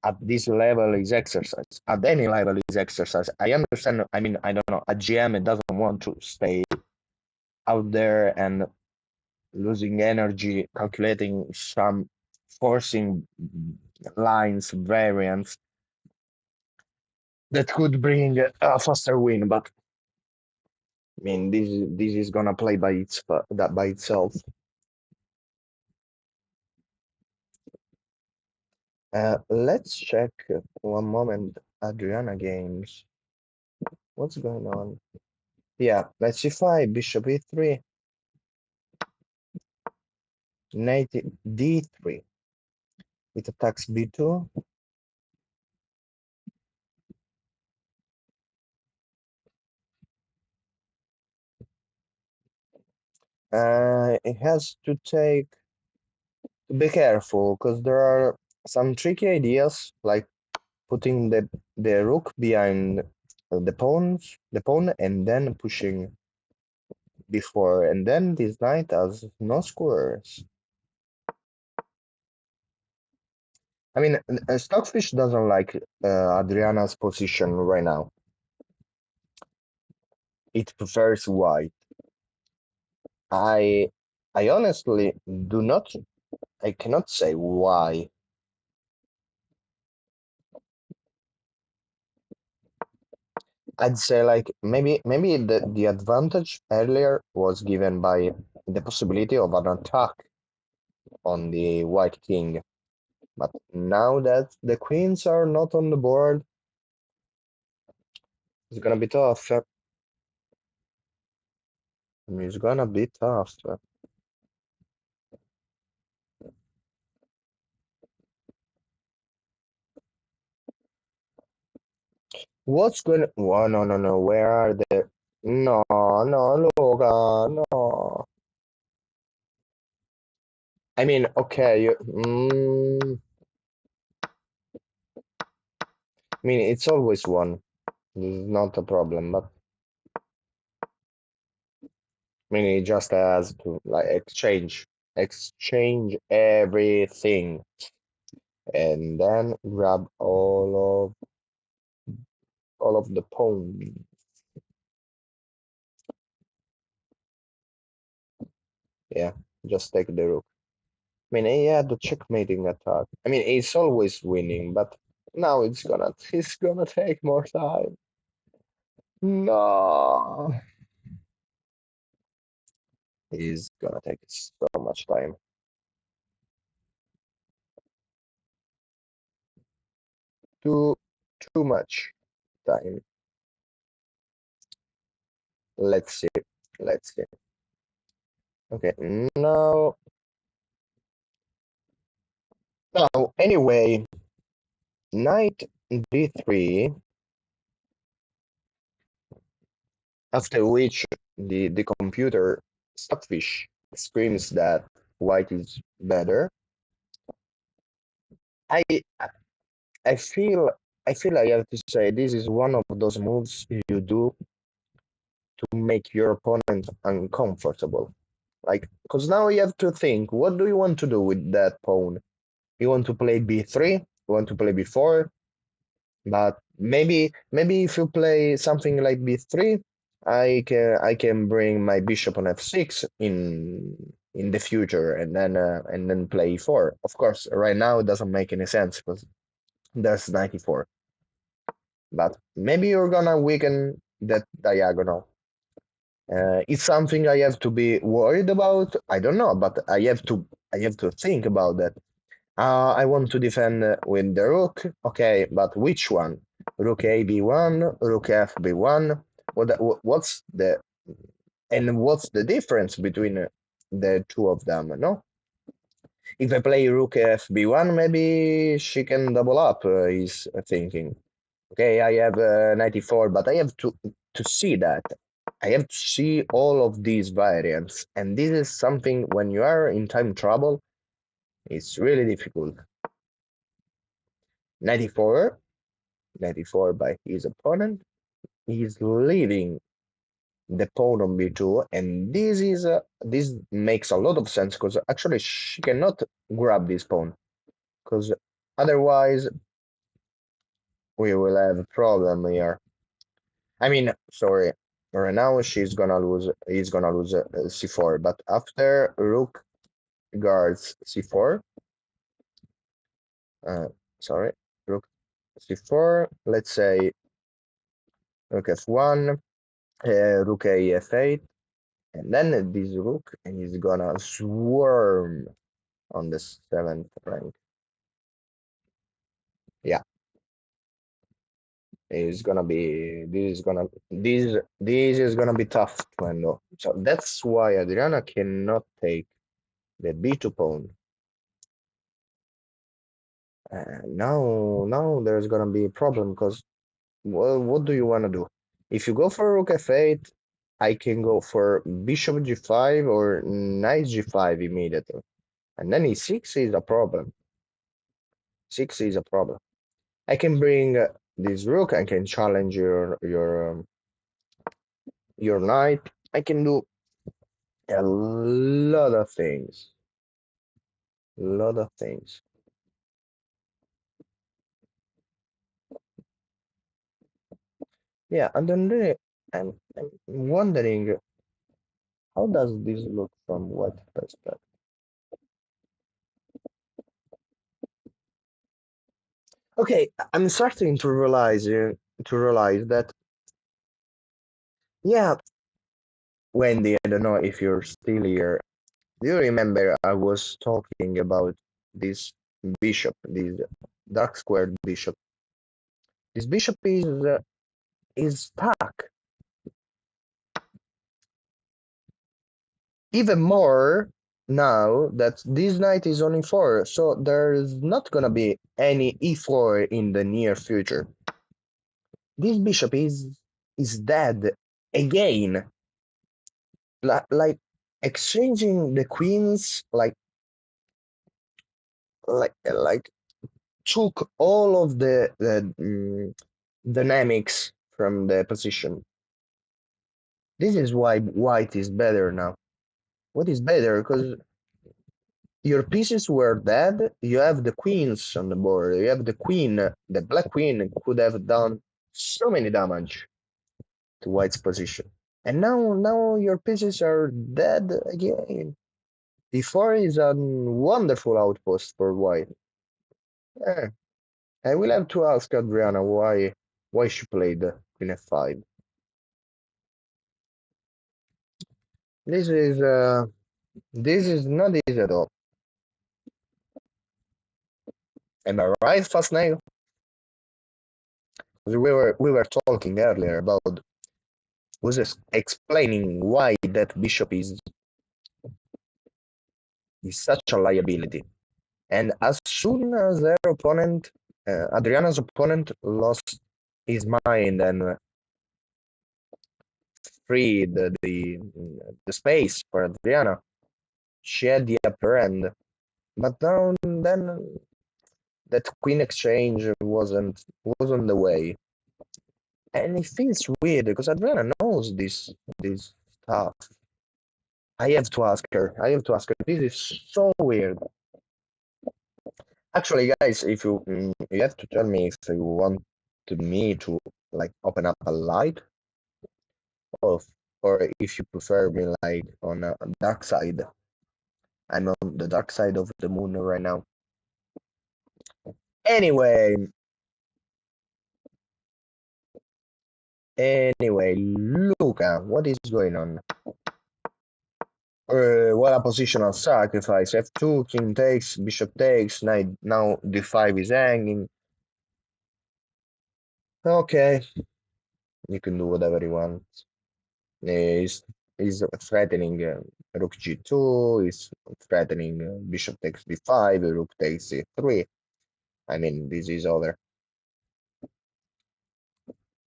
At this level is exercise. At any level is exercise. I understand. I mean, I don't know. A GM doesn't want to stay out there and losing energy calculating some forcing lines variants that could bring a faster win. But I mean, this is gonna play by itself. Let's check one moment. Adriana games. What's going on? Yeah, let's c5, bishop e3, knight d3 with attacks b2. It has to be careful because there are some tricky ideas like putting the rook behind the pawn and then pushing before and then this knight has no squares. I mean, Stockfish doesn't like Adriana's position right now. It prefers white. I I honestly do not. I cannot say why. I'd say like maybe the advantage earlier was given by the possibility of an attack on the white king. But now that the queens are not on the board, it's gonna be tough. It's gonna be tough. What's going? Oh, no, no, no. Where are they? No, no, Logan, no. I mean, okay. I mean, it's always one. This is not a problem, but I mean, it just has to like exchange everything, and then grab all of the pawn. Yeah, just take the rook. I mean, he had the checkmating attack. I mean, he's always winning, but now it's gonna take more time. No, he's gonna take so much time. Too too much time. Let's see. Let's see. Okay, now anyway, knight d3, after which the computer Stockfish screams that white is better. I I feel I feel I have to say this is one of those moves you do to make your opponent uncomfortable. Like, because now you have to think, what do you want to do with that pawn? You want to play b3? You want to play b4? But maybe if you play something like b3, I can bring my bishop on f6 in the future and then play e4. Of course, right now it doesn't make any sense because there's 94. But maybe you're gonna weaken that diagonal. It's something I have to be worried about. I don't know, but I have to think about that. I want to defend with the rook. Okay, but which one? Rook A B1, Rook F B1. What's the difference between the two of them? No, if I play Rook F B1, maybe she can double up. He's thinking. Okay, I have 94, but I have to see that. I have to see all of these variants, and this is something when you are in time trouble, it's really difficult. 94, 94 by his opponent. He's leaving the pawn on b2, and this makes a lot of sense because actually she cannot grab this pawn because otherwise we will have a problem here. I mean, sorry. Right now she's gonna lose. He's gonna lose c4. But after rook guards c4, uh, sorry, rook c4. Let's say rook f1, rook a f8, and then this rook and he's gonna swarm on the seventh rank. Yeah, it's gonna be. This is gonna be tough to handle. So that's why Adriana cannot take the b2 pawn. Now there's gonna be a problem because well, what do you want to do? If you go for rook f8, I can go for bishop g5 or knight g5 immediately, and then e6 is a problem. 6 is a problem. I can bring this rook. I can challenge your knight. I can do a lot of things. A lot of things. Yeah, and then really, I'm wondering how does this look from what perspective? Okay, I'm starting to realize that yeah, Wendy, I don't know if you're still here. Do you remember I was talking about this bishop, this dark squared bishop? This bishop is stuck. Even more now that this knight is on e4, so there's not gonna be any e4 in the near future. This bishop is dead again. Like exchanging the queens like took all of the dynamics from the position. This is why white is better now. What is better? Because your pieces were dead. You have the queens on the board. You have the queen. The black queen could have done so many damage to white's position. And now your pieces are dead again. D4 is a wonderful outpost for white. Eh, I will have to ask Adriana why she played Queen F5. This is uh this is not easy at all. Am I right, Fast Nail? We were talking earlier about was explaining why that bishop is such a liability. And as soon as their opponent, Adriana's opponent, lost his mind and freed the space for Adriana, she had the upper end. But now then that queen exchange wasn't the way. And it feels weird because Adriana knows this stuff. I have to ask her. I have to ask her. This is so weird. Actually, guys, if you have to tell me if you want me to like open up a light, or if you prefer me like on a dark side. I'm on the dark side of the moon right now. Anyway, Luca, what is going on? What a positional sacrifice. F2, king takes, bishop takes, knight now d5 is hanging. Okay, you can do whatever you want. He's threatening rook g2, he's threatening bishop takes d5, rook takes c3. I mean, this is over.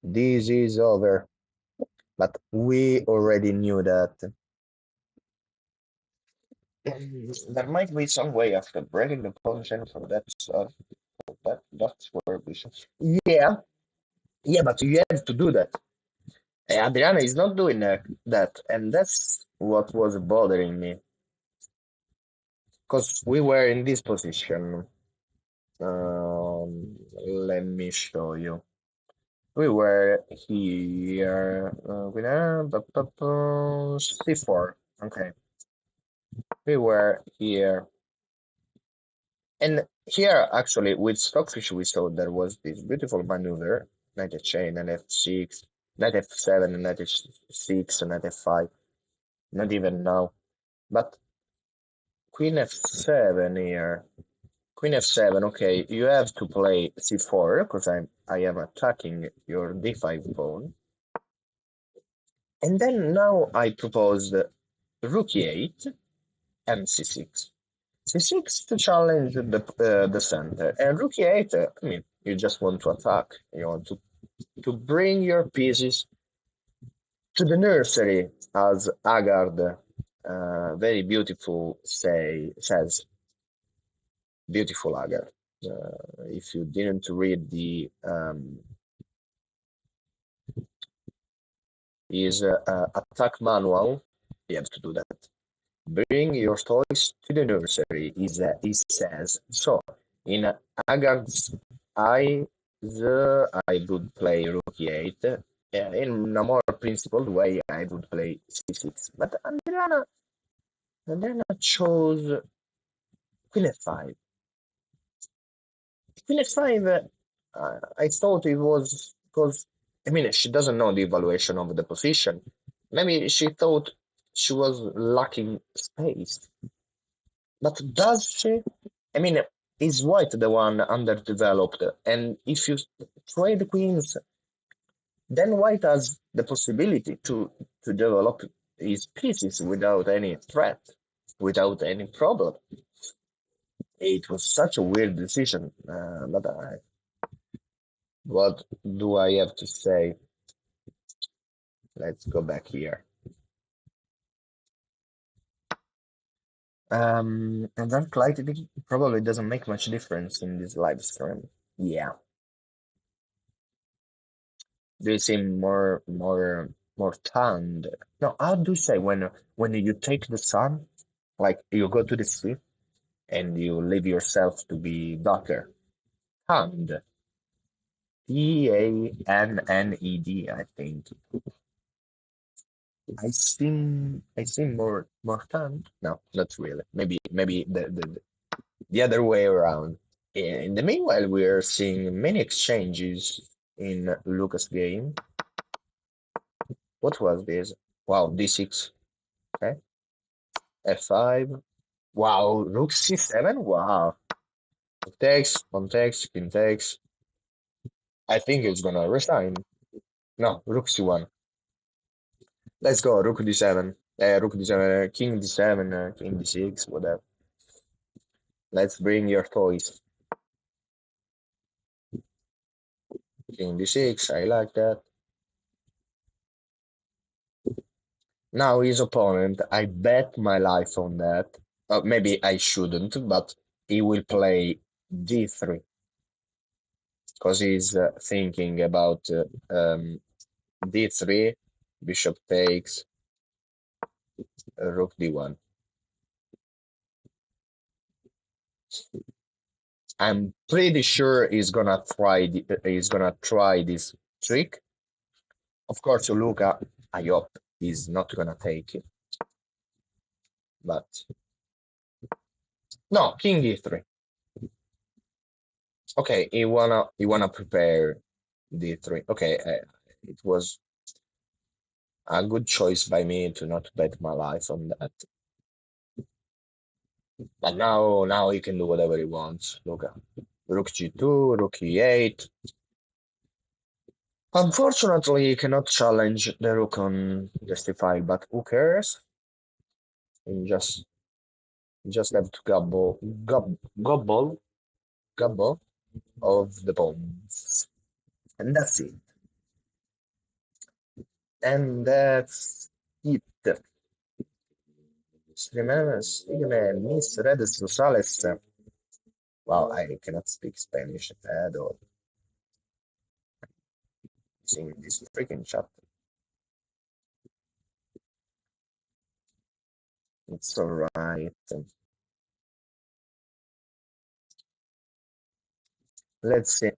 This is over. But we already knew that. There might be some way after breaking the position for that stuff. That's where we should. Yeah, yeah, but you have to do that. Adriana is not doing that, and that's what was bothering me. Because we were in this position. Let me show you. We were here with C4. Okay, we were here. And here, actually, with Stockfish, we saw there was this beautiful maneuver, knight chain, and f6, knight f7, and knight h6, and knight f5. Not even now. But queen f7 here. Queen f7, okay, you have to play c4, because I am attacking your d5 pawn. And then now I proposed rook e8 and c6. C6 to challenge the center, and rook e8. I mean, you just want to attack. You want to bring your pieces to the nursery, as Agard, very beautiful says. Beautiful Agard. If you didn't read the his attack manual, you have to do that. Bring your toys to the nursery, he says. So, in Agard's eyes, I would play rook e8. In a more principled way, I would play c6. But Adriana chose queen f5. Queen f5, I thought it was because, I mean, she doesn't know the evaluation of the position. Maybe she thought she was lacking space. But does she? I mean, is white the one underdeveloped? And if you trade queens, then white has the possibility to develop his pieces without any threat, without any problem. It was such a weird decision, but what do I have to say? Let's go back here. And then clarity probably doesn't make much difference in this live stream. Yeah, they seem more tanned. No, how do you say when you take the sun, like you go to the sea and you leave yourself to be darker? Tanned. Tanned, I think. I seem more tanned. No, not really. Maybe the other way around. In the meanwhile, we are seeing many exchanges in Lucas' game. What was this? Wow, d6. Okay. f5. Wow, rook c7. Wow. Takes, king takes. I think it's gonna resign. No, rook c1. Let's go, rook d7. Rook d7, king d7, king d6, whatever. Let's bring your toys. King d6, I like that. Now his opponent, I bet my life on that. Maybe I shouldn't, but he will play d3 because he's thinking about d3, bishop takes, rook d1. I'm pretty sure he's gonna try this trick. Of course, Luca, I hope he's not gonna take it, but no, king d3. Okay, he wanna prepare d3. Okay, it was a good choice by me to not bet my life on that. But now he can do whatever he wants. Look at rook g2, rook e8. Unfortunately, he cannot challenge the rook on justify, but who cares? You just have to gobble of the pawns, and that's it. And that's it. Sígueme, mis redes sociales. Wow, I cannot speak Spanish at all. Seeing this freaking chat. It's alright. Let's see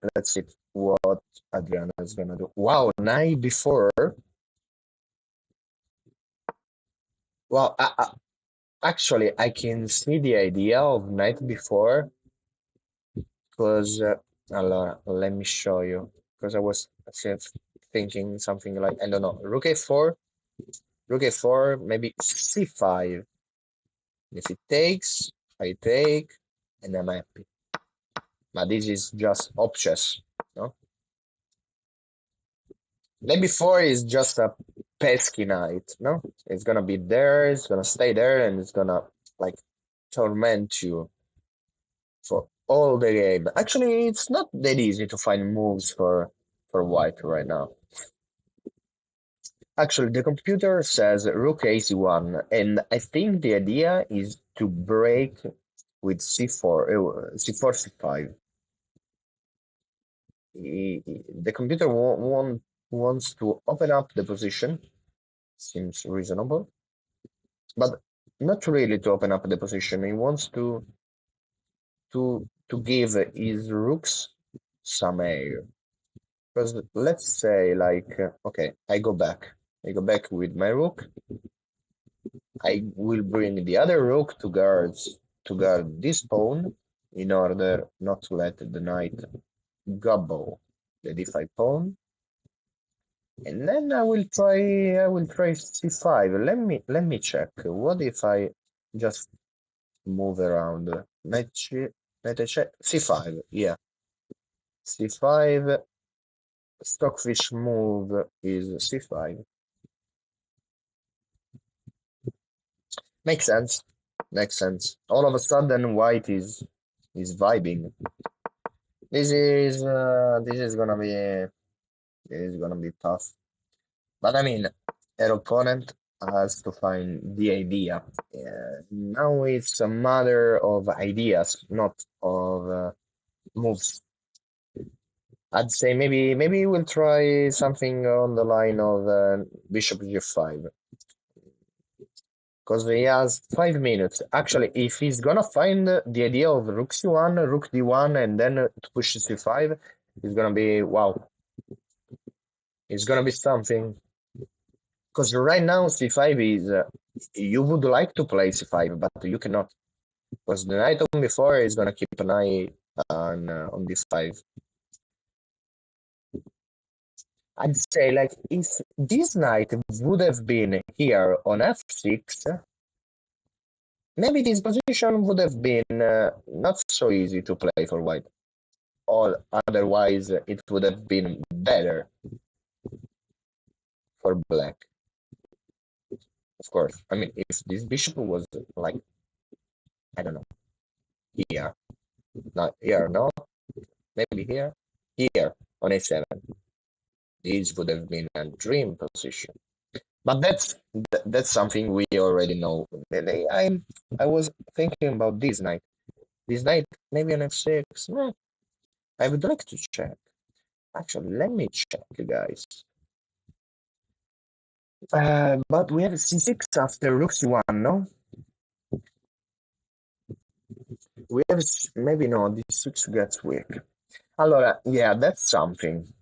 what Adriana is gonna do. Wow, night before. Well, actually, I can see the idea of night before because, allora, let me show you. Because I was thinking something like, I don't know, rook a4, maybe c5. If it takes, I take, and I'm happy. But this is just options, no? Night before is just a pesky night, no? It's gonna be there, it's gonna stay there, and it's gonna like torment you for all the game. Actually, it's not that easy to find moves for white right now. Actually, the computer says rook ac1, and I think the idea is to break with c4, c4, c5. The computer wants to open up the position, seems reasonable, but not really to open up the position. He wants to give his rooks some air. Because let's say like okay, I go back with my rook. I will bring the other rook to guard this pawn in order not to let the knight gobble the d5 pawn. And then I will try c5. Let me check. What if I just move around? Knight check c5. Yeah. C5 stockfish move is c5. Makes sense. Makes sense. All of a sudden, white is vibing. This is gonna be tough. But I mean, an opponent has to find the idea. Now it's a matter of ideas, not of moves. I'd say maybe we'll try something on the line of bishop g5 because he has 5 minutes. Actually, if he's gonna find the idea of rook c1, rook d1, and then to push c5, it's gonna be wow. It's gonna be something. Because right now c5 is you would like to play c5, but you cannot. Because the knight on before is gonna keep an eye on d5. I'd say like if this knight would have been here on f6, maybe this position would have been not so easy to play for white. Or otherwise it would have been better for black. Of course. I mean if this bishop was like I don't know here. Not here, no? Maybe here. Here on a7. This would have been a dream position. But that's something we already know. I was thinking about this knight. This knight, maybe on f6. I would like to check. Actually, let me check, guys. But we have c6 after rook c1, no? We have maybe no. D6 gets weak. Allora, yeah, that's something.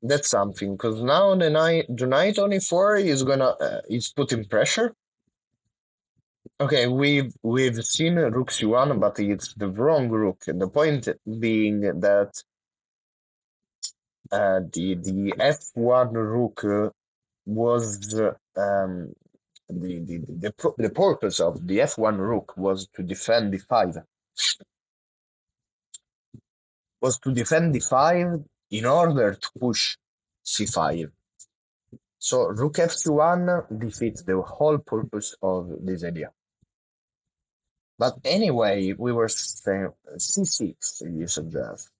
That's something because now the knight on e4 is putting pressure. Okay, we've seen rook c1, but it's the wrong rook. The point being that the f1 rook was the purpose of the f1 rook was to defend d5. Was to defend d5 in order to push c5. So rook f1 defeats the whole purpose of this idea. But anyway, we were saying c6, you suggest.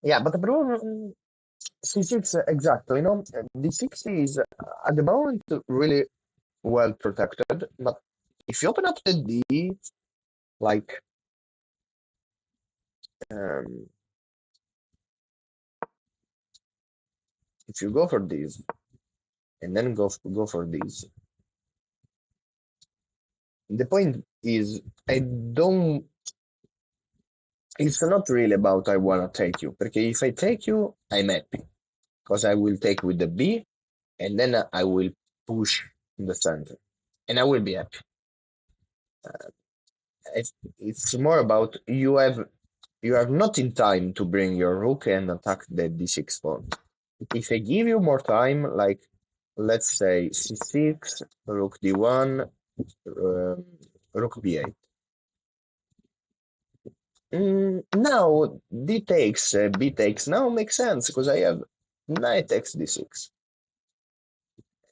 Yeah, but the problem, C6 exactly. D6 is at the moment really well protected, but if you open up the D, like um, if you go for this and then go for this, the point is I don't. It's not really about I wanna take you, because if I take you, I'm happy because I will take with the B, and then I will push in the center, and I will be happy. It's more about you have not in time to bring your rook and attack the d6 pawn. If I give you more time, like let's say c6, rook d1, rook b8. Now d takes, b takes now makes sense because I have knight takes d6.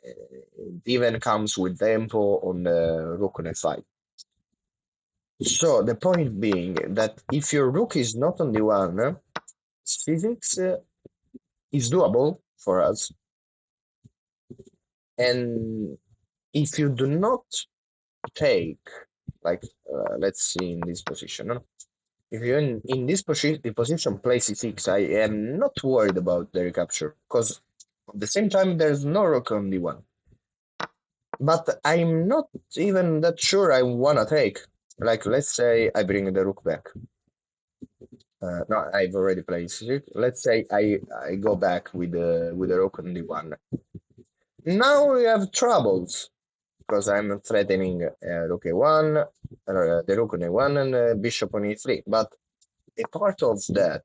It even comes with tempo on the rook on f5. So the point being that if your rook is not on d1, c6 is doable for us. And if you do not take, like, let's see in this position, no? If you're in this position, play c6, I am not worried about the recapture because at the same time there's no rook on d1. But I'm not even that sure I wanna take. Like, let's say I bring the rook back. No, I've already played c6. Let's say I go back with the rook on d1. Now we have troubles because I'm threatening rook a1, the rook on a1 and bishop on e3. But a part of that,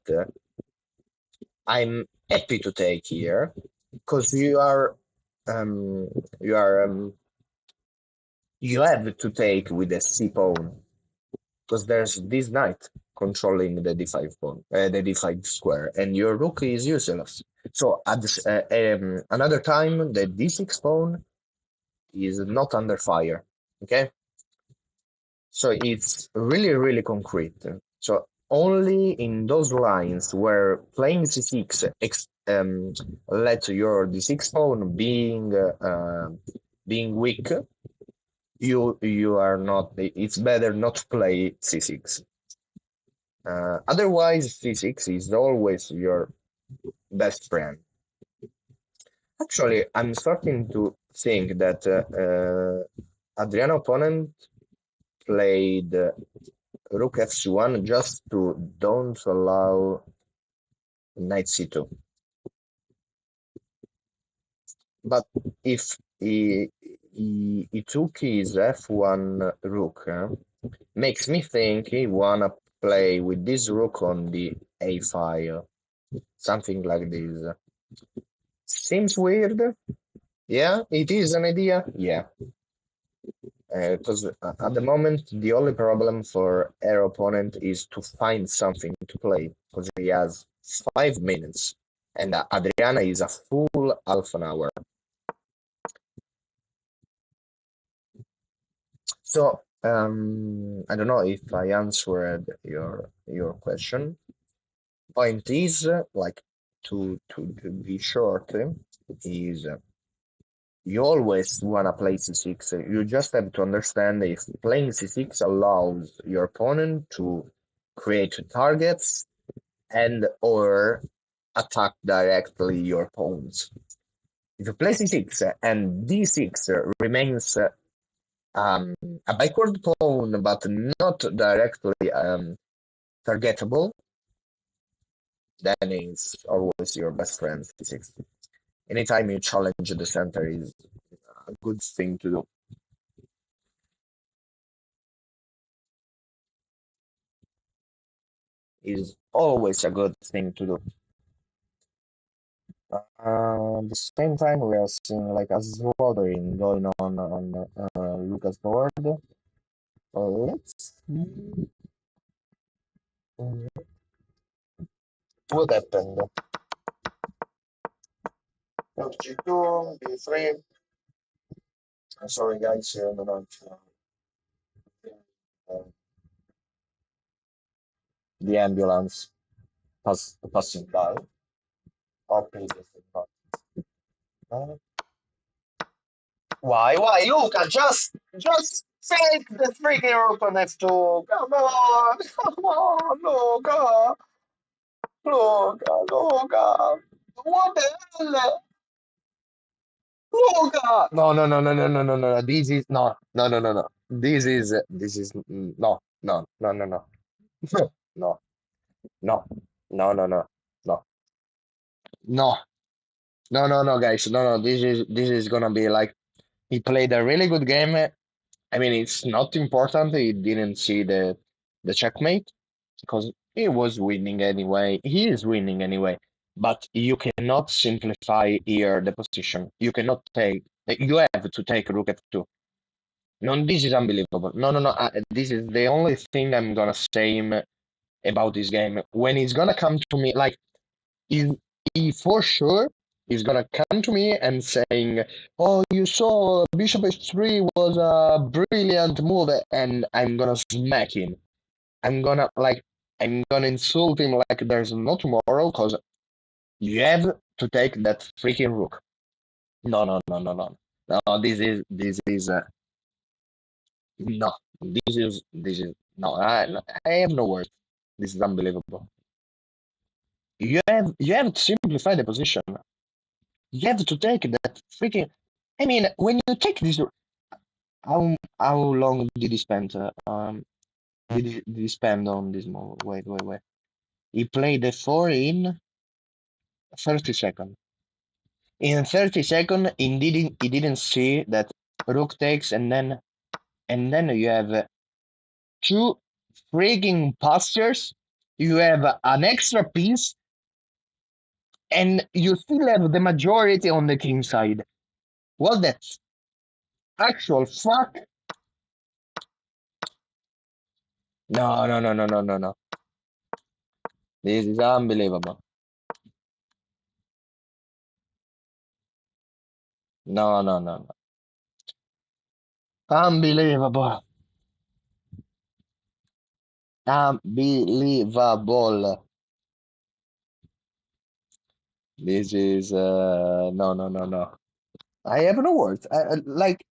I'm happy to take here because um, you are you have to take with the c pawn because there's this knight controlling the d5 pawn, the d5 square, and your rook is useless. So at this, another time, the d6 pawn is not under fire. Okay, so it's really, really concrete. So only in those lines where playing c6 let your d6 pawn being weak, you are not. It's better not to play c6. Otherwise, c6 is always your best friend. Actually, I'm starting to think that Adriano opponent played rook f1 just to don't allow knight c2. But if he took his f1 rook, makes me think he wanna play with this rook on the a file, something like this. Seems weird. Yeah, it is an idea. Yeah, because at the moment the only problem for our opponent is to find something to play because he has 5 minutes and Adriana is a full half an hour. So I don't know if I answered your question. Point is like to be short is you always wanna play c6. You just have to understand if playing c6 allows your opponent to create targets and or attack directly your pawns. If you play c6 and d6 remains a backward pawn but not directly targetable, then it's always your best friend c6. Anytime you challenge the center is a good thing to do. Is always a good thing to do. At the same time, we are seeing like a slaughtering going on Lucas board. Let's see what happened. Rook G2, B3. I'm sorry, guys, I don't know if, the ambulance passing by. Oh, please, not. Uh, Why, Luca? Just take the freaking rook next to. Come on, come on, Luca, Luca. What the hell? Luca! No, no, no, no, no, no, no, no. This is no, no, no, no, no. This is no, no, no, no, no, no, no, no, no, no, no, no, no, no, no, guys, no, no. This is gonna be like he played a really good game. I mean, it's not important. He didn't see the checkmate because he was winning anyway. He is winning anyway. But you cannot simplify here the position. You cannot take. You have to take rook f2. No, this is unbelievable. No, no, no. This is the only thing I'm gonna say about this game. When he's gonna come to me, like he, he for sure is gonna come to me and saying, "Oh, you saw Bishop H3 was a brilliant move," and I'm gonna smack him. I'm gonna insult him like there's no tomorrow, cause you have to take that freaking rook. No, no, no, no, no, no. This is no. This is no. I have no words. This is unbelievable. You have to simplify the position. You have to take that freaking. I mean, when you take this, how long did he spend? Did he spend on this move? Wait, wait, wait. He played the four in 30 seconds. In 30 seconds, he didn't see that rook takes, and then you have two freaking postures. You have an extra piece, and you still have the majority on the king side. Well, that's actual fuck. No, no, no, no, no, no, no. This is unbelievable. No, no, no, no. Unbelievable. Unbelievable. This is no, no, no, no. I have no words.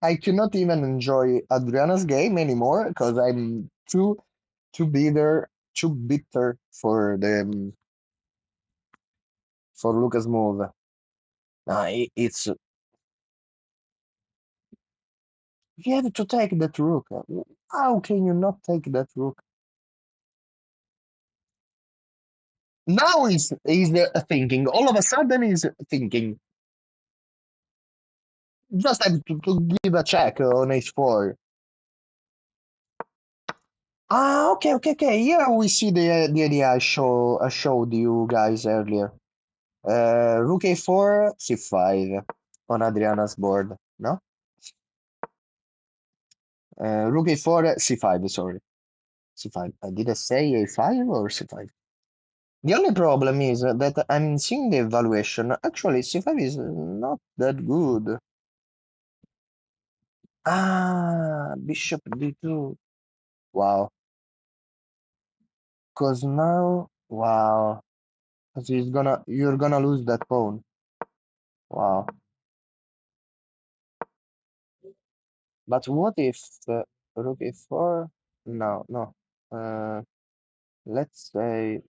I cannot even enjoy Adriana's game anymore because I'm too bitter for Lucas' move. It's you have to take that rook. How can you not take that rook? Now he's thinking. All of a sudden he's thinking. Just have to give a check on h4. Ah, okay, okay, okay. Here we see the idea I showed you guys earlier. Rook a4, c5 on Adriana's board. No? Rook a4, c5, sorry. C5. Did I say a5 or c5? The only problem is that I'm seeing the evaluation. Actually, c5 is not that good. Ah, bishop d2. Wow. Because now, wow. Because you're gonna lose that pawn. Wow. But what if rook a4? No, no. Uh, let's say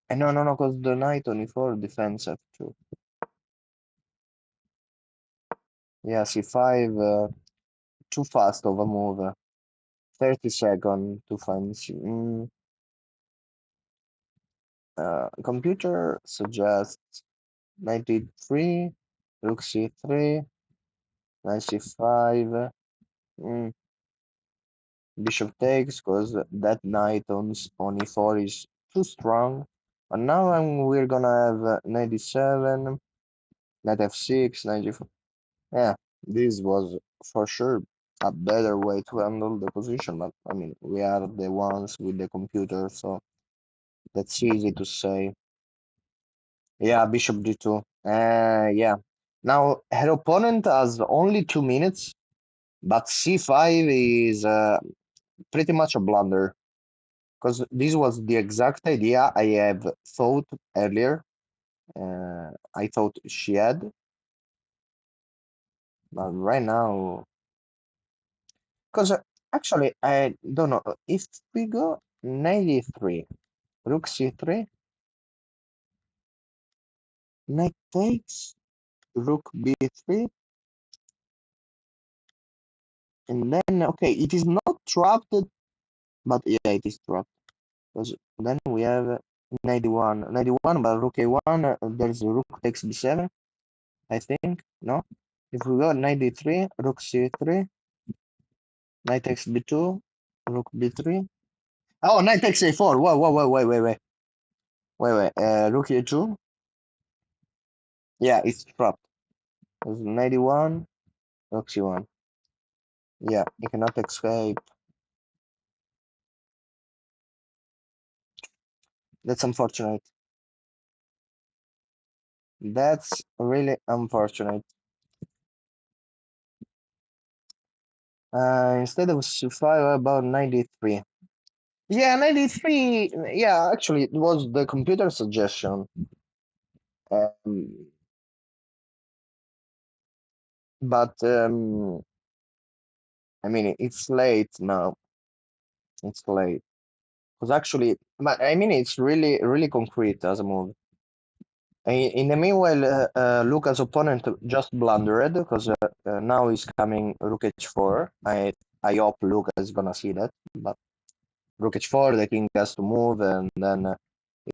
no, no, no, because the knight on e4 defends f2. Yeah, c5 too fast of a move. 30 seconds to find computer suggests 93, rook c3, knight c5. Mm, bishop takes because that knight on e4 is too strong. And now we're gonna have knight d7, knight f6, knight g4. Yeah, this was for sure a better way to handle the position, but I mean, we are the ones with the computer, so that's easy to say. Yeah, bishop d2. Yeah. Now, her opponent has only 2 minutes, but c5 is pretty much a blunder, because this was the exact idea I have thought earlier. I thought she had, but right now, because actually I don't know if we go knight e3, rook c3, knight takes, rook b3, and then okay, it is not trapped, but yeah, it is trapped. Because then we have 91, but rook a1, there's rook takes b7, I think, no? If we go knight d3, rook c3, knight takes b2, rook b3. Oh, knight takes a4. Whoa, whoa, whoa, wait. Rook a2. Yeah, it's trapped. It's 91, rook c1. Yeah, you cannot escape. That's unfortunate. That's really unfortunate. Instead of c5, about 93. Yeah, 93. Yeah, actually, it was the computer suggestion. Um, but I mean, it's late now. It's late. Because actually, but I mean, it's really, really concrete as a move. In the meanwhile, Luca's opponent just blundered because now he's coming Rook h4. I hope Luca is gonna see that, but Rook h4, the king has to move, and then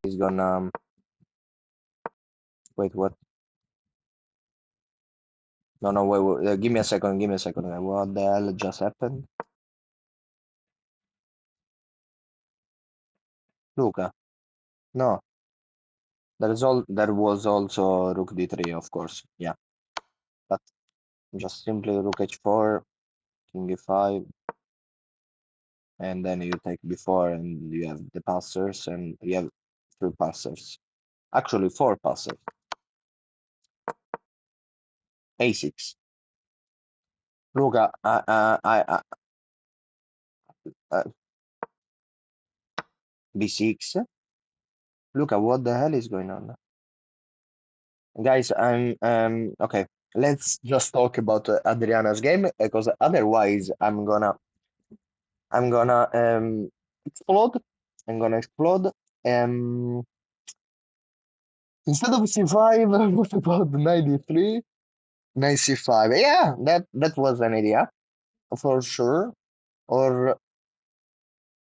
he's gonna wait. What? No, no, wait. Give me a second. Give me a second. What the hell just happened? Luca. No, there was also Rook d3, of course. Yeah, but just simply Rook h4, King e5, and then you take b4, and you have the passers, and you have three passers. Actually, four passers. a6. Luca, uh, b6. Luca, what the hell is going on? Guys, I'm okay. Let's just talk about Adriana's game because otherwise I'm gonna explode. I'm gonna explode. Um, instead of c5, what about 93? Knight c5. Yeah, that was an idea for sure. Or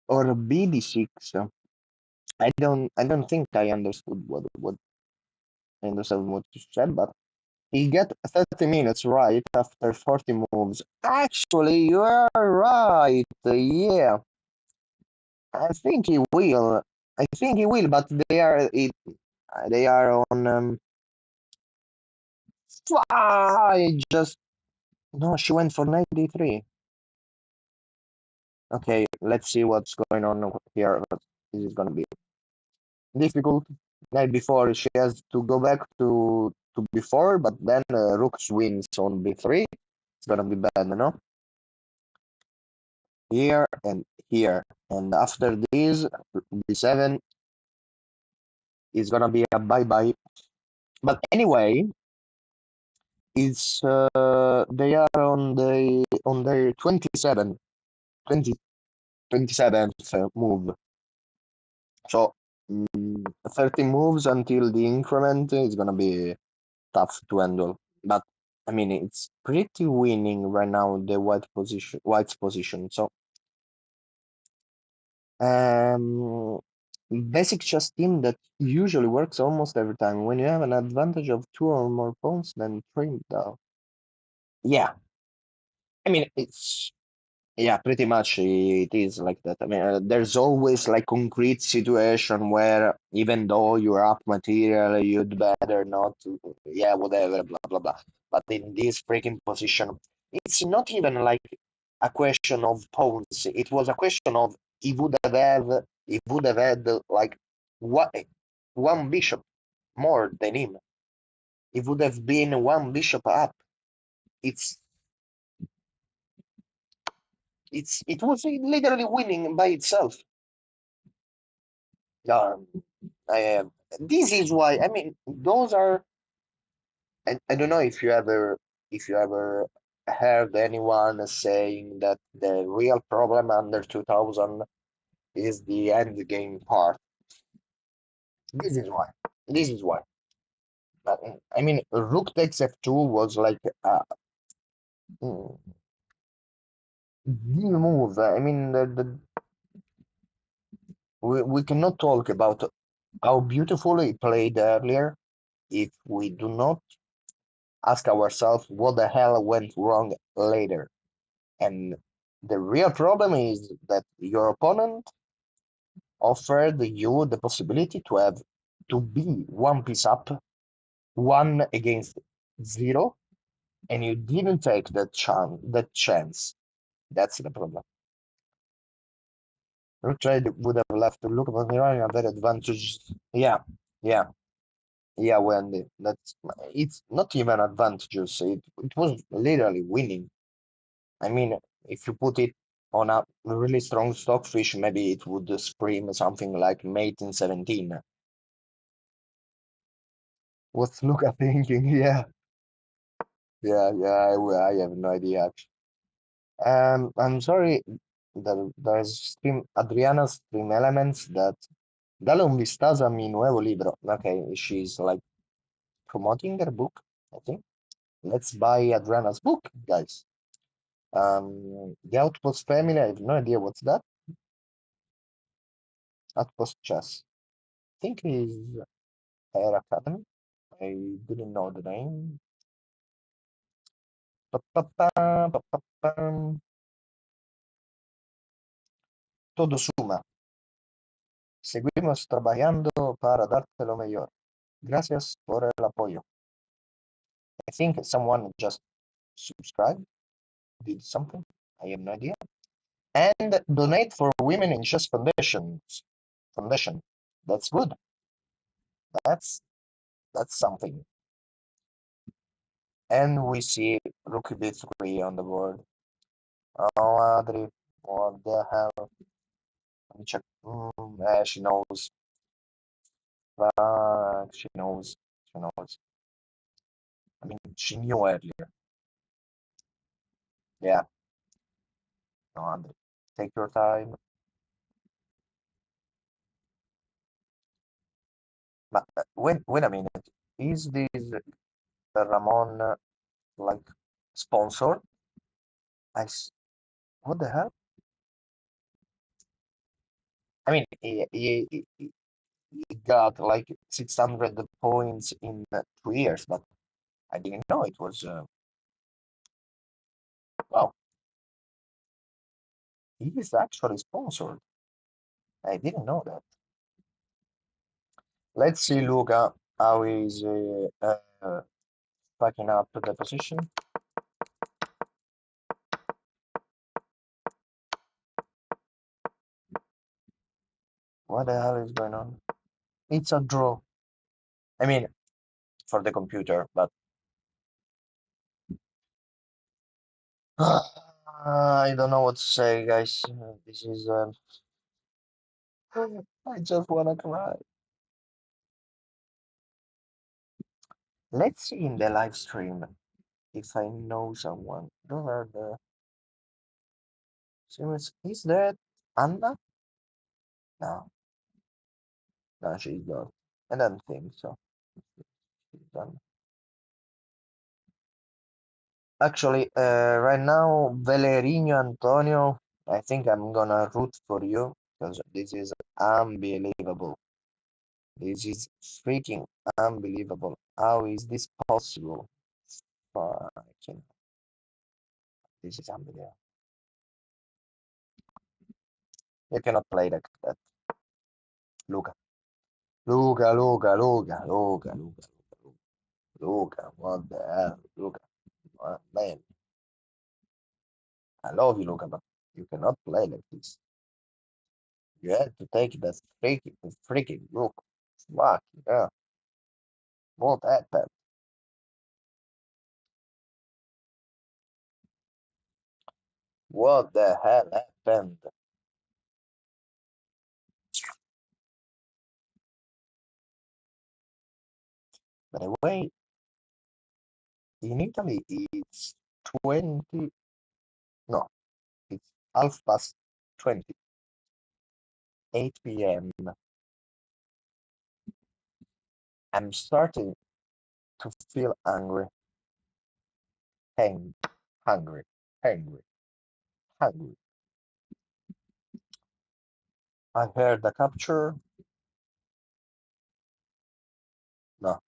bd6. I don't think I understood what I understood what you said, but he get 30 minutes right after 40 moves. Actually, you are right. Yeah, I think he will. I think he will, but they are on. I just no. She went for 93. Okay, let's see what's going on here. This is gonna be difficult. Night before she has to go back to before, but then Rook wins on b3. It's gonna be bad, no? Here and here, and after this b7 is gonna be a bye bye. But anyway, it's they are on their 20, 27th move. So 30 moves until the increment is gonna be tough to handle. But I mean, it's pretty winning right now the white's position. So um, basic chess team that usually works almost every time. When you have an advantage of two or more pawns, then trim down. Yeah, I mean it's yeah, pretty much it is like that. I mean, there's always like concrete situation where even though you're up material, you'd better not. Yeah, whatever, blah blah blah. But in this freaking position, it's not even like a question of pawns. It was a question of he would have had like what one bishop more than him. It would have been one bishop up. It's it was literally winning by itself. Um, I am. this is why, I mean, those are, I don't know if you ever heard anyone saying that the real problem under 2000 is the end game part. This is why. This is why. I mean, Rook takes F2 was like mm, the move. I mean, we cannot talk about how beautifully he played earlier if we do not ask ourselves what the hell went wrong later. And the real problem is that your opponent offered you the possibility to have to be one piece up, one against zero, and you didn't take that chance. That's the problem. Rook trade would have left to look upon Iran a very advantage. Yeah, yeah, yeah, Wendy. That's it's not even advantageous. It was literally winning. I mean, if you put it on a really strong stockfish, maybe it would scream something like mate in 17. What's Luca thinking? Yeah, yeah, I have no idea. I'm sorry, there's Adriana's stream elements that dale un vistazo a mi nuevo libro. Okay, she's like promoting her book, I think. Let's buy Adriana's book, guys. The Outpost family, I have no idea what's that. Outpost chess. I think is Air Academy. I didn't know the name. Pa-pa-pa, pa-pa-pam. Todo suma. Seguimos trabajando para darte lo mejor. Gracias por el apoyo. I think someone just subscribed, did something. I have no idea. And donate for women in chess foundations. Foundation. That's good. That's that's something. And we see rook b3 on the board. Oh, Adri, what the hell? Let me check. She knows. She knows. She knows. I mean, she knew earlier. Yeah. No, Adri. Take your time. But wait a minute. Is this Ramon like sponsor? What the hell? I mean, he got like 600 points in 2 years, but I didn't know it was. Well, he is actually sponsored. I didn't know that. Let's see, Luca, how is packing up the position. What the hell is going on? It's a draw. I mean, for the computer, but I don't know what to say, guys. This is. I just wanna cry. Let's see in the live stream if I know someone. Those are the streamers. Is that Anna? No, no, she's not. I don't think so. She's done. Actually, right now, Valerino Antonio, I think I'm gonna root for you because this is unbelievable. This is freaking unbelievable. How is this possible? Fucking, this is unbelievable. You cannot play like that. Luca. Luca, Luca, Luca, Luca, Luca, Luca, Luca, what the hell? Luca, man, I love you, Luca, but you cannot play like this. You have to take that freaking look. Fuck, yeah. What happened? What the hell happened? By the way, in Italy it's 20, no, it's half past 20, 8 p.m. I'm starting to feel hungry, hang, hungry, hungry, hungry. I heard the capture. No,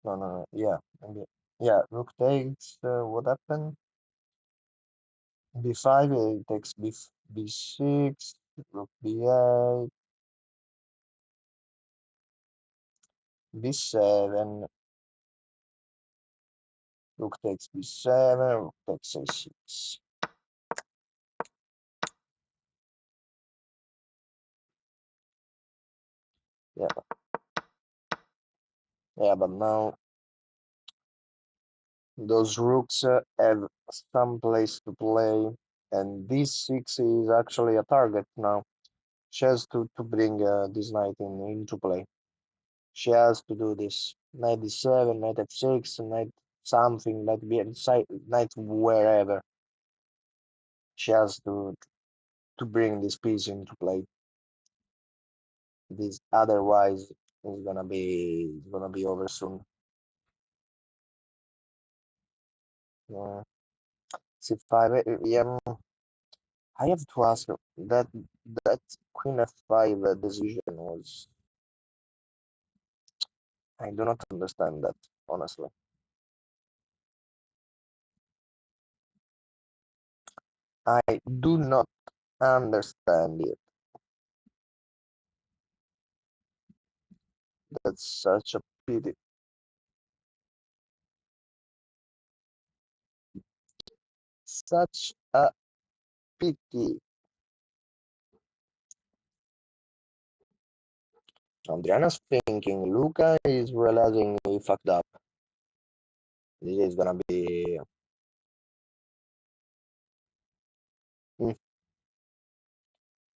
no, no, no. Yeah, maybe. Yeah, rook takes. What happened? B5, it takes B6, rook B8, B7, rook takes B7, rook takes A6. Yeah, yeah, but now those rooks have some place to play, and B6 is actually a target now. She has to bring this knight into play. She has to do this. Knight D7, knight F6, knight something, knight B inside, knight wherever. She has to bring this piece into play. This otherwise is gonna be over soon. Yeah. C5. Yeah, I have to ask you, that Queen F5 decision was. I do not understand that, honestly. I do not understand it. That's such a pity. Such a pity. Adriana's thinking Luca is realizing he fucked up. This is gonna be mm,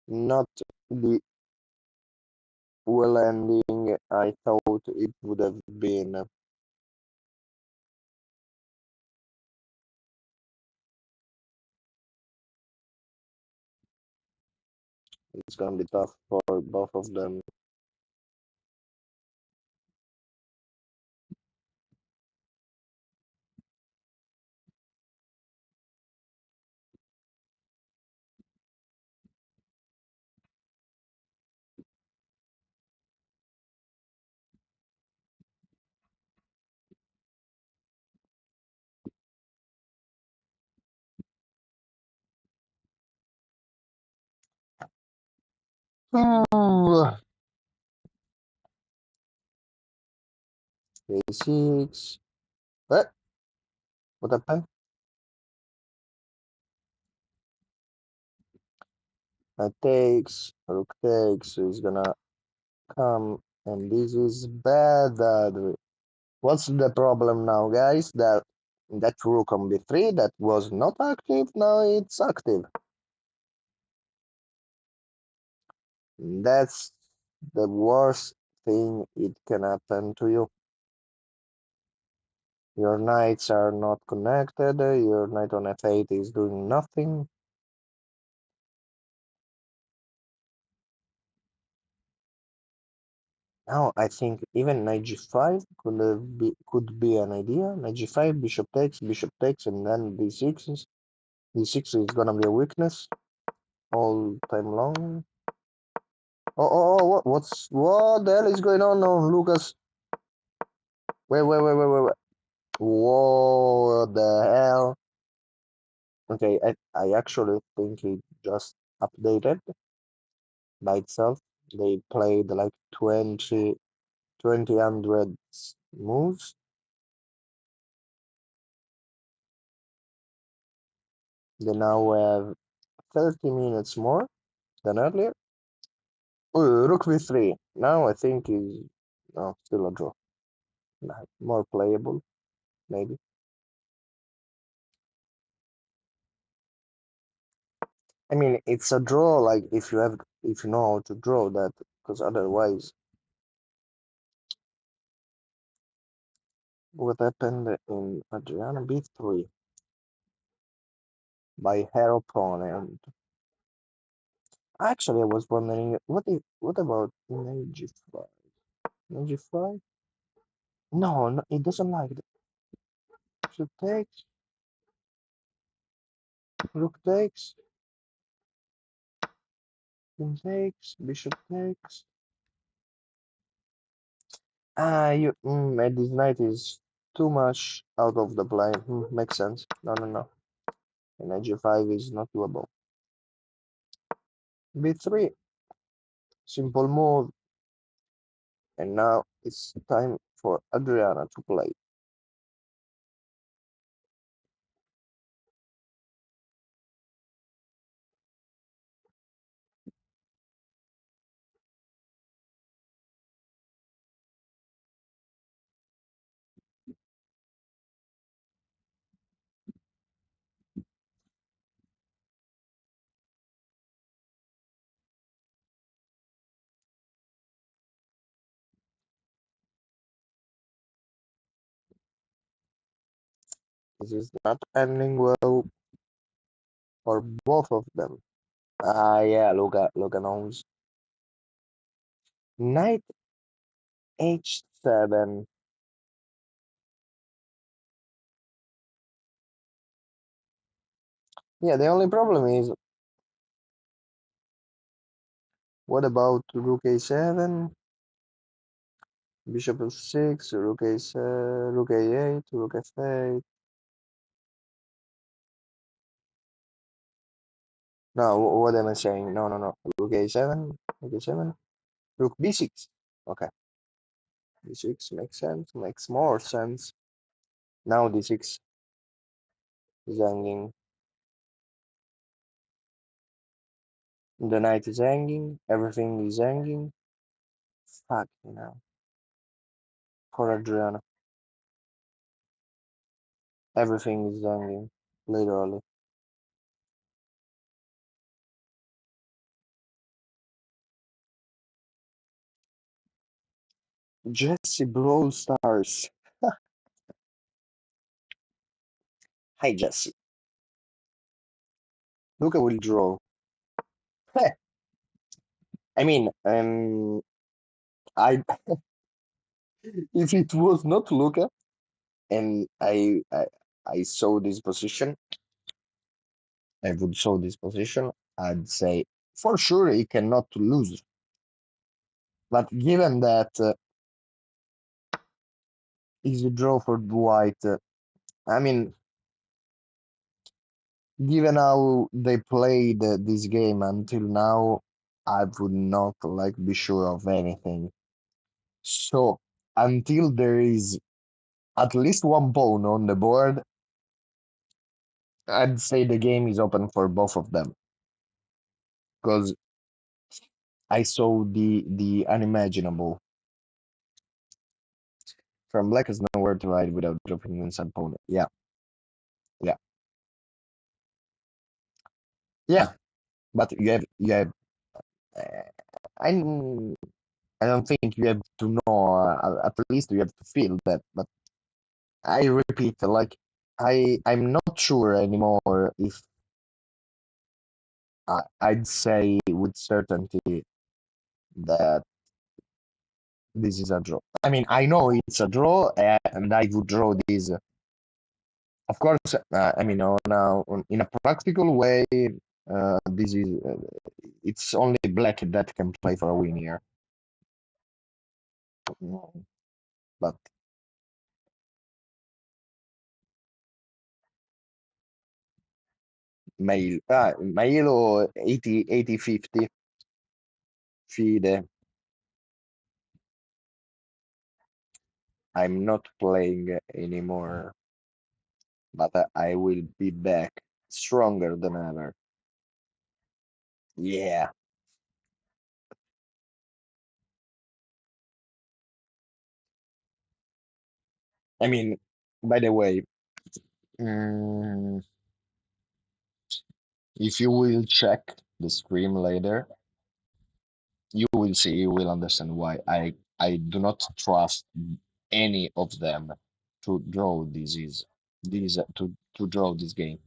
not the well ending I thought it would have been. It's gonna be tough for both of them. Ooh, A6. What happened? Knight takes, rook takes, so he's gonna come, and this is bad. What's the problem now, guys? That rook on b3 that was not active, now it's active. That's the worst thing it can happen to you. Your knights are not connected, your knight on f8 is doing nothing. Now I think even knight g5 could be an idea. Knight g5, bishop takes, and then d6 d6 is gonna be a weakness all time long. What the hell is going on now, Lucas? Wait. What the hell? Okay, I actually think it just updated by itself. They played like 20 moves. They now have 30 minutes more than earlier. Rook v3. Now I think is no, still a draw. Like, more playable, maybe. I mean, it's a draw. Like if you know how to draw that, because otherwise, What happened in Adriana B3 by her opponent? Actually, I was wondering what about in AG5? In AG5? No, no, it doesn't like it. Should takes, rook takes, king takes, bishop takes. And this knight is too much out of the plane. Makes sense. No, no, no. And AG5 is not doable. B3, simple move. And now it's time for Adriana to play. This is not ending well for both of them. Yeah, Luca knows. Knight H7. Yeah, the only problem is, what about Rook A7, Bishop F6, Rook A7, Rook A8, Rook F8? No, what am I saying? No, no, no. Rook A7, Rook A7, Rook B6. Okay, B6 makes sense, makes more sense. Now D6 is hanging. The knight is hanging, everything is hanging. Fuck, for Adriana. Everything is hanging, literally. Jesse Brawl Stars. Hi, Jesse. Luca will draw. I mean, I if it was not Luca and I saw this position, I would show this position. I'd say for sure he cannot lose. But given that he's a draw for White, I mean, given how they played this game until now, I would not like be sure of anything. So until there is at least one pawn on the board, I'd say the game is open for both of them because I saw the unimaginable. From black is nowhere to hide without dropping inside pawn. Yeah, yeah, yeah. But you have. Uh, I I don't think you have to know. At least you have to feel that. But I repeat, like I'm not sure anymore if I'd say with certainty that this is a draw. I mean, I know it's a draw, and I would draw this. Of course, I mean, in a practical way, this is it's only black that can play for a win here. But Mailo 80-50 Fide. I'm not playing anymore, but I will be back stronger than ever. Yeah. I mean, by the way, mm, if you will check the stream later, you will see, you will understand why I do not trust any of them. to draw to draw this game.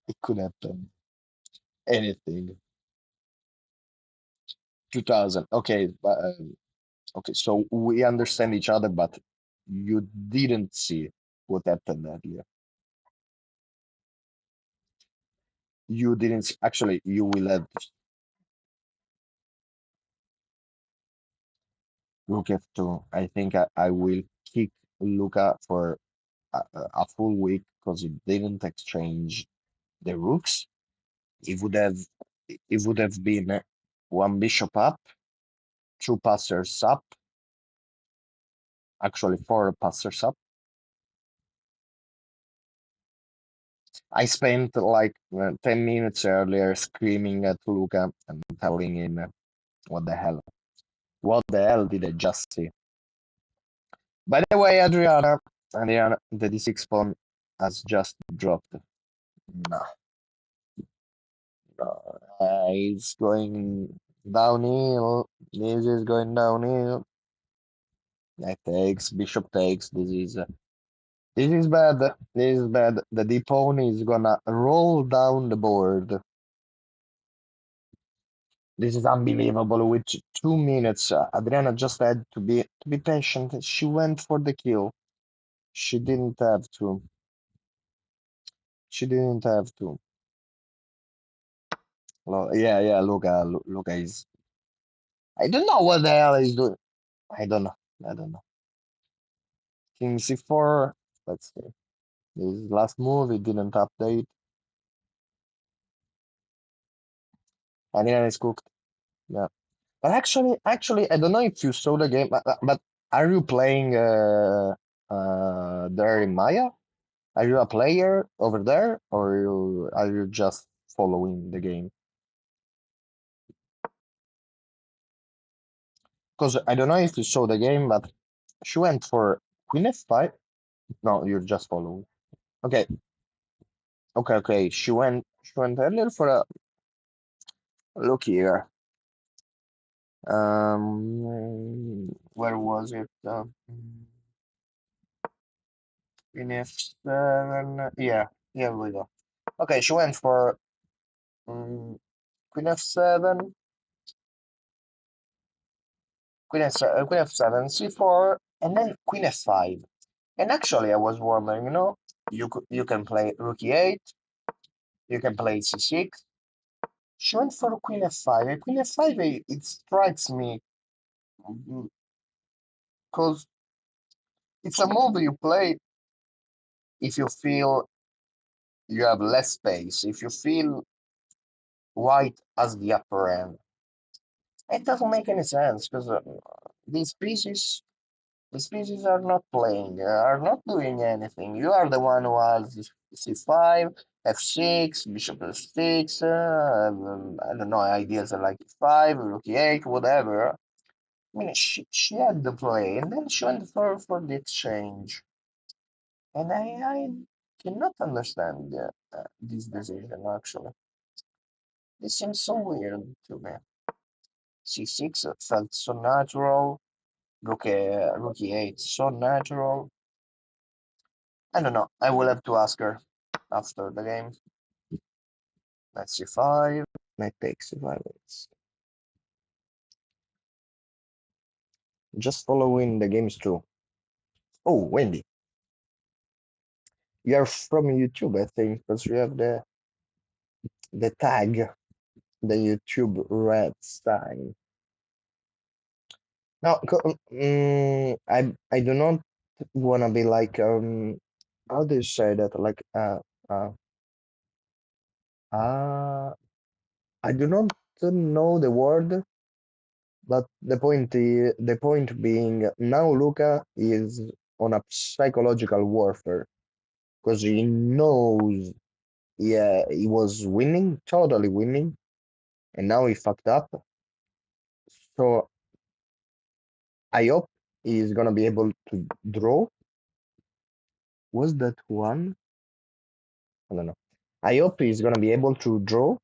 It could happen anything. 2000. Okay, but okay. So we understand each other, but you didn't see what happened earlier. You didn't actually. You will have to look at to. I think I will kick Luca for a full week because he didn't exchange the rooks. It would have it would have been one bishop up, two passers up, actually four passers up. I spent like 10 minutes earlier screaming at Luca and telling him, what the hell? What the hell did I just see? By the way, Adriana, the D6 pawn has just dropped. No, no. It's going downhill. This is going downhill. Knight takes, bishop takes. This is bad. This is bad. The D pawn is gonna roll down the board. This is unbelievable. With 2 minutes, Adriana just had to be patient. She went for the kill. She didn't have to. She didn't have to. Yeah, yeah. Luca is. I don't know what the hell he's doing. I don't know. I don't know. King C4. Let's see. This last move, it didn't update. Adriana is cooked. Yeah. But actually, I don't know if you saw the game, but are you playing there in Maya? Are you a player over there, or are you just following the game? Because I don't know if you saw the game, but she went for Queen F5. No, you're just following. Okay, okay. She went earlier for a look here. Where was it? Queen F7. Yeah, here we go. Okay, she went for um, Queen F7, Queen F7, C4, and then Queen F5. And actually, I was wondering, you can play Rook E8, you can play C6. She went for Queen F5. And Queen F5, it strikes me because it's a move you play if you feel you have less space, if you feel white as the upper end. It doesn't make any sense because these pieces these pieces are not playing, are not doing anything. You are the one who has c5, f6, bishop f6, I don't know, ideas are like e5, rook e8, whatever. I mean, she had the play, and then she went for the exchange. And I cannot understand this decision, actually. This seems so weird to me. c6 felt so natural, rook e8 so natural. I don't know. I will have to ask her after the game. Let's see, five. Knight takes c5. It's just following the games too. Oh, Wendy, you are from YouTube, I think, because you have the tag, the YouTube red sign. Now, I do not wanna be like how do you say that? Like uh uh I do not know the word. But the point being, now Luca is on a psychological warfare because he knows, yeah, he was winning, totally winning, and now he fucked up. So I hope he's gonna be able to draw. Was that one? I don't know. I hope he's gonna be able to draw.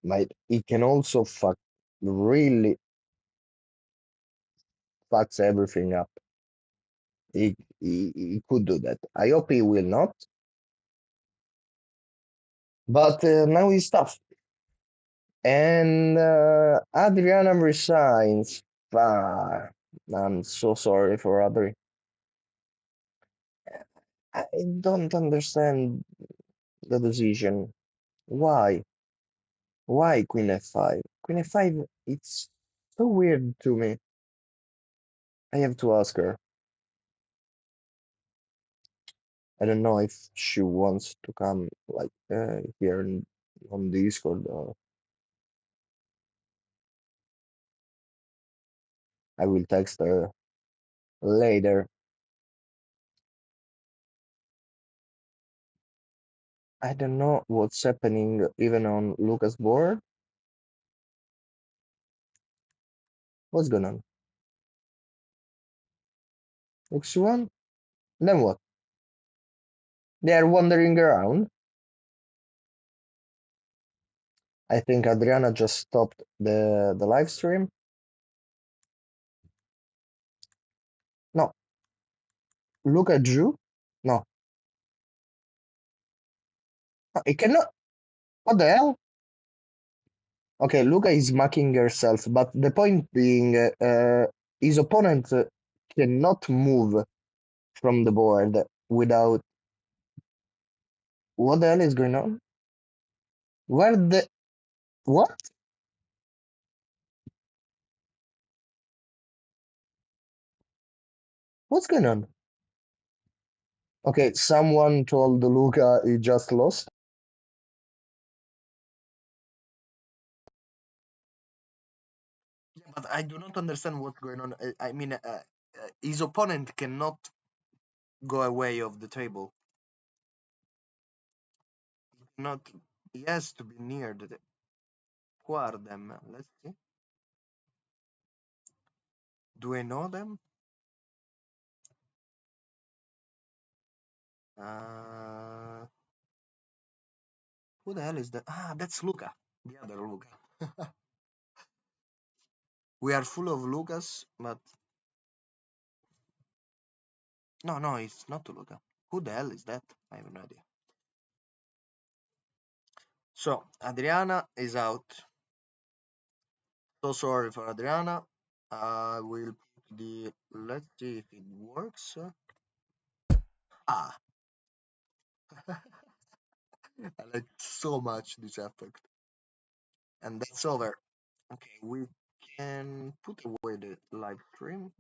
But he can also fuck really. fucks everything up. He could do that. I hope he will not. But now he's tough. And Adriana resigns. Ah, I'm so sorry for Adri. I don't understand the decision. Why? Why Queen F5? Queen F5, it's so weird to me. I have to ask her. I don't know if she wants to come like here on Discord or I will text her later. I don't know what's happening even on Lucas' board. What's going on? X1? Then what? They are wandering around. I think Adriana just stopped the live stream. No, Luca drew. No, it cannot. What the hell? Okay, Luca is marking herself, but the point being, his opponent cannot move from the board without. What the hell is going on? Where the. What? What's going on? Okay, someone told Luca he just lost. Yeah, but I do not understand what's going on. I mean, his opponent cannot go away of the table. Not. He has to be near the. Who are them? Let's see. Do I know them? Uh, who the hell is that? Ah, that's Luca. The other Luca. We are full of Lucas, but no, no, it's not Luca. Who the hell is that? I have no idea. So Adriana is out. So sorry for Adriana. I will put the. Let's see if it works. Ah, I like so much this effect, and that's over. Okay, we can put away the live stream.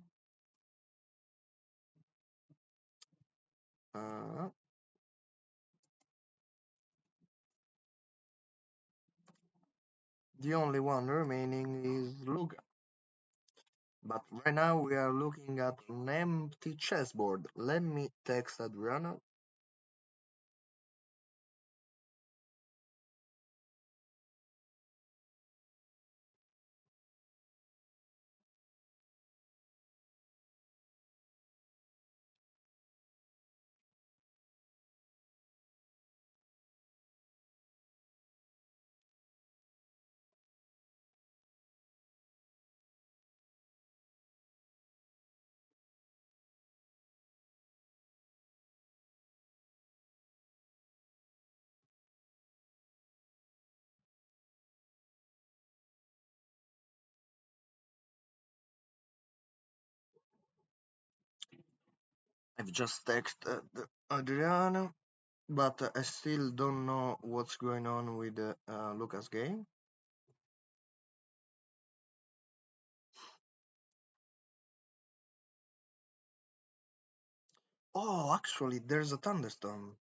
Uh, the only one remaining is Luca. But right now we are looking at an empty chessboard. Let me text Adriana. I've just texted Adriana, but I still don't know what's going on with Lucas' game. Oh, actually, there's a thunderstorm.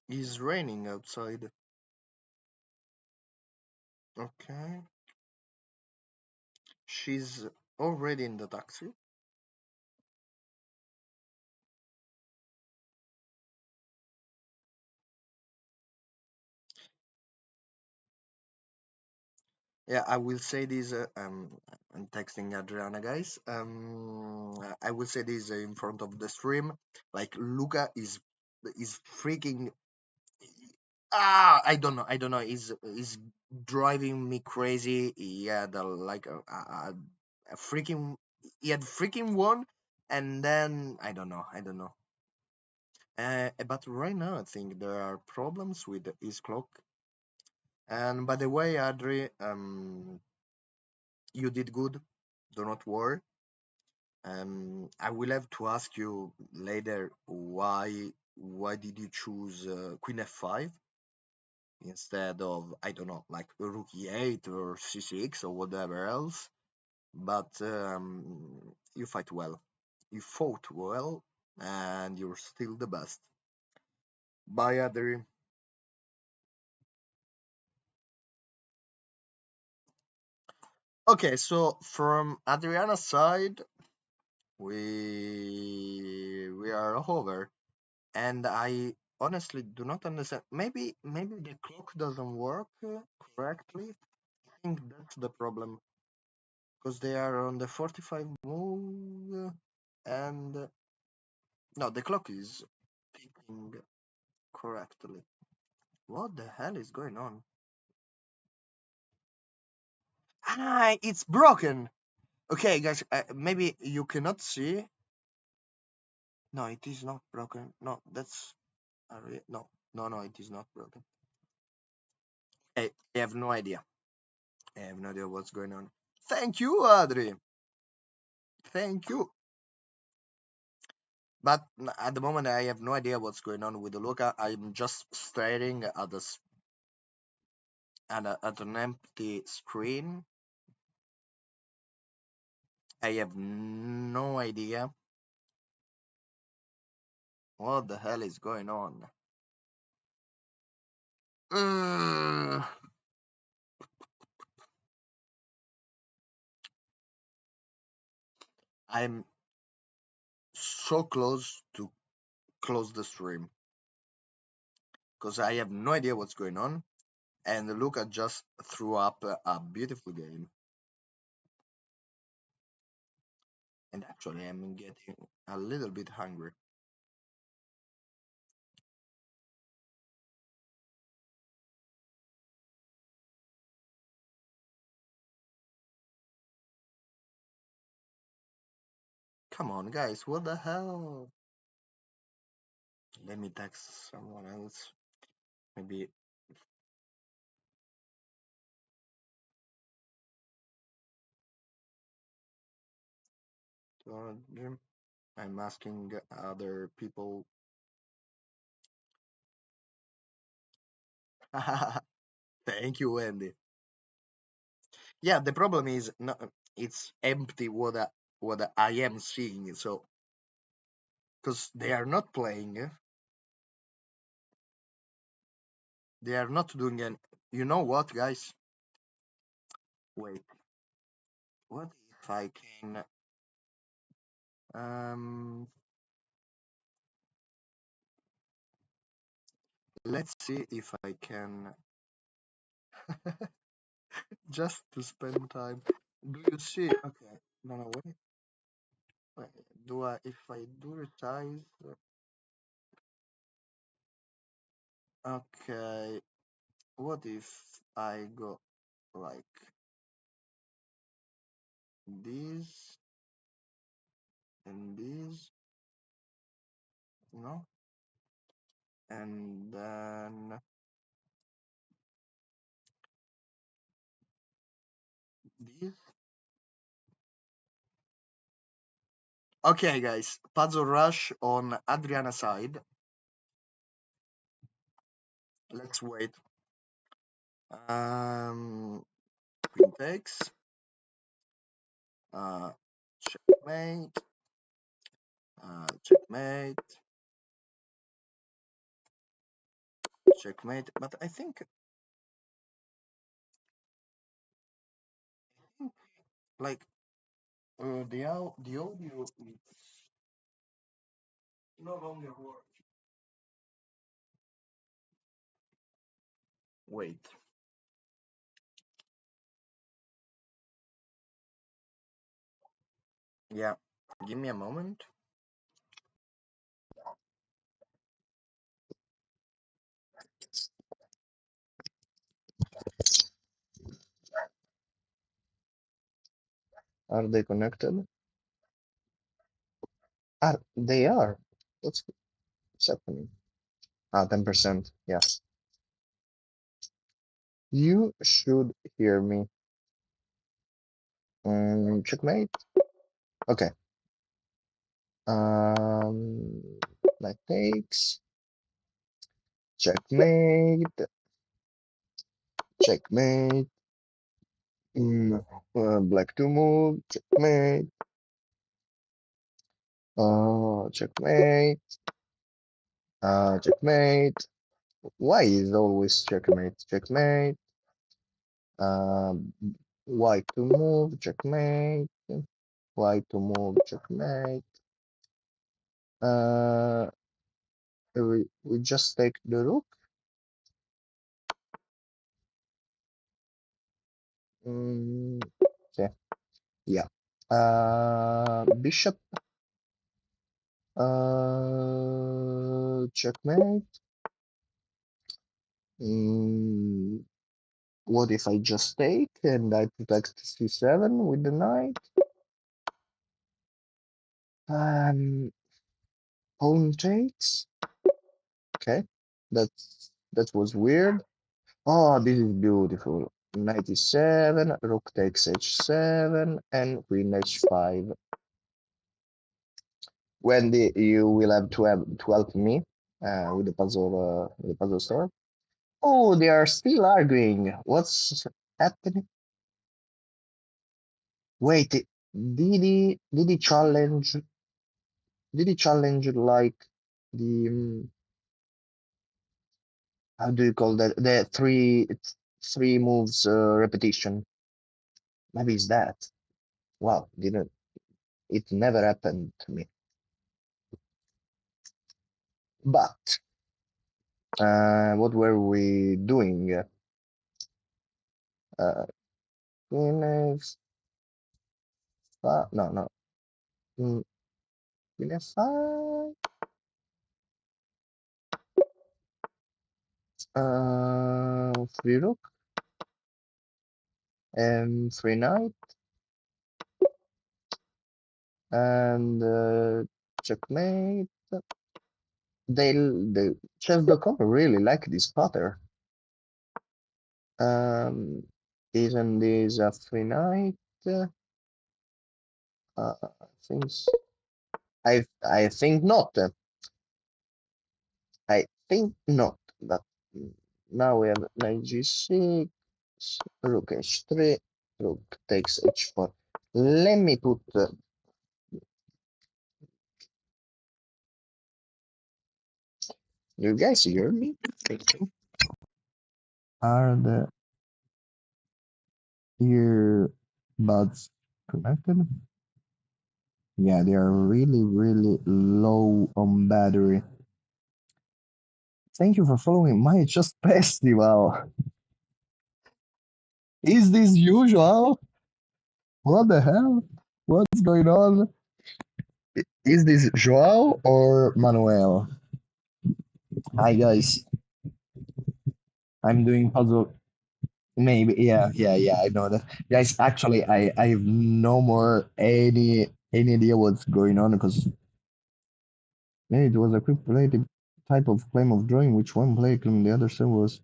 It's raining outside. Okay. She's already in the taxi. Yeah, I will say this. I'm texting Adriana, guys. I will say this in front of the stream. Like Luca is freaking I don't know. Is driving me crazy. He had a freaking he had freaking one, and then I don't know. But right now I think there are problems with his clock. And by the way, Adri, you did good. Do not worry. I will have to ask you later why did you choose Queen F5 instead of, I don't know, like Rook E8 or C6 or whatever else. But you fight well. You fought well, and you're still the best. Bye, Adri. Okay, so from Adriana's side, we are over, and I honestly do not understand. Maybe the clock doesn't work correctly. I think that's the problem because they are on the 45 move, and no, the clock is ticking correctly. What the hell is going on? It's broken. Okay, guys, maybe you cannot see. No, it is not broken. No, that's no, no, it is not broken. I have no idea. I have no idea what's going on. Thank you, Adri. Thank you. But at the moment, I have no idea what's going on with the Luca. I'm just staring at at an empty screen. I have no idea what the hell is going on. Uh, I'm so close to close the stream because I have no idea what's going on. And Luca just threw up a beautiful game. And actually, I'm getting a little bit hungry. Come on, guys, what the hell? Let me text someone else. Maybe. I'm asking other people. Thank you, Wendy. Yeah, the problem is no, it's empty what I am seeing. So because they are not playing, they are not doing any. You know what, guys? Wait, what if I can? Um, let's see if I can just to spend time. Do you see? Okay, no, wait. Wait, do I? If I do resize, okay. What if I go like this and this? No, and then this. Okay, guys. Puzzle rush on Adriana's side. Let's wait. Queen takes. Uh, checkmate. Checkmate. Checkmate. But I think like the audio is no longer working. Wait. Yeah. Give me a moment. Are they connected? Ah, they are. What's happening? Ah, 10%. Yeah. You should hear me. Checkmate. Okay. Um, Knight takes. Checkmate. Checkmate. Black to move. Checkmate. Checkmate. Checkmate. Why is always checkmate? Checkmate. Um, White to move. Checkmate. White to move. Checkmate. Uh, we just take the rook. Mm, okay. Yeah. Bishop. Checkmate. Mm, what if I just take and I protect c7 with the knight? Pawn takes. Okay, that was weird. Oh, this is beautiful. Knight e7, rook takes h7, and queen h5. Wendy, you will have to help me with the puzzle store. Oh, they are still arguing. What's happening? Wait, did he challenge? Did he challenge like the how do you call that? The three moves repetition. Maybe it's that. Wow, didn't it never happened to me. But what were we doing? Uh, Queen F5? No, no. Mm, Queen F5. Free rook and free knight and checkmate. The chess.com really like this pattern. Isn't this a free knight? Things I think not. I think not. But now we have knight g6, rook h3, rook takes h4. Let me put. You guys hear me? Are the earbuds connected? Yeah, they are really, really low on battery. Thank you for following my just festival. Is this usual? What the hell? What's going on? Is this Joao or Manuel? Hi guys, I'm doing puzzle. Maybe, yeah, yeah, yeah. I know that, guys. Actually, I have no more any idea what's going on because it was a quick related type of claim of drawing, which one player claimed the other side was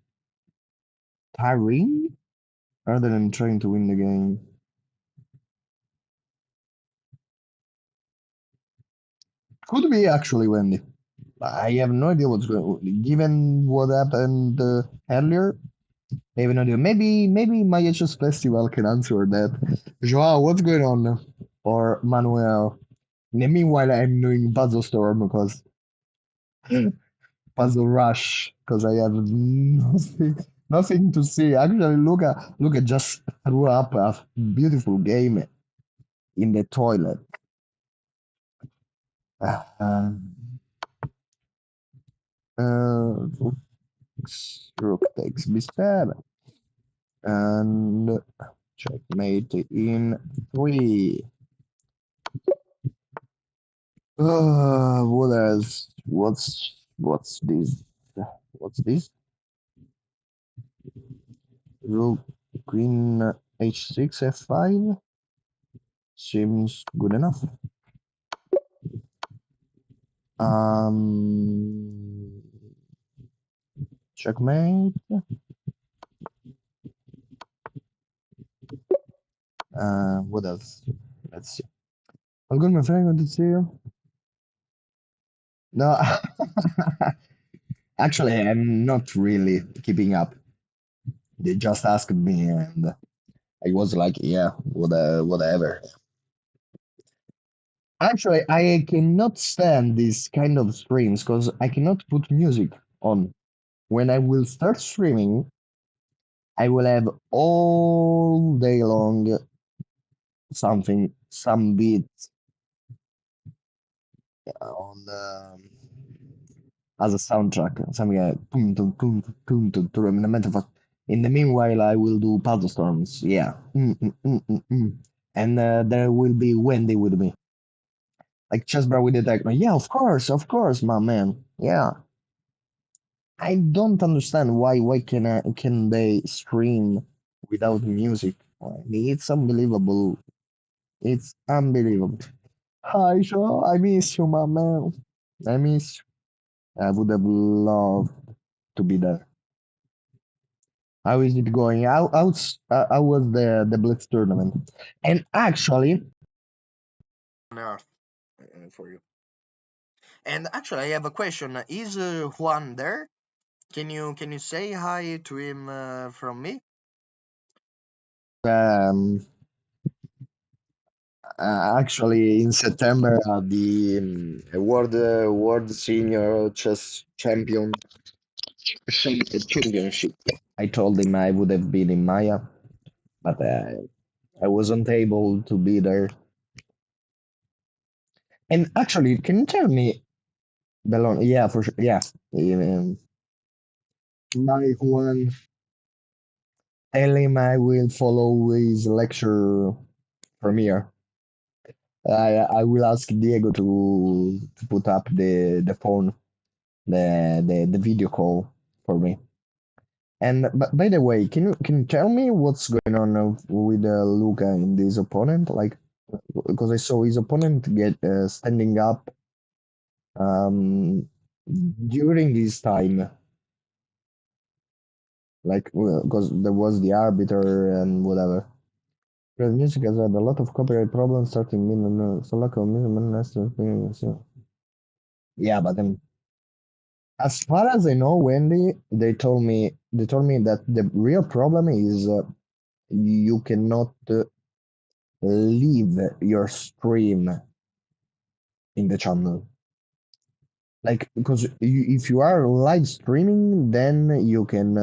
tiring rather than trying to win the game. Could be actually Wendy. I have no idea what's going on. Given what happened earlier, I have no idea. Maybe my HS Festival can answer that. Joao, what's going on? Or Manuel. Meanwhile, I'm doing Puzzle Storm because Puzzle Rush because I have nothing to see. Actually, look at just threw up a beautiful game in the toilet. Uh, uh, Rook takes b7 and checkmate in 3. What else? What's this? What's this? Rook queen h6 f5. Seems good enough. Um, checkmate. What else? Let's see. All good, my friend. Good to see you. No, actually, I'm not really keeping up. They just asked me, and I was like, yeah, whatever. Actually, I cannot stand these kind of streams because I cannot put music on. When I will start streaming, I will have all day long some beats on as a soundtrack, something like boom, boom, boom, boom, boom, boom, in the metaphor. In the meanwhile, I will do puzzle storms. Yeah, and there will be Wendy with me, like Chessbra with the techno. Yeah, of course, my man. Yeah, I don't understand why can they stream without music? I mean, it's unbelievable. It's unbelievable. Hi, Joe. I miss you, my man. I miss you. I would have loved to be there. How is it going? How was the Blitz tournament? And actually, On earth for you. And actually, I have a question. Is Juan there? Can you say hi to him from me? um, actually in September, the world senior chess championship. I told him I would have been in Maia, but I wasn't able to be there. And actually, can you tell me, Belon? Yeah, for sure. Yeah, my one. Tell him I will follow his lecture premiere. I will ask Diego to put up the phone, the video call for me. And but by the way, can you tell me what's going on with Luca in this opponent? Like, because I saw his opponent get standing up um during this time, like because there was the arbiter and whatever. The music has had a lot of copyright problems starting in so lack of music. Yeah, but as far as I know, Wendy, they told me that the real problem is you cannot leave your stream in the channel. Like because if you are live streaming, then you can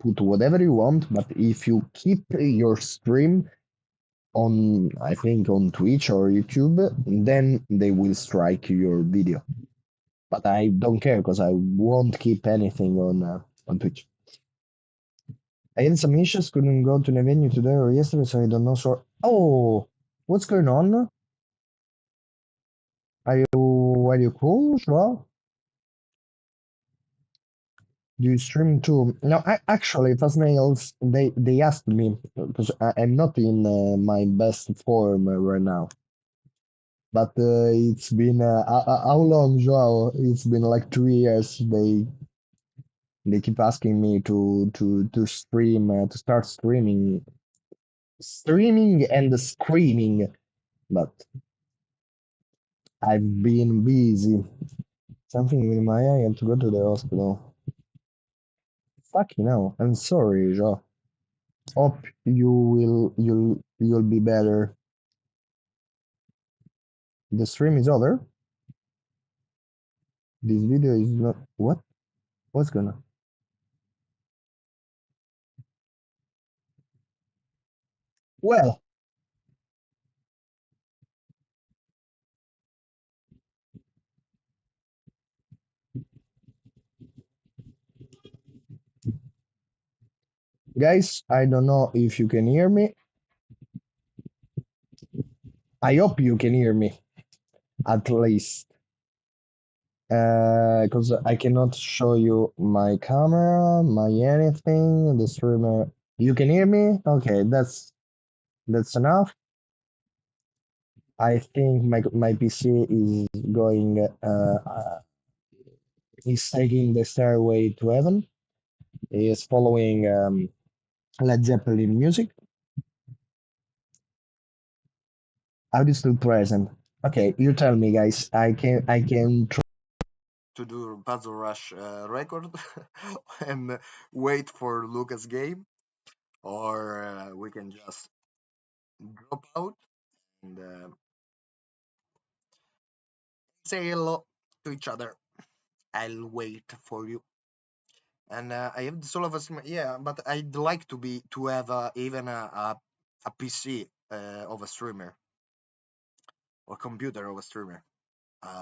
put whatever you want. But if you keep your stream on, I think on Twitch or YouTube, then they will strike your video. But I don't care because I won't keep anything on Twitch. I had some issues, couldn't go to the venue today or yesterday, so I don't know. So, oh, what's going on? Are you cool, Joao? Do you stream too? No, actually, Fast Nails, they asked me because I'm not in my best form right now. But it's been how long, Joao? It's been like 2 years. They keep asking me to stream to start streaming and screaming, but I've been busy. Something with my eye. I have to go to the hospital. Fucking hell! I'm sorry, Joe. Hope you'll be better. The stream is over. This video is not what? What's gonna? Well, guys, I don't know if you can hear me. I hope you can hear me at least. Because I cannot show you my camera, my anything, the streamer. You can hear me? Okay, that's enough. I think my PC is going is taking the stairway to heaven. Is following Led Zeppelin music. Audio still present. Okay, you tell me, guys. I can To do Puzzle Rush record and wait for Lucas game, or we can just drop out and say hello to each other. I'll wait for you. And I have the soul of a yeah, but I'd like to have even a PC of a streamer or computer of a streamer.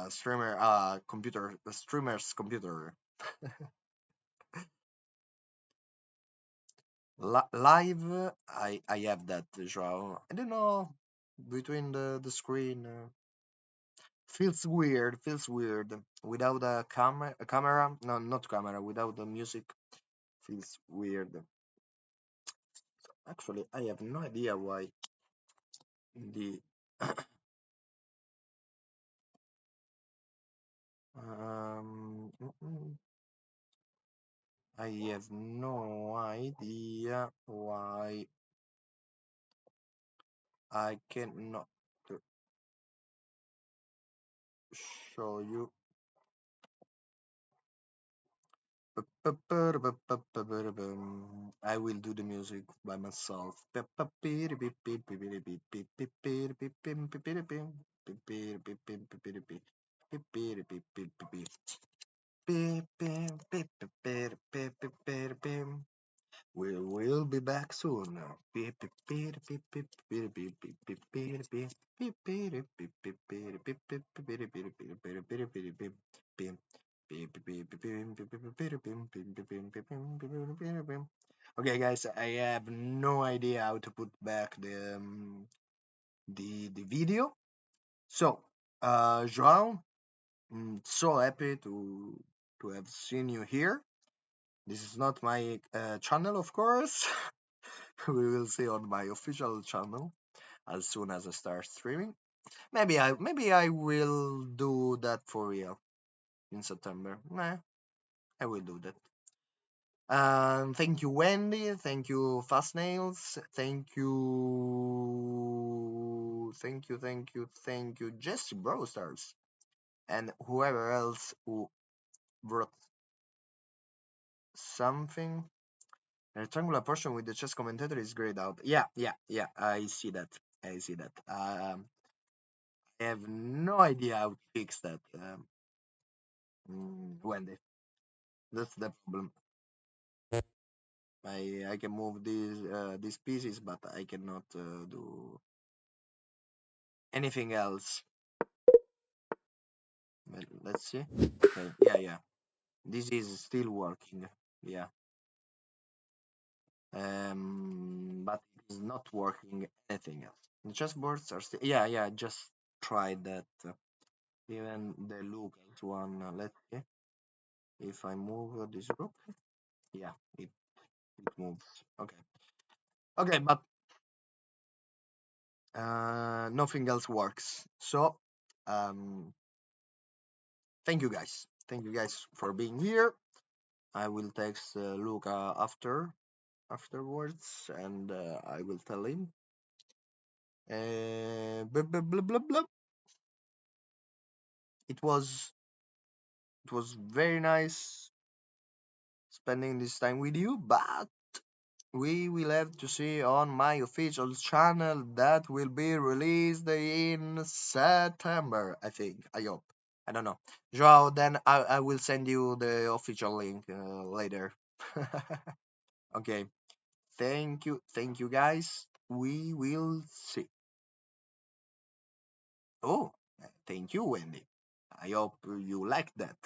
Streamer computer a streamer's computer. Live I have that, Joao. I don't know, between the screen feels weird without a camera, no, not camera, without the music feels weird. Actually, I have no idea why the I have no idea why I cannot show you. I will do the music by myself. We will be back soon. Okay, guys, I have no idea how to put back the video. So, João, so happy to have seen you here. This is not my channel, of course. We will see on my official channel as soon as I start streaming. Maybe I will do that for real in September. Nah, I will do that. Thank you, Wendy. Thank you, Fast Nails. Thank you, Jesse Brostars, and whoever else who wrote something. The rectangular portion with the chess commentator is grayed out. Yeah. I see that. I see that. I have no idea how to fix that, Wendy. That's the problem. I can move these pieces, but I cannot do anything else. Let's see. Okay, yeah. This is still working. Yeah. But it is not working anything else. The chessboards are still. Yeah. Just try that. Even the Lucas one. Let's see if I move this rook. Yeah, it moves. Okay, but nothing else works. So, um, thank you guys for being here. I will text Luca afterwards, and I will tell him. Blah, blah, blah, blah, blah. It was very nice spending this time with you, but we will have to see on my official channel that will be released in September, I think. I hope. I don't know. Joao, then I will send you the official link later. Okay. Thank you guys. We will see. Oh, thank you, Wendy. I hope you like that.